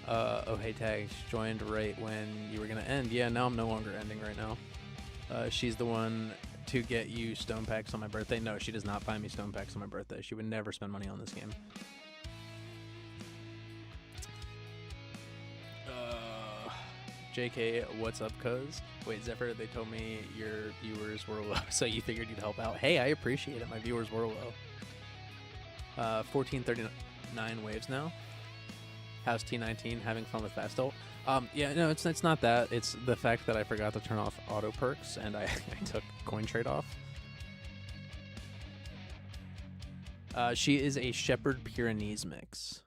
[SPEAKER 1] Oh, hey, Tags, joined right when you were going to end. Yeah, now I'm no longer ending right now. She's the one to get you stone packs on my birthday. No, she does not buy me stone packs on my birthday. She would never spend money on this game. JK, what's up, cuz? Wait, Zephyr, they told me your viewers were low, so you figured you'd help out. Hey, I appreciate it. My viewers were low. 1439 waves now. How's T19? Having fun with Fast Ult? Yeah, no, it's not that. It's the fact that I forgot to turn off auto perks and I took coin trade off. She is a Shepherd Pyrenees mix.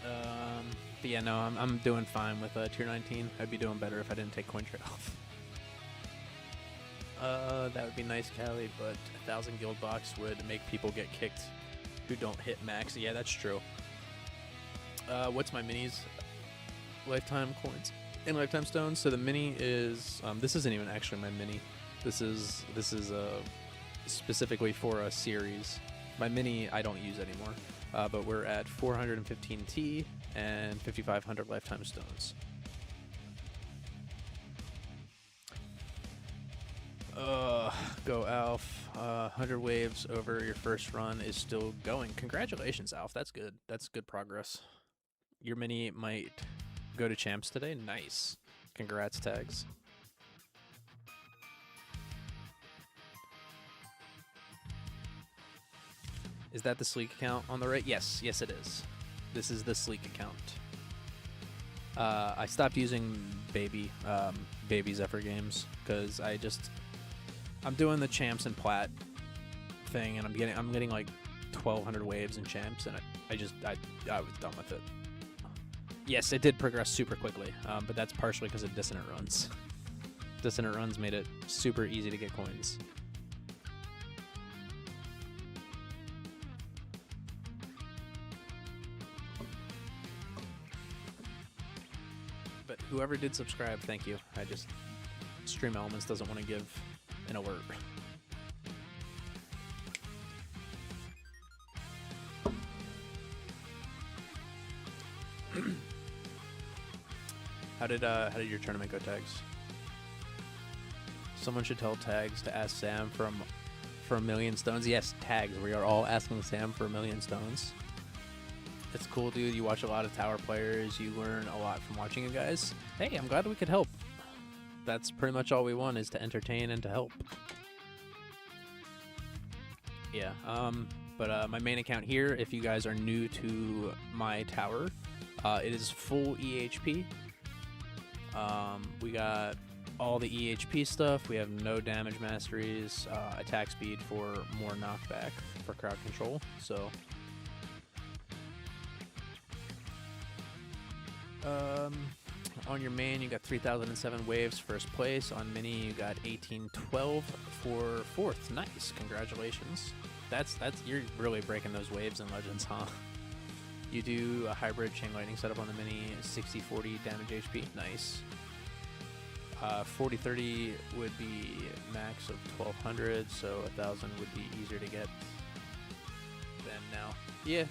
[SPEAKER 1] But yeah, no, I'm doing fine with tier 19. I'd be doing better if I didn't take coin trade off. That would be nice, Callie, but 1,000 guild box would make people get kicked who don't hit max. Yeah, that's true. What's my minis? Lifetime coins and lifetime stones. So the mini is this isn't even actually my mini. This is specifically for a series. My mini I don't use anymore. But we're at 415 T and 5,500 lifetime stones. Go Alf. 100 waves over your first run is still going. Congratulations, Alf. That's good. That's good progress. Your mini might go to champs today. Nice. Congrats, Tags. Is that the Sleek account on the right? Yes, yes it is. This is the Sleek account. I stopped using baby Zephyr games because I'm doing the champs and plat thing, and I'm getting like 1,200 waves in champs, and I was done with it. Yes, it did progress super quickly, but that's partially because of dissonant runs. Dissonant runs made it super easy to get coins. But whoever did subscribe, thank you. Stream Elements doesn't want to give an alert. How did your tournament go, Tags? Someone should tell Tags to ask Sam for a million stones. Yes, Tags. We are all asking Sam for a million stones. It's cool, dude. You watch a lot of tower players. You learn a lot from watching you guys. Hey, I'm glad we could help. That's pretty much all we want, is to entertain and to help. Yeah, but my main account here, if you guys are new to my tower, it is full EHP. We got all the EHP stuff. We have no damage masteries, attack speed for more knockback for crowd control. So on your main, you got 3,007 waves, first place. On mini, you got 1812, for 4th. Nice, congratulations. That's you're really breaking those waves in Legends, huh? You do a hybrid chain lightning setup on the mini, 60-40 damage HP. Nice. 40-30 would be max of 1200, so 1000 would be easier to get than now. Yeah.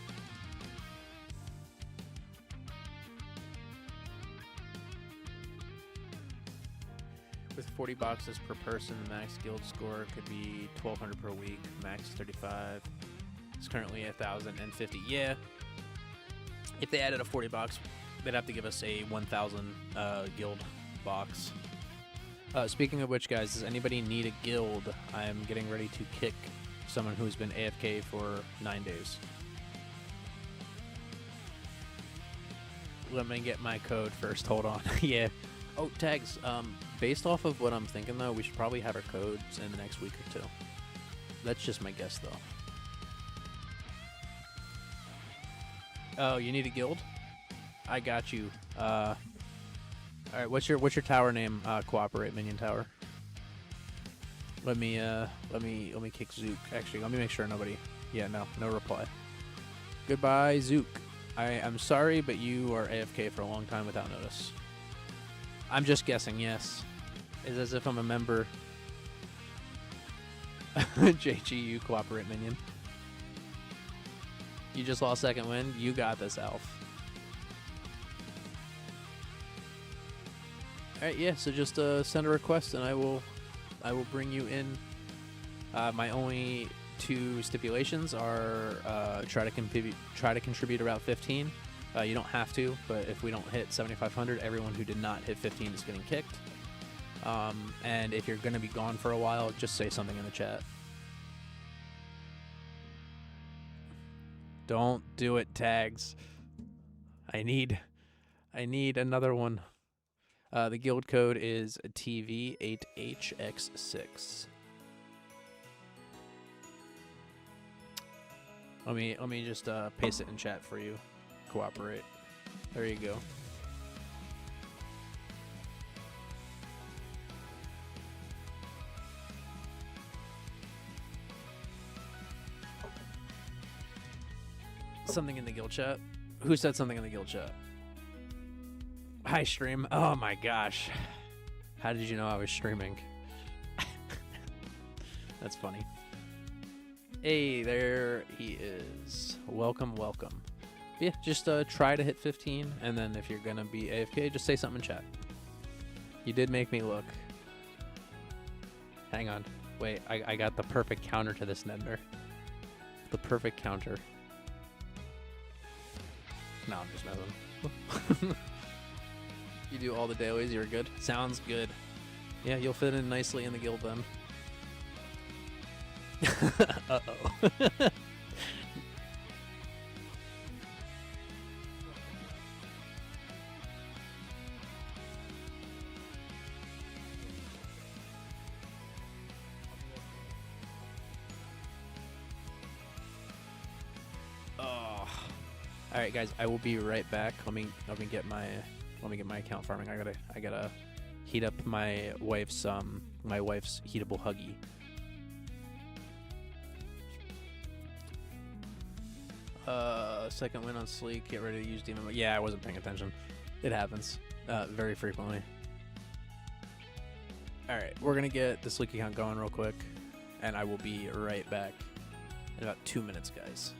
[SPEAKER 1] With 40 boxes per person, the max guild score could be 1200 per week, max 35. It's currently 1050. Yeah. If they added a 40 box, they'd have to give us a 1000 guild box. Speaking of which, guys, does anybody need a guild? I am getting ready to kick someone who's been AFK for 9 days. Let me get my code first. Hold on. Yeah. Oh, tags. Based off of what I'm thinking, though, we should probably have our codes in the next week or two. That's just my guess, though. Oh, you need a guild? I got you. All right. What's your tower name? Cooperate Minion Tower. Let me kick Zook. Actually, let me make sure nobody. Yeah, no reply. Goodbye, Zook. I'm sorry, but you are AFK for a long time without notice. I'm just guessing. Yes, it's as if I'm a member. JGU Cooperate Minion. You just lost second win. You got this, Alf. All right, yeah. So just send a request, and I will bring you in. My only 2 stipulations are try to contribute about 15. You don't have to, but if we don't hit 7,500, everyone who did not hit 15 is getting kicked. And if you're going to be gone for a while, just say something in the chat. Don't do it, tags. I need another one. The guild code is TV8HX6. Let me just paste it in chat for you. Cooperate. There you go. Something in the guild chat. Who said something in the guild chat? Hi, stream. Oh my gosh. How did you know I was streaming? That's funny. Hey, there he is. Welcome, welcome. Yeah, just try to hit 15, and then if you're gonna be AFK, just say something in chat. You did make me look. Hang on. Wait, I got the perfect counter to this Nedner. The perfect counter. No, I'm just messing. You do all the dailies, you're good? Sounds good. Yeah, you'll fit in nicely in the guild then. Uh-oh. All right, guys, I will be right back. Let me get my account farming. I gotta heat up my wife's heatable Huggy. Second win on Sleek. Get ready to use demon. Yeah, I wasn't paying attention. It happens very frequently. All right, we're gonna get the Sleek account going real quick, and I will be right back in about 2 minutes, guys.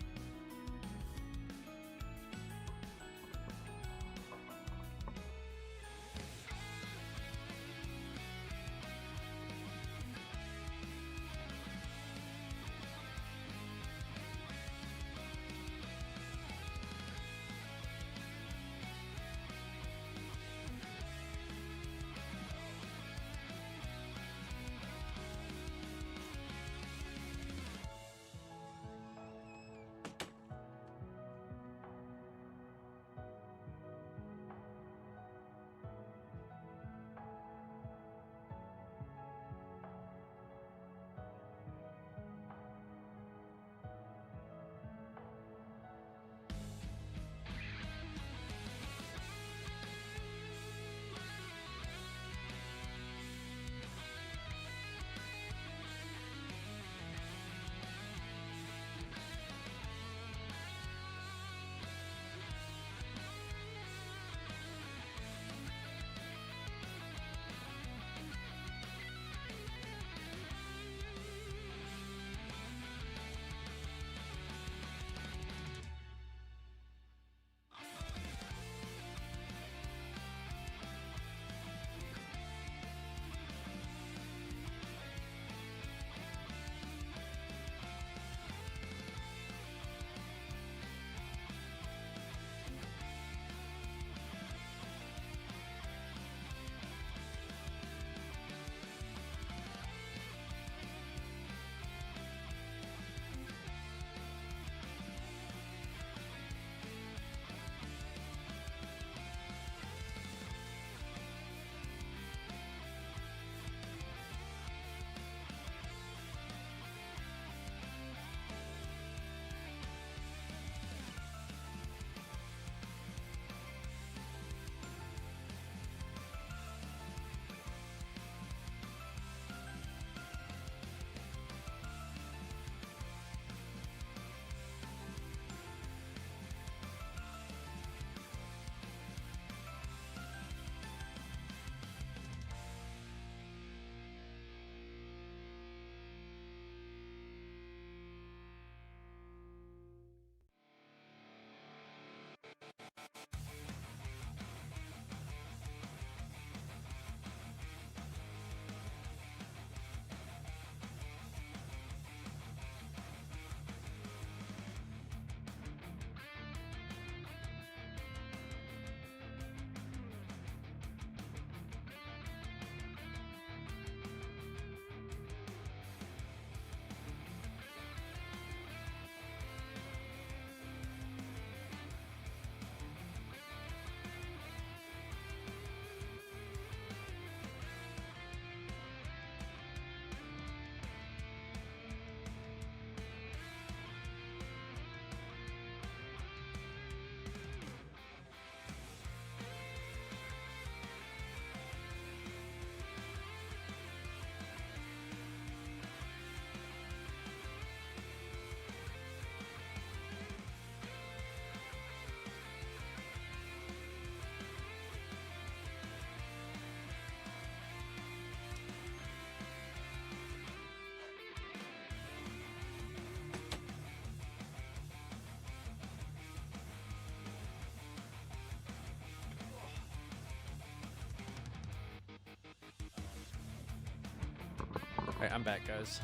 [SPEAKER 1] Alright, I'm back, guys.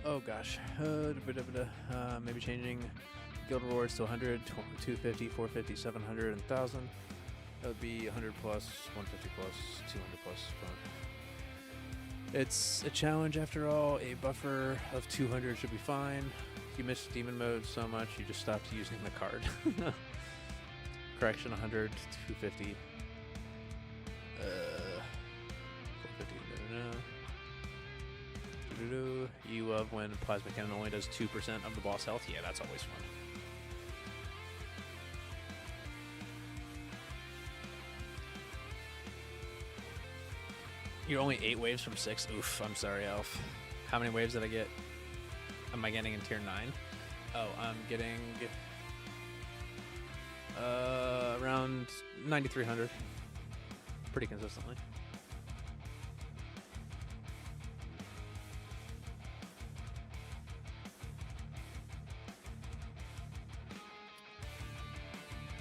[SPEAKER 1] Oh gosh. Maybe changing guild rewards to 100, 250, 450, 700, and 1000. That would be 100 plus, 150 plus, 200 plus. It's a challenge after all. A buffer of 200 should be fine. If you missed demon mode so much, you just stopped using the card. Correction 100, 250. 450. You love when plasma cannon only does 2% of the boss health? Yeah, that's always fun. You're only 8 waves from 6? Oof, I'm sorry, Elf. How many waves did I get? Am I getting in tier 9? Oh, I'm getting around 9,300. Pretty consistently.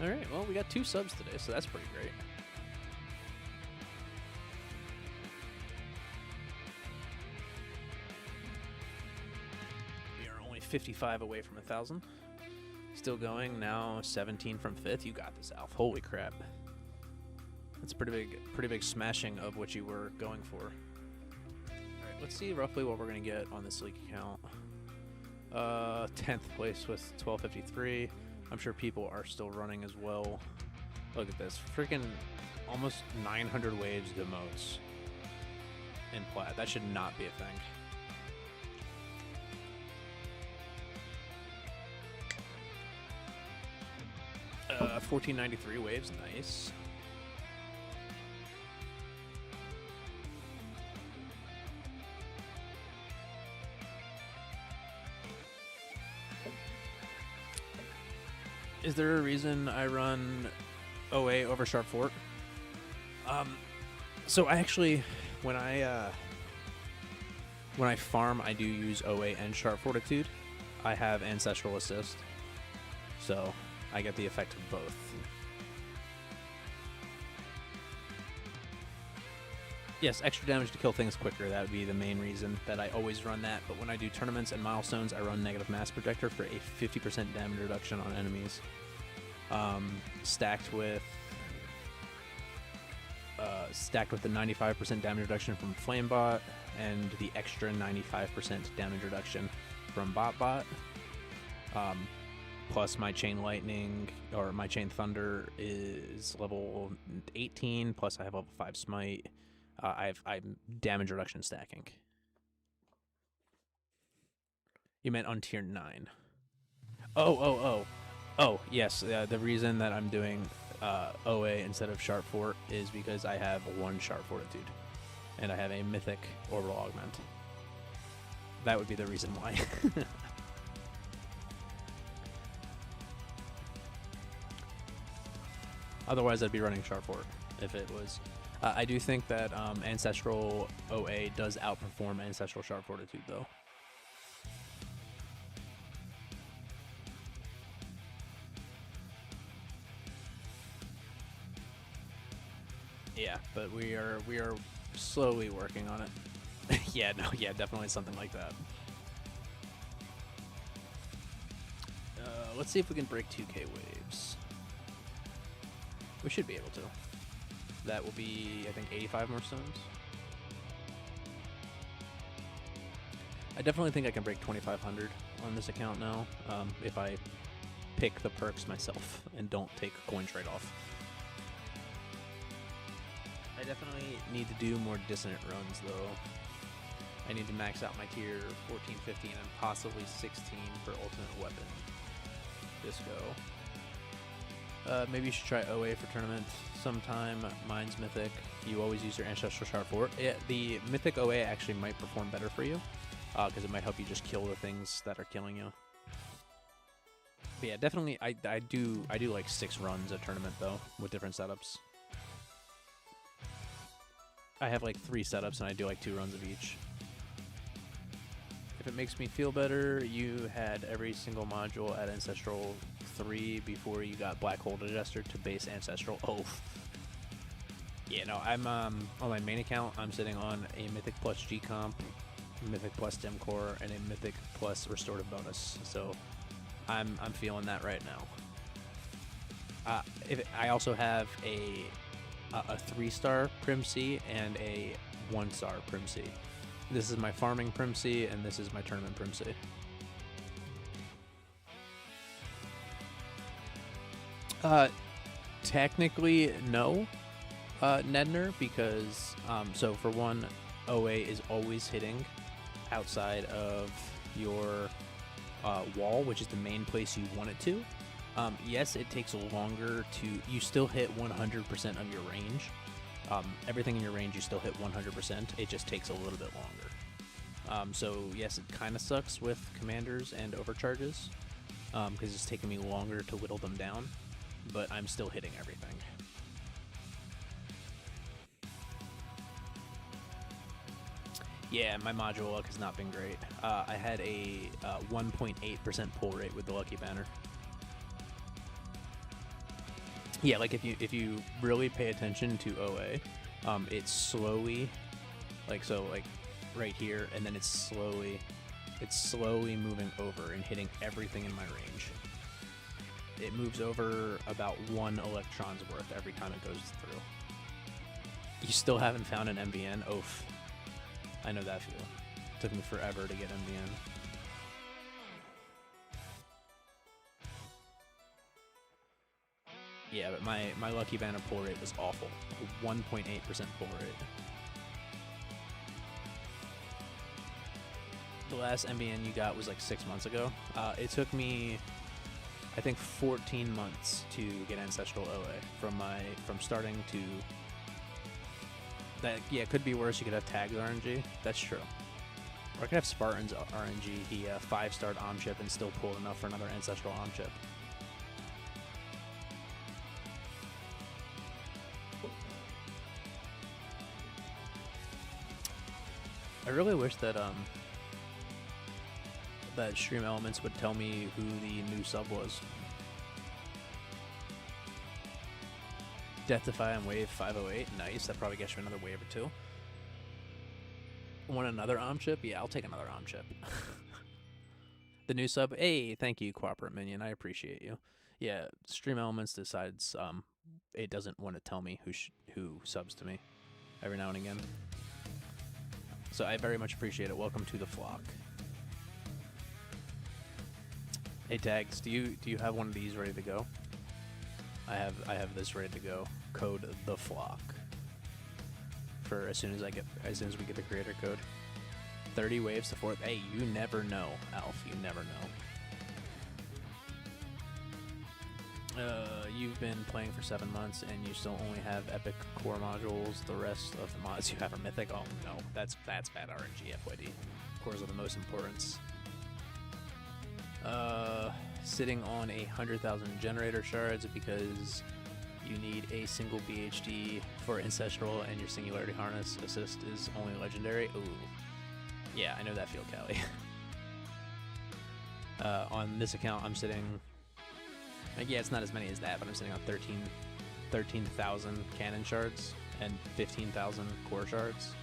[SPEAKER 1] Alright, well, we got 2 subs today, so that's pretty great. We are only 55 away from 1,000. Still going, now 17 from 5th. You got this, Alf. Holy crap. That's a pretty big smashing of what you were going for. Alright, let's see roughly what we're going to get on this league account. 10th place with 1253. I'm sure people are still running as well. Look at this. Freaking almost 900 waves to modes in plat. That should not be a thing. Uh, 1493 waves. Nice. Is there a reason I run OA over Sharp Fort? So I actually, when I farm, I do use OA and Sharp Fortitude. I have Ancestral Assist, so I get the effect of both. Yes, extra damage to kill things quicker. That would be the main reason that I always run that. But when I do tournaments and milestones, I run Negative Mass Projector for a 50% damage reduction on enemies. Stacked with the 95% damage reduction from Flamebot and the extra 95% damage reduction from BotBot. Plus my Chain Lightning, or my Chain Thunder is level 18, plus I have level 5 Smite. I'm damage reduction stacking. You meant on tier 9. Oh, yes. The reason that I'm doing OA instead of Sharp Fort is because I have 1 Sharp Fortitude. And I have a Mythic Orbital Augment. That would be the reason why. Otherwise, I'd be running Sharp Fort if it was... I do think that Ancestral OA does outperform Ancestral Sharp Fortitude, though. Yeah, but we are slowly working on it. Yeah, definitely something like that. Let's see if we can break 2K waves. We should be able to. That will be, I think, 85 more stones. I definitely think I can break 2,500 on this account now, if I pick the perks myself and don't take coin trade-off. I definitely need to do more dissonant runs, though. I need to max out my tier 14, 15, and possibly 16 for ultimate weapon. Disco. Maybe you should try OA for tournament sometime. Mine's Mythic. You always use your Ancestral Sharp Fort. The Mythic OA actually might perform better for you, because it might help you just kill the things that are killing you. But yeah, definitely, I do like 6 runs a tournament, though, with different setups. I have like 3 setups, and I do like 2 runs of each. If it makes me feel better, you had every single module at Ancestral 3 before you got Black Hole Digester to base Ancestral. Oh. Yeah, no, I'm on my main account. I'm sitting on a Mythic plus G comp, Mythic plus Stem Core, and a Mythic plus Restorative bonus. So I'm feeling that right now. I also have a 3-star Prim C and a 1-star Prim C. This is my farming Prim C, and this is my tournament Prim C. Technically, no, Nedner, because so for one, OA is always hitting outside of your wall, which is the main place you want it to. Yes, it takes longer to. You still hit 100% of your range. Everything in your range, you still hit 100%. It just takes a little bit longer. So yes, it kind of sucks with commanders and overcharges, because it's taking me longer to whittle them down. But I'm still hitting everything. Yeah, my module luck has not been great. I had a 1.8% pull rate with the Lucky Banner. Yeah, like if you really pay attention to OA, it's slowly, like right here, and then it's slowly moving over and hitting everything in my range. It moves over about 1 electron's worth every time it goes through. You still haven't found an MBN? Oof. I know that feel. Took me forever to get MBN. Yeah, but my Lucky Banner pull rate was awful. 1.8% pull rate. The last MBN you got was like 6 months ago. It took me, I think, 14 months to get Ancestral OA from starting to. That, yeah, it could be worse. You could have Tags RNG. That's true. Or I could have Spartan's RNG. He 5-starred Omchip and still pulled enough for another Ancestral Omchip. I really wish that that Stream Elements would tell me who the new sub was. Deathify on wave 508. Nice. That probably gets you another wave or two. Want another Omchip? Yeah, I'll take another Omchip. The new sub. Hey, thank you, Cooperate Minion. I appreciate you. Yeah, Stream Elements decides it doesn't want to tell me who subs to me every now and again. So I very much appreciate it. Welcome to the flock. Hey Tags, do you have one of these ready to go? I have this ready to go. Code the flock. For as soon as we get the creator code. 30 waves to 4th. Hey, you never know, Alf. You never know. You've been playing for 7 months and you still only have epic core modules. The rest of the mods you have are mythic. Oh no, that's bad RNG. FYD. Cores are the most importance. Sitting on 100,000 generator shards because you need a single BHD for Ancestral and your Singularity Harness assist is only legendary. Ooh. Yeah, I know that feel, Callie. On this account, I'm sitting. Yeah, it's not as many as that, but I'm sitting on 13,000 cannon shards and 15,000 core shards.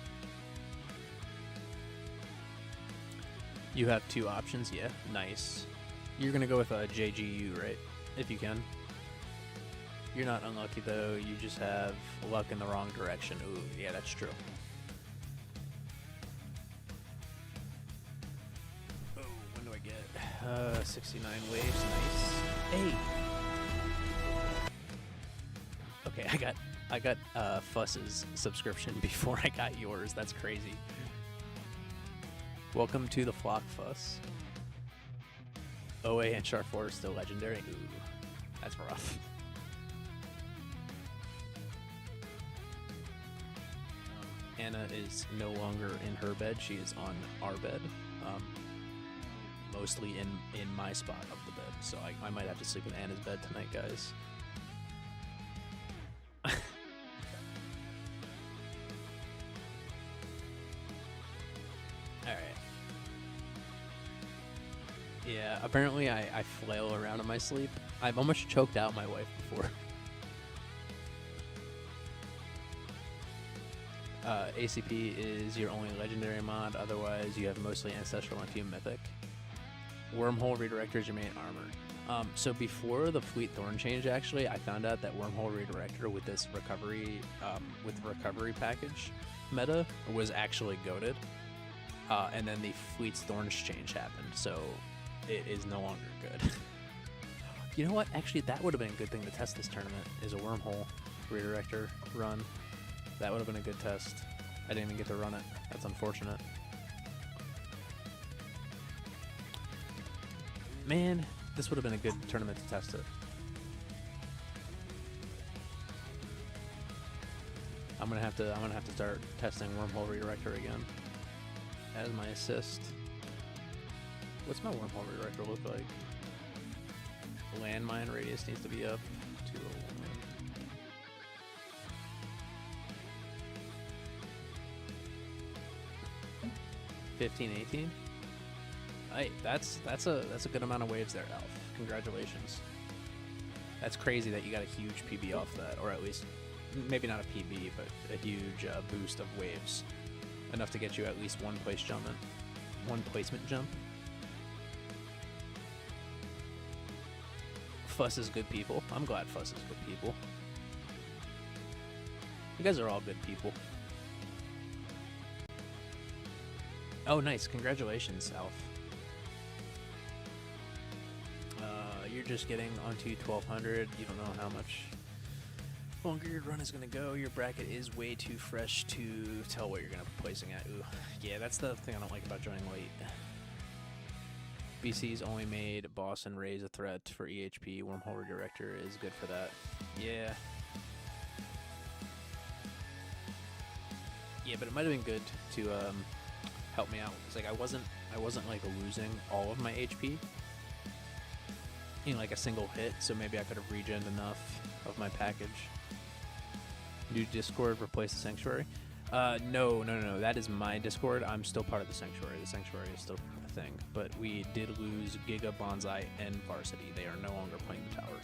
[SPEAKER 1] You have 2 options, yeah, nice. You're gonna go with a JGU, right? If you can. You're not unlucky though, you just have luck in the wrong direction. Ooh, yeah, that's true. Oh, when do I get? 69 waves, nice. Hey! Okay, I got Fuss's subscription before I got yours. That's crazy. Welcome to the flock, Fuss. OA and Shark 4 are still legendary. Ooh, that's rough. Anna is no longer in her bed. She is on our bed. Mostly in my spot of the bed. So I might have to sleep in Anna's bed tonight, guys. Alright. Yeah, apparently I flail around in my sleep. I've almost choked out my wife before. ACP is your only legendary mod, otherwise you have mostly ancestral and few mythic. Wormhole Redirector is your main armor. So before the Fleet Thorn change, actually, I found out that Wormhole Redirector with this recovery, package meta was actually goated. And then the Fleet's Thorns change happened, so it is no longer good. You know what? Actually, that would have been a good thing to test this tournament, is a Wormhole Redirector run. That would have been a good test. I didn't even get to run it. That's unfortunate. Man, this would have been a good tournament to test it. I'm gonna have to start testing Wormhole Redirector again as my assist. What's my Wormhole Redirector look like? Landmine radius needs to be up to 15, 18. Hey, that's a good amount of waves there, Alf. Congratulations. That's crazy that you got a huge PB off that, or at least maybe not a PB, but a huge boost of waves, enough to get you at least one placement jump. Fuss is good people. I'm glad Fuss is good people. You guys are all good people. Oh, nice. Congratulations, Alf. You're just getting onto 1200. You don't know how much longer your run is going to go. Your bracket is way too fresh to tell what you're going to be placing at. Ooh. Yeah, that's the thing I don't like about joining late. BC's only made boss and raise a threat for EHP. Wormhole Redirector is good for that. Yeah. Yeah, but it might have been good to help me out, because like I wasn't like losing all of my HP in like a single hit, so maybe I could have regened enough of my package. New Discord replace the Sanctuary? No, that is my Discord. I'm still part of the Sanctuary. The Sanctuary is still a thing, but we did lose Giga, Bonsai, and Varsity. They are no longer playing the tower.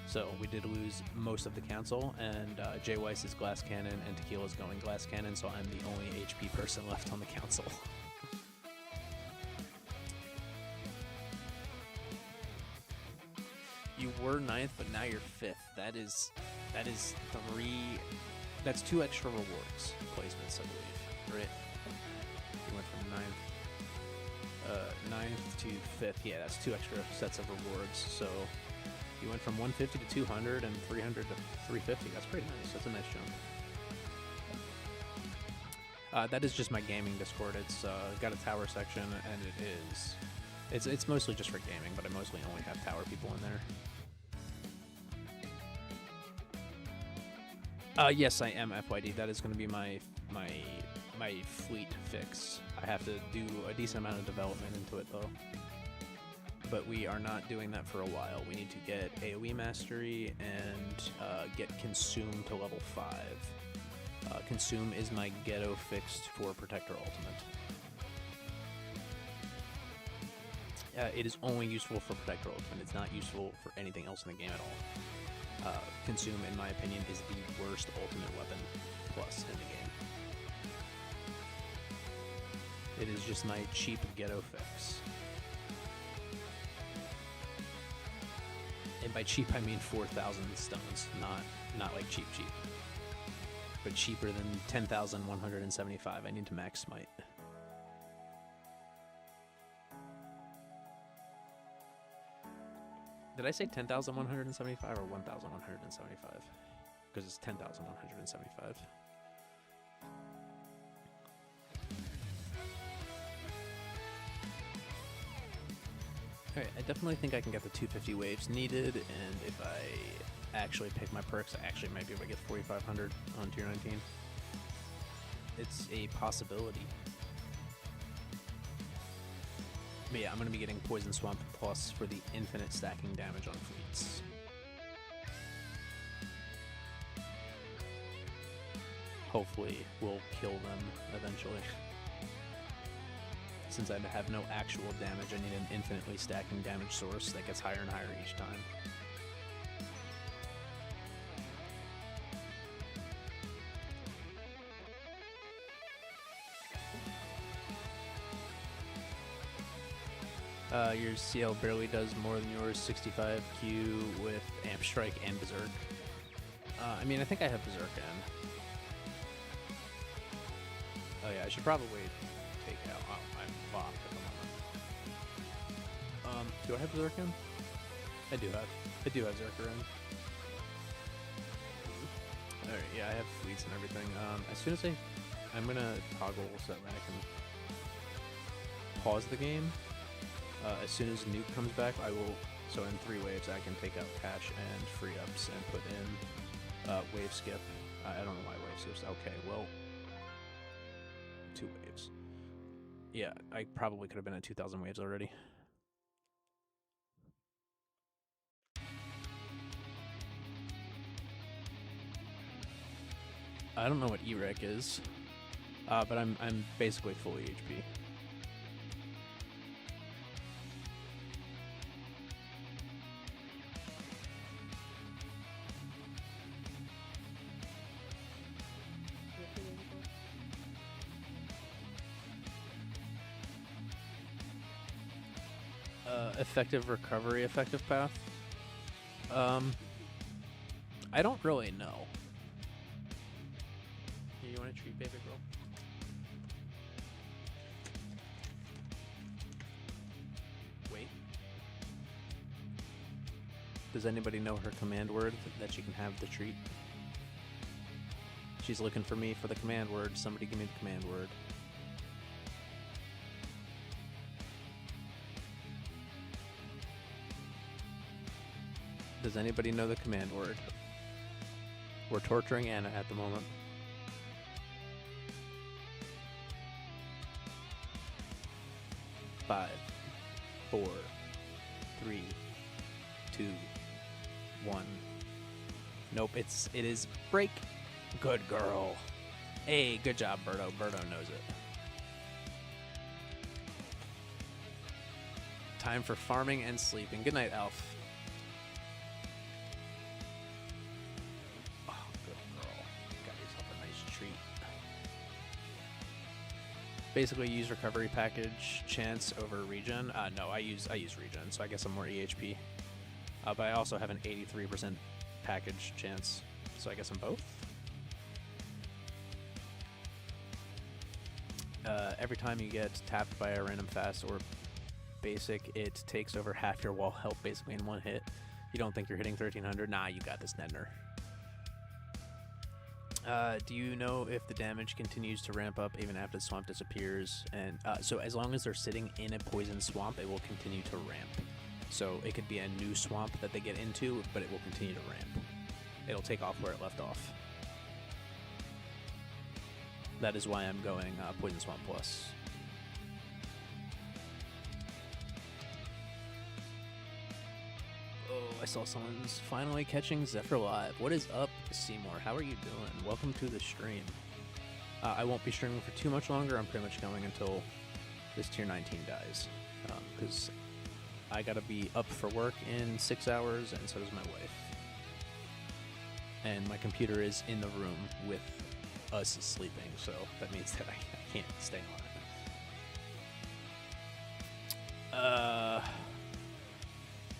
[SPEAKER 1] So we did lose most of the council, and Jay Weiss is Glass Cannon, and Tequila's going Glass Cannon, so I'm the only HP person left on the council. You were 9th, but now you're 5th. That is 2 extra rewards placements, I believe, right? You went from 9th to 5th. Yeah, that's 2 extra sets of rewards. So you went from 150 to 200 and 300 to 350. That's pretty nice. That's a nice jump. That is just my gaming Discord. It's got a tower section, and it's mostly just for gaming, but I mostly only have tower people in there. Yes, I am FYD. That is going to be my fleet fix. I have to do a decent amount of development into it, though. But we are not doing that for a while. We need to get AoE Mastery and get Consume to level 5. Consume is my ghetto fixed for Protector Ultimate. It is only useful for Protector Ultimate. It's not useful for anything else in the game at all. Consume, in my opinion, is the worst ultimate weapon plus in the game. It is just my cheap ghetto fix. And by cheap, I mean 4,000 stones, not like cheap, but cheaper than 10,175. I need to max smite. Did I say 10,175 or 1,175? Because it's 10,175. Alright, I definitely think I can get the 250 waves needed, and if I actually pick my perks, I actually might be able to get 4,500 on tier 19. It's a possibility. But yeah, I'm going to be getting Poison Swamp Plus for the infinite stacking damage on fleets. Hopefully, we'll kill them eventually. Since I have no actual damage, I need an infinitely stacking damage source that gets higher and higher each time. Your CL barely does more than yours. 65Q with Amp Strike and Berserk. I mean, I think I have Berserk in. Oh yeah, I should probably take out. Oh, I'm bombed at the moment. Do I have Berserk in? I do have Zerker in. Alright, yeah, I have fleets and everything. As soon as I'm gonna toggle so that I can pause the game. As soon as Nuke comes back, I will. So in 3 waves, I can take out cash and free ups and put in wave skip. I don't know why wave skips. Okay, well, 2 waves. Yeah, I probably could have been at 2,000 waves already. I don't know what E-Rec is, but I'm basically fully HP. Effective recovery, effective path. I don't really know. Here, you want to treat baby girl? Wait. Does anybody know her command word that she can have the treat? She's looking for me for the command word. Somebody give me the command word. Does anybody know the command word? We're torturing Anna at the moment. Five, 4, 3, 2, 1. Nope, it is break. Good girl. Hey, good job, Birdo. Birdo knows it. Time for farming and sleeping. Good night, Alf. Oh, good girl. Got yourself a nice treat. Basically, use recovery package chance over regen. No, I use regen, so I guess I'm more EHP. But I also have an 83% package chance, so I guess I'm both. Every time you get tapped by a random fast or basic, it takes over half your wall health basically in 1 hit. You don't think you're hitting 1300? Nah, you got this, Nedner. Do you know if the damage continues to ramp up even after the swamp disappears? And so as long as they're sitting in a poison swamp, it will continue to ramp. So it could be a new swamp that they get into, but it will continue to ramp. It'll take off where it left off. That is why I'm going Poison Swamp Plus. Oh, I saw someone's finally catching Zephyr Live. What is up, Seymour? How are you doing? Welcome to the stream. I won't be streaming for too much longer. I'm pretty much going until this tier 19 dies. Because I gotta be up for work in 6 hours, and so does my wife. And my computer is in the room with us sleeping, so that means that I can't stay on it.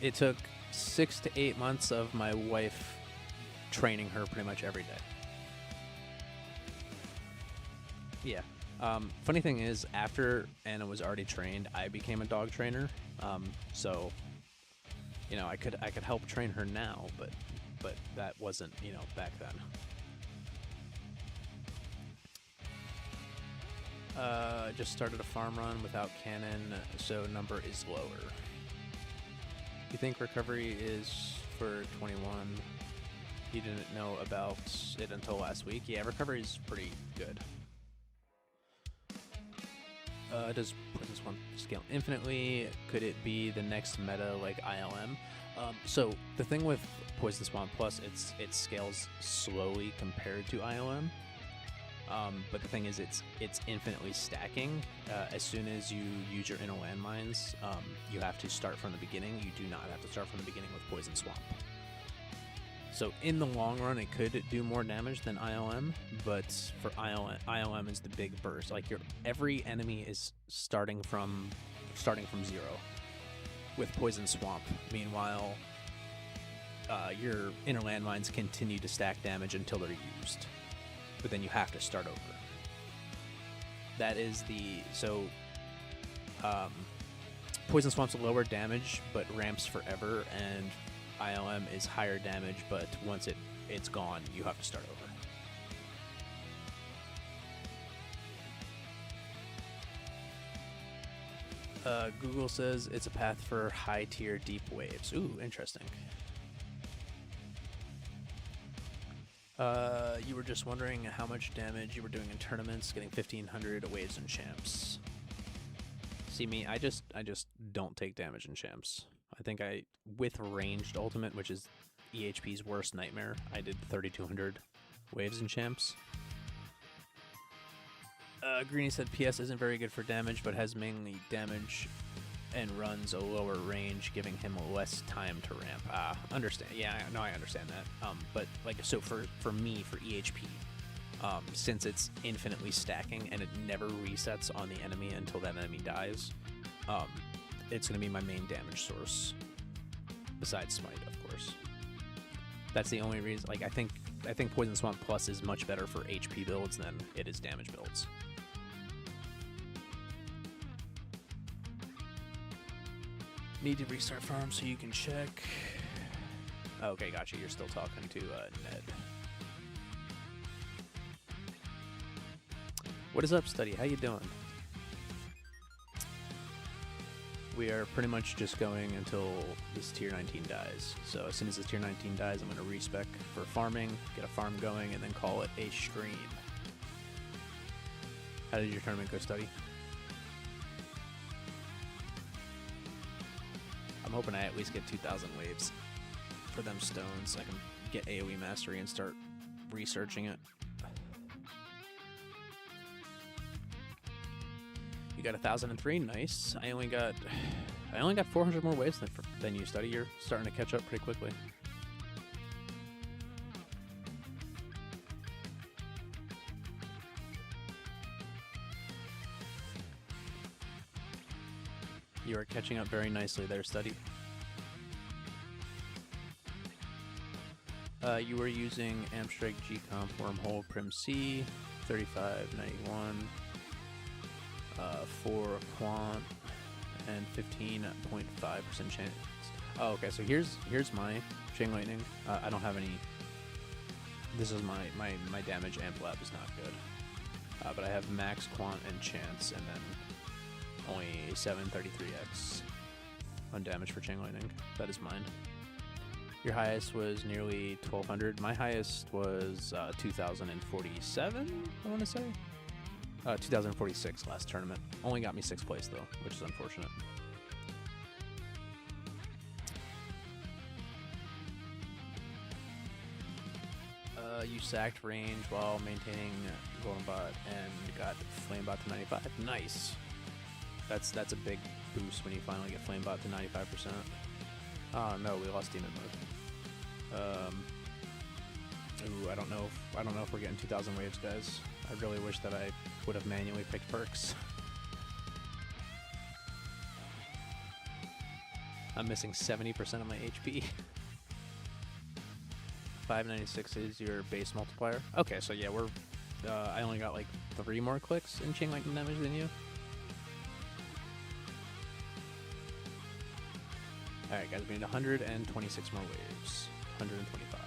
[SPEAKER 1] It took 6 to 8 months of my wife training her pretty much every day. Yeah. Funny thing is, after Anna was already trained, I became a dog trainer. So, you know, I could help train her now, but that wasn't, you know, back then. Just started a farm run without cannon, so number is lower. You think recovery is for 21? You didn't know about it until last week? Yeah, recovery is pretty good. Does this one scale infinitely? Could it be the next meta like ILM? So the thing with Poison Swamp Plus, it scales slowly compared to ILM. But the thing is, it's infinitely stacking. As soon as you use your inner landmines, you have to start from the beginning. You do not have to start from the beginning with Poison Swamp. So in the long run, it could do more damage than ILM, but for ILM is the big burst. Like every enemy is starting from 0. with Poison Swamp. Meanwhile, your inner landmines continue to stack damage until they're used, but then you have to start over. That is the Poison Swamp's lower damage but ramps forever, and ILM is higher damage, but once it's gone, you have to start over. Google says it's a path for high tier deep waves. Ooh, interesting. You were just wondering how much damage you were doing in tournaments, getting 1500 waves and champs. See me, I just don't take damage in champs. I think with ranged ultimate, which is EHP's worst nightmare, I did 3200 waves and champs. Greeny said PS isn't very good for damage, but has mainly damage and runs a lower range, giving him less time to ramp. Understand? Yeah, no, I understand that. But like, so for me, for EHP, since it's infinitely stacking and it never resets on the enemy until that enemy dies, it's gonna be my main damage source, besides Smite, of course. That's the only reason. Like, I think Poison Swamp Plus is much better for HP builds than it is damage builds. Need to restart farm so you can check. Okay, gotcha. You're still talking to Ned. What is up, Study? How you doing? We are pretty much just going until this tier 19 dies. So as soon as this tier 19 dies, I'm going to respec for farming, get a farm going, and then call it a stream. How did your tournament go, Study? I'm hoping I at least get 2,000 waves for them stones so I can get AoE mastery and start researching it. You got 1,003, nice. I only got 400 more waves than you, Study. You're starting to catch up pretty quickly. You are catching up very nicely there, Study. You were using Amstrike G-Comp Wormhole Prim C, 3591, 4 Quant, and 15.5% chance. Oh, okay, so here's my Chain Lightning. I don't have any. This is my damage amp lab is not good. But I have max Quant and chance, and then only 733x on damage for Chain Lightning. That is mine. Your highest was nearly 1,200. My highest was 2,047, I want to say. 2,046 last tournament. Only got me 6th place, though, which is unfortunate. You sacked range while maintaining Golden Bot and got Flame Bot to 95. Nice. That's a big boost when you finally get Flame Bot to 95%. Oh no, we lost Demon Mode. Ooh, I don't know if we're getting 2,000 waves, guys. I really wish that I would have manually picked perks. I'm missing 70% of my HP. 596 is your base multiplier. Okay, so yeah, I only got like 3 more clicks in Chain Lightning damage than you. Alright guys, we need 126 more waves. 125.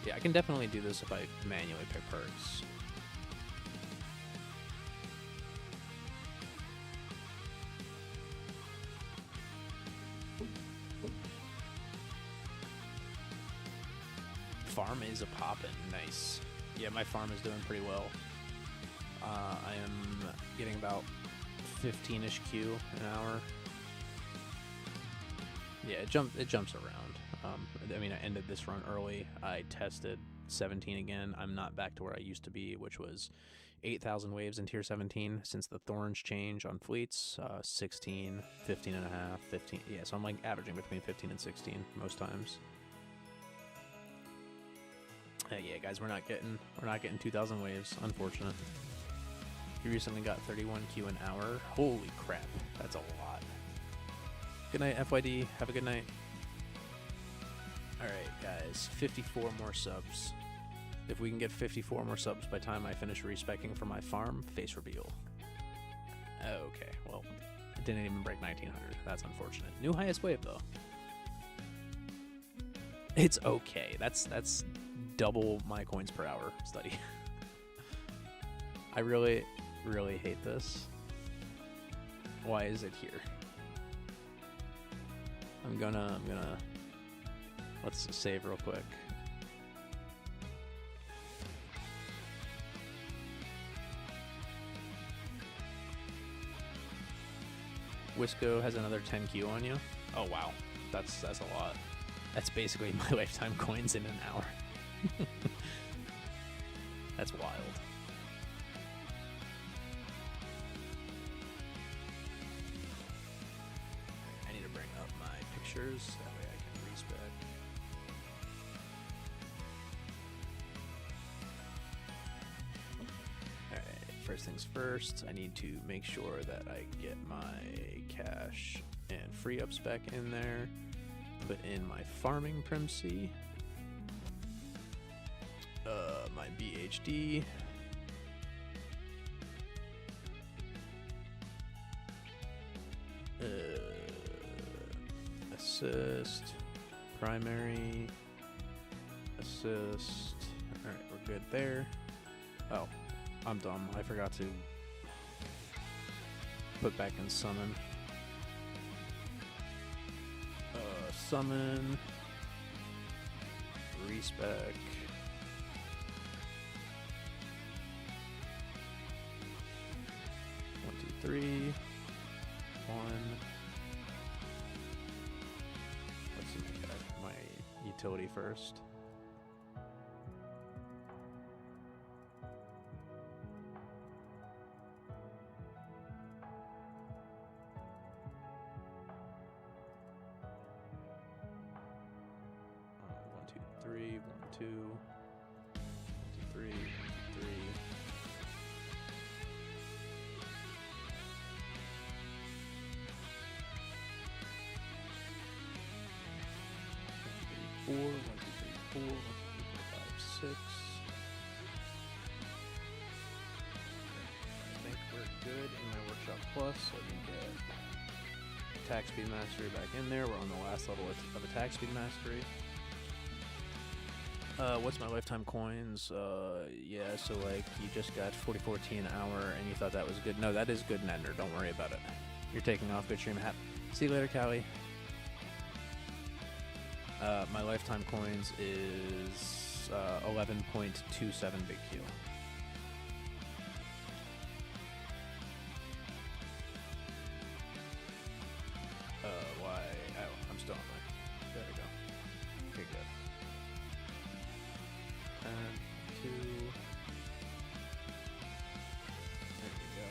[SPEAKER 1] Yeah, I can definitely do this if I manually pick perks. Farm is a poppin', nice. Yeah, my farm is doing pretty well. I am getting about 15-ish Q an hour. Yeah, it jumps around. I mean, I ended this run early. I tested 17 again. I'm not back to where I used to be, which was 8,000 waves in tier 17 since the thorns change on fleets. 16, 15 and a half, 15. Yeah, so I'm like averaging between 15 and 16 most times. Yeah, guys, we're not getting 2,000 waves. Unfortunate. You recently got 31 Q an hour. Holy crap, that's a lot. Good night, FYD. Have a good night. All right, guys, 54 more subs. If we can get 54 more subs by time I finish respecking for my farm, face reveal. Okay, well, it didn't even break 1900. That's unfortunate. New highest wave though. It's okay. That's double my coins per hour study. I really hate this. Why is it here? I'm gonna let's save real quick. Wisco has another 10Q on you. Oh wow, that's a lot. That's basically my lifetime coins in an hour. That's wild. I need to bring up my pictures, that way I can respec. Alright, first things first, I need to make sure that I get my cash and free ups back in there. Put in my farming primacy. My BHD. Assist. Primary. Assist. Alright, we're good there. Oh, I'm dumb. I forgot to put back in summon. Summon. Respec. One, two, three. One. Let's see my utility first. Three, 1, 2, 1, 2, 3, 1, 2, 3. Four, 1, 2, 3, 4, 1, 2, 3, 4, 5, 6. I think we're good in my workshop plus. Let me get attack speed mastery back in there. We're on the last level of attack speed mastery. What's my lifetime coins? Yeah, so like you just got 44T an hour and you thought that was good. No, that is good, Nender. Don't worry about it. You're taking off. Good stream. See you later, Callie. My lifetime coins is 11.27 big Q. Why? Oh, I'm still on my. There we go. Okay, good. 2. There we go.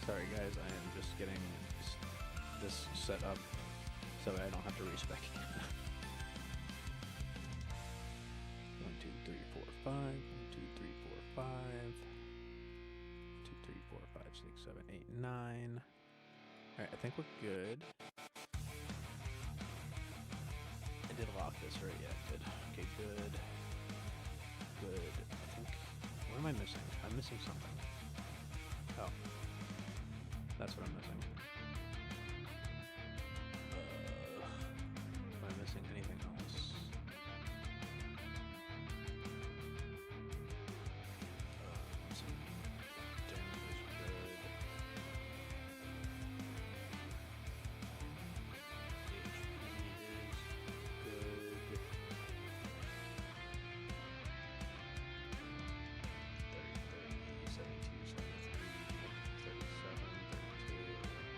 [SPEAKER 1] Sorry guys, I am just getting this set up so I don't have to respec again. 1, 2, 3, 4, 5. 1, 2, 3, 4, 5. 2, 3, 4, 5, 6, 7, 8, 9. Alright, I think we're good. I did lock this, right? Yeah, good. Okay, good. Good. I think. What am I missing? I'm missing something. Oh. That's what I'm missing. Am I missing anything else? Some damage is good. HP is good. 30, 30, 72, 73, 37, 32.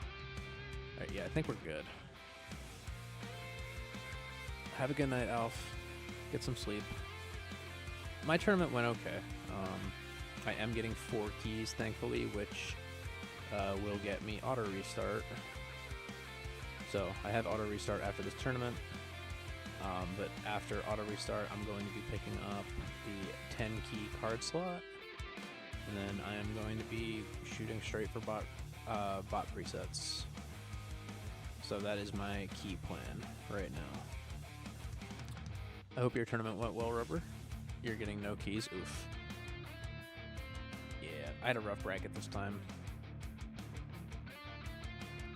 [SPEAKER 1] Alright, yeah, I think we're good. Have a good night, Alf. Get some sleep. My tournament went okay. I am getting 4 keys, thankfully, which will get me auto restart. So I have auto restart after this tournament, but after auto restart, I'm going to be picking up the 10 key card slot, and then I am going to be shooting straight for bot presets. So that is my key plan right now. I hope your tournament went well, Rubber. You're getting no keys. Oof. Yeah, I had a rough bracket this time.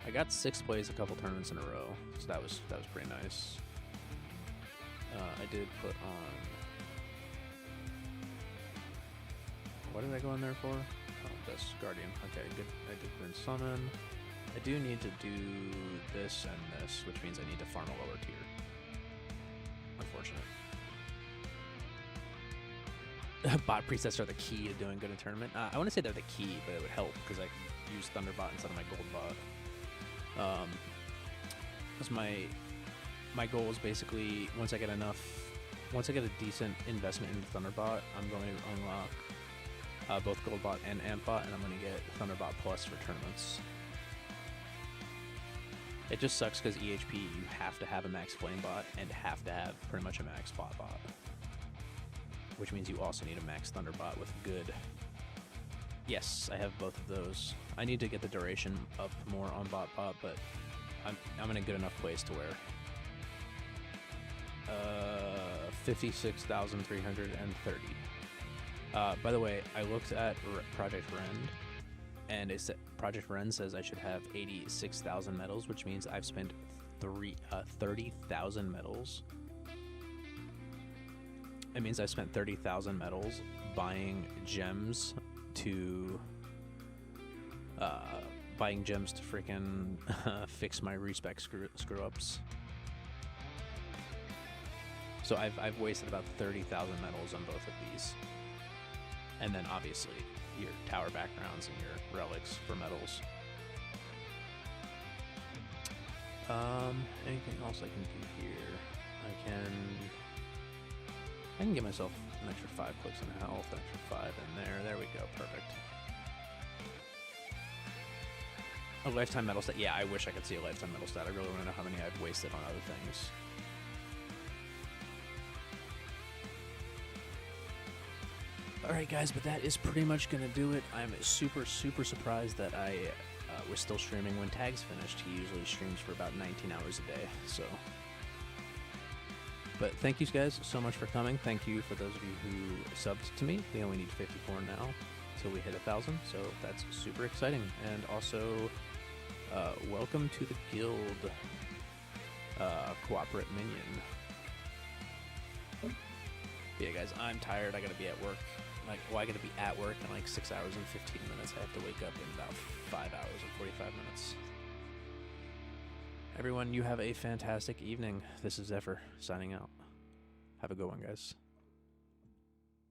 [SPEAKER 1] I got 6th place a couple tournaments in a row, so that was pretty nice. I did put on. What did I go in there for? Oh, this Guardian. Okay, good. I did Grin Summon. I do need to do this and this, which means I need to farm a lower tier. Unfortunate. Bot presets are the key to doing good in tournament. I want to say they're the key, but it would help because I can use Thunderbot instead of my Gold Bot. Because my goal is basically once I get a decent investment into Thunderbot, I'm going to unlock both Gold Bot and Amp Bot, and I'm going to get Thunderbot Plus for tournaments. It just sucks because EHP, you have to have a max Flame Bot and have to have pretty much a max Spot Bot. Which means you also need a max Thunderbot with good... Yes, I have both of those. I need to get the duration up more on Bot, but I'm in a good enough place to where... 56,330. By the way, I looked at Project Rend, and it said Project Rend says I should have 86,000 medals, which means I've spent 30,000 medals. It means I spent 30,000 medals buying gems to freaking fix my respec screw ups. So I've wasted about 30,000 medals on both of these, and then obviously your tower backgrounds and your relics for medals. Anything else I can do here? I can give myself an extra 5 clicks in health, an extra 5 in there. There we go, perfect. A lifetime medal stat. Yeah, I wish I could see a lifetime medal stat. I really want to know how many I've wasted on other things. Alright guys, but that is pretty much going to do it. I'm super surprised that I was still streaming when Tag's finished. He usually streams for about 19 hours a day, so... But thank you guys so much for coming. Thank you for those of you who subbed to me. We only need 54 now until we hit 1,000, so that's super exciting. And also, welcome to the guild, Cooperate Minion. Yeah, guys, I'm tired. I gotta be at work. I gotta be at work in like 6 hours and 15 minutes. I have to wake up in about 5 hours and 45 minutes. Everyone, you have a fantastic evening. This is Zephyr signing out. Have a good one, guys.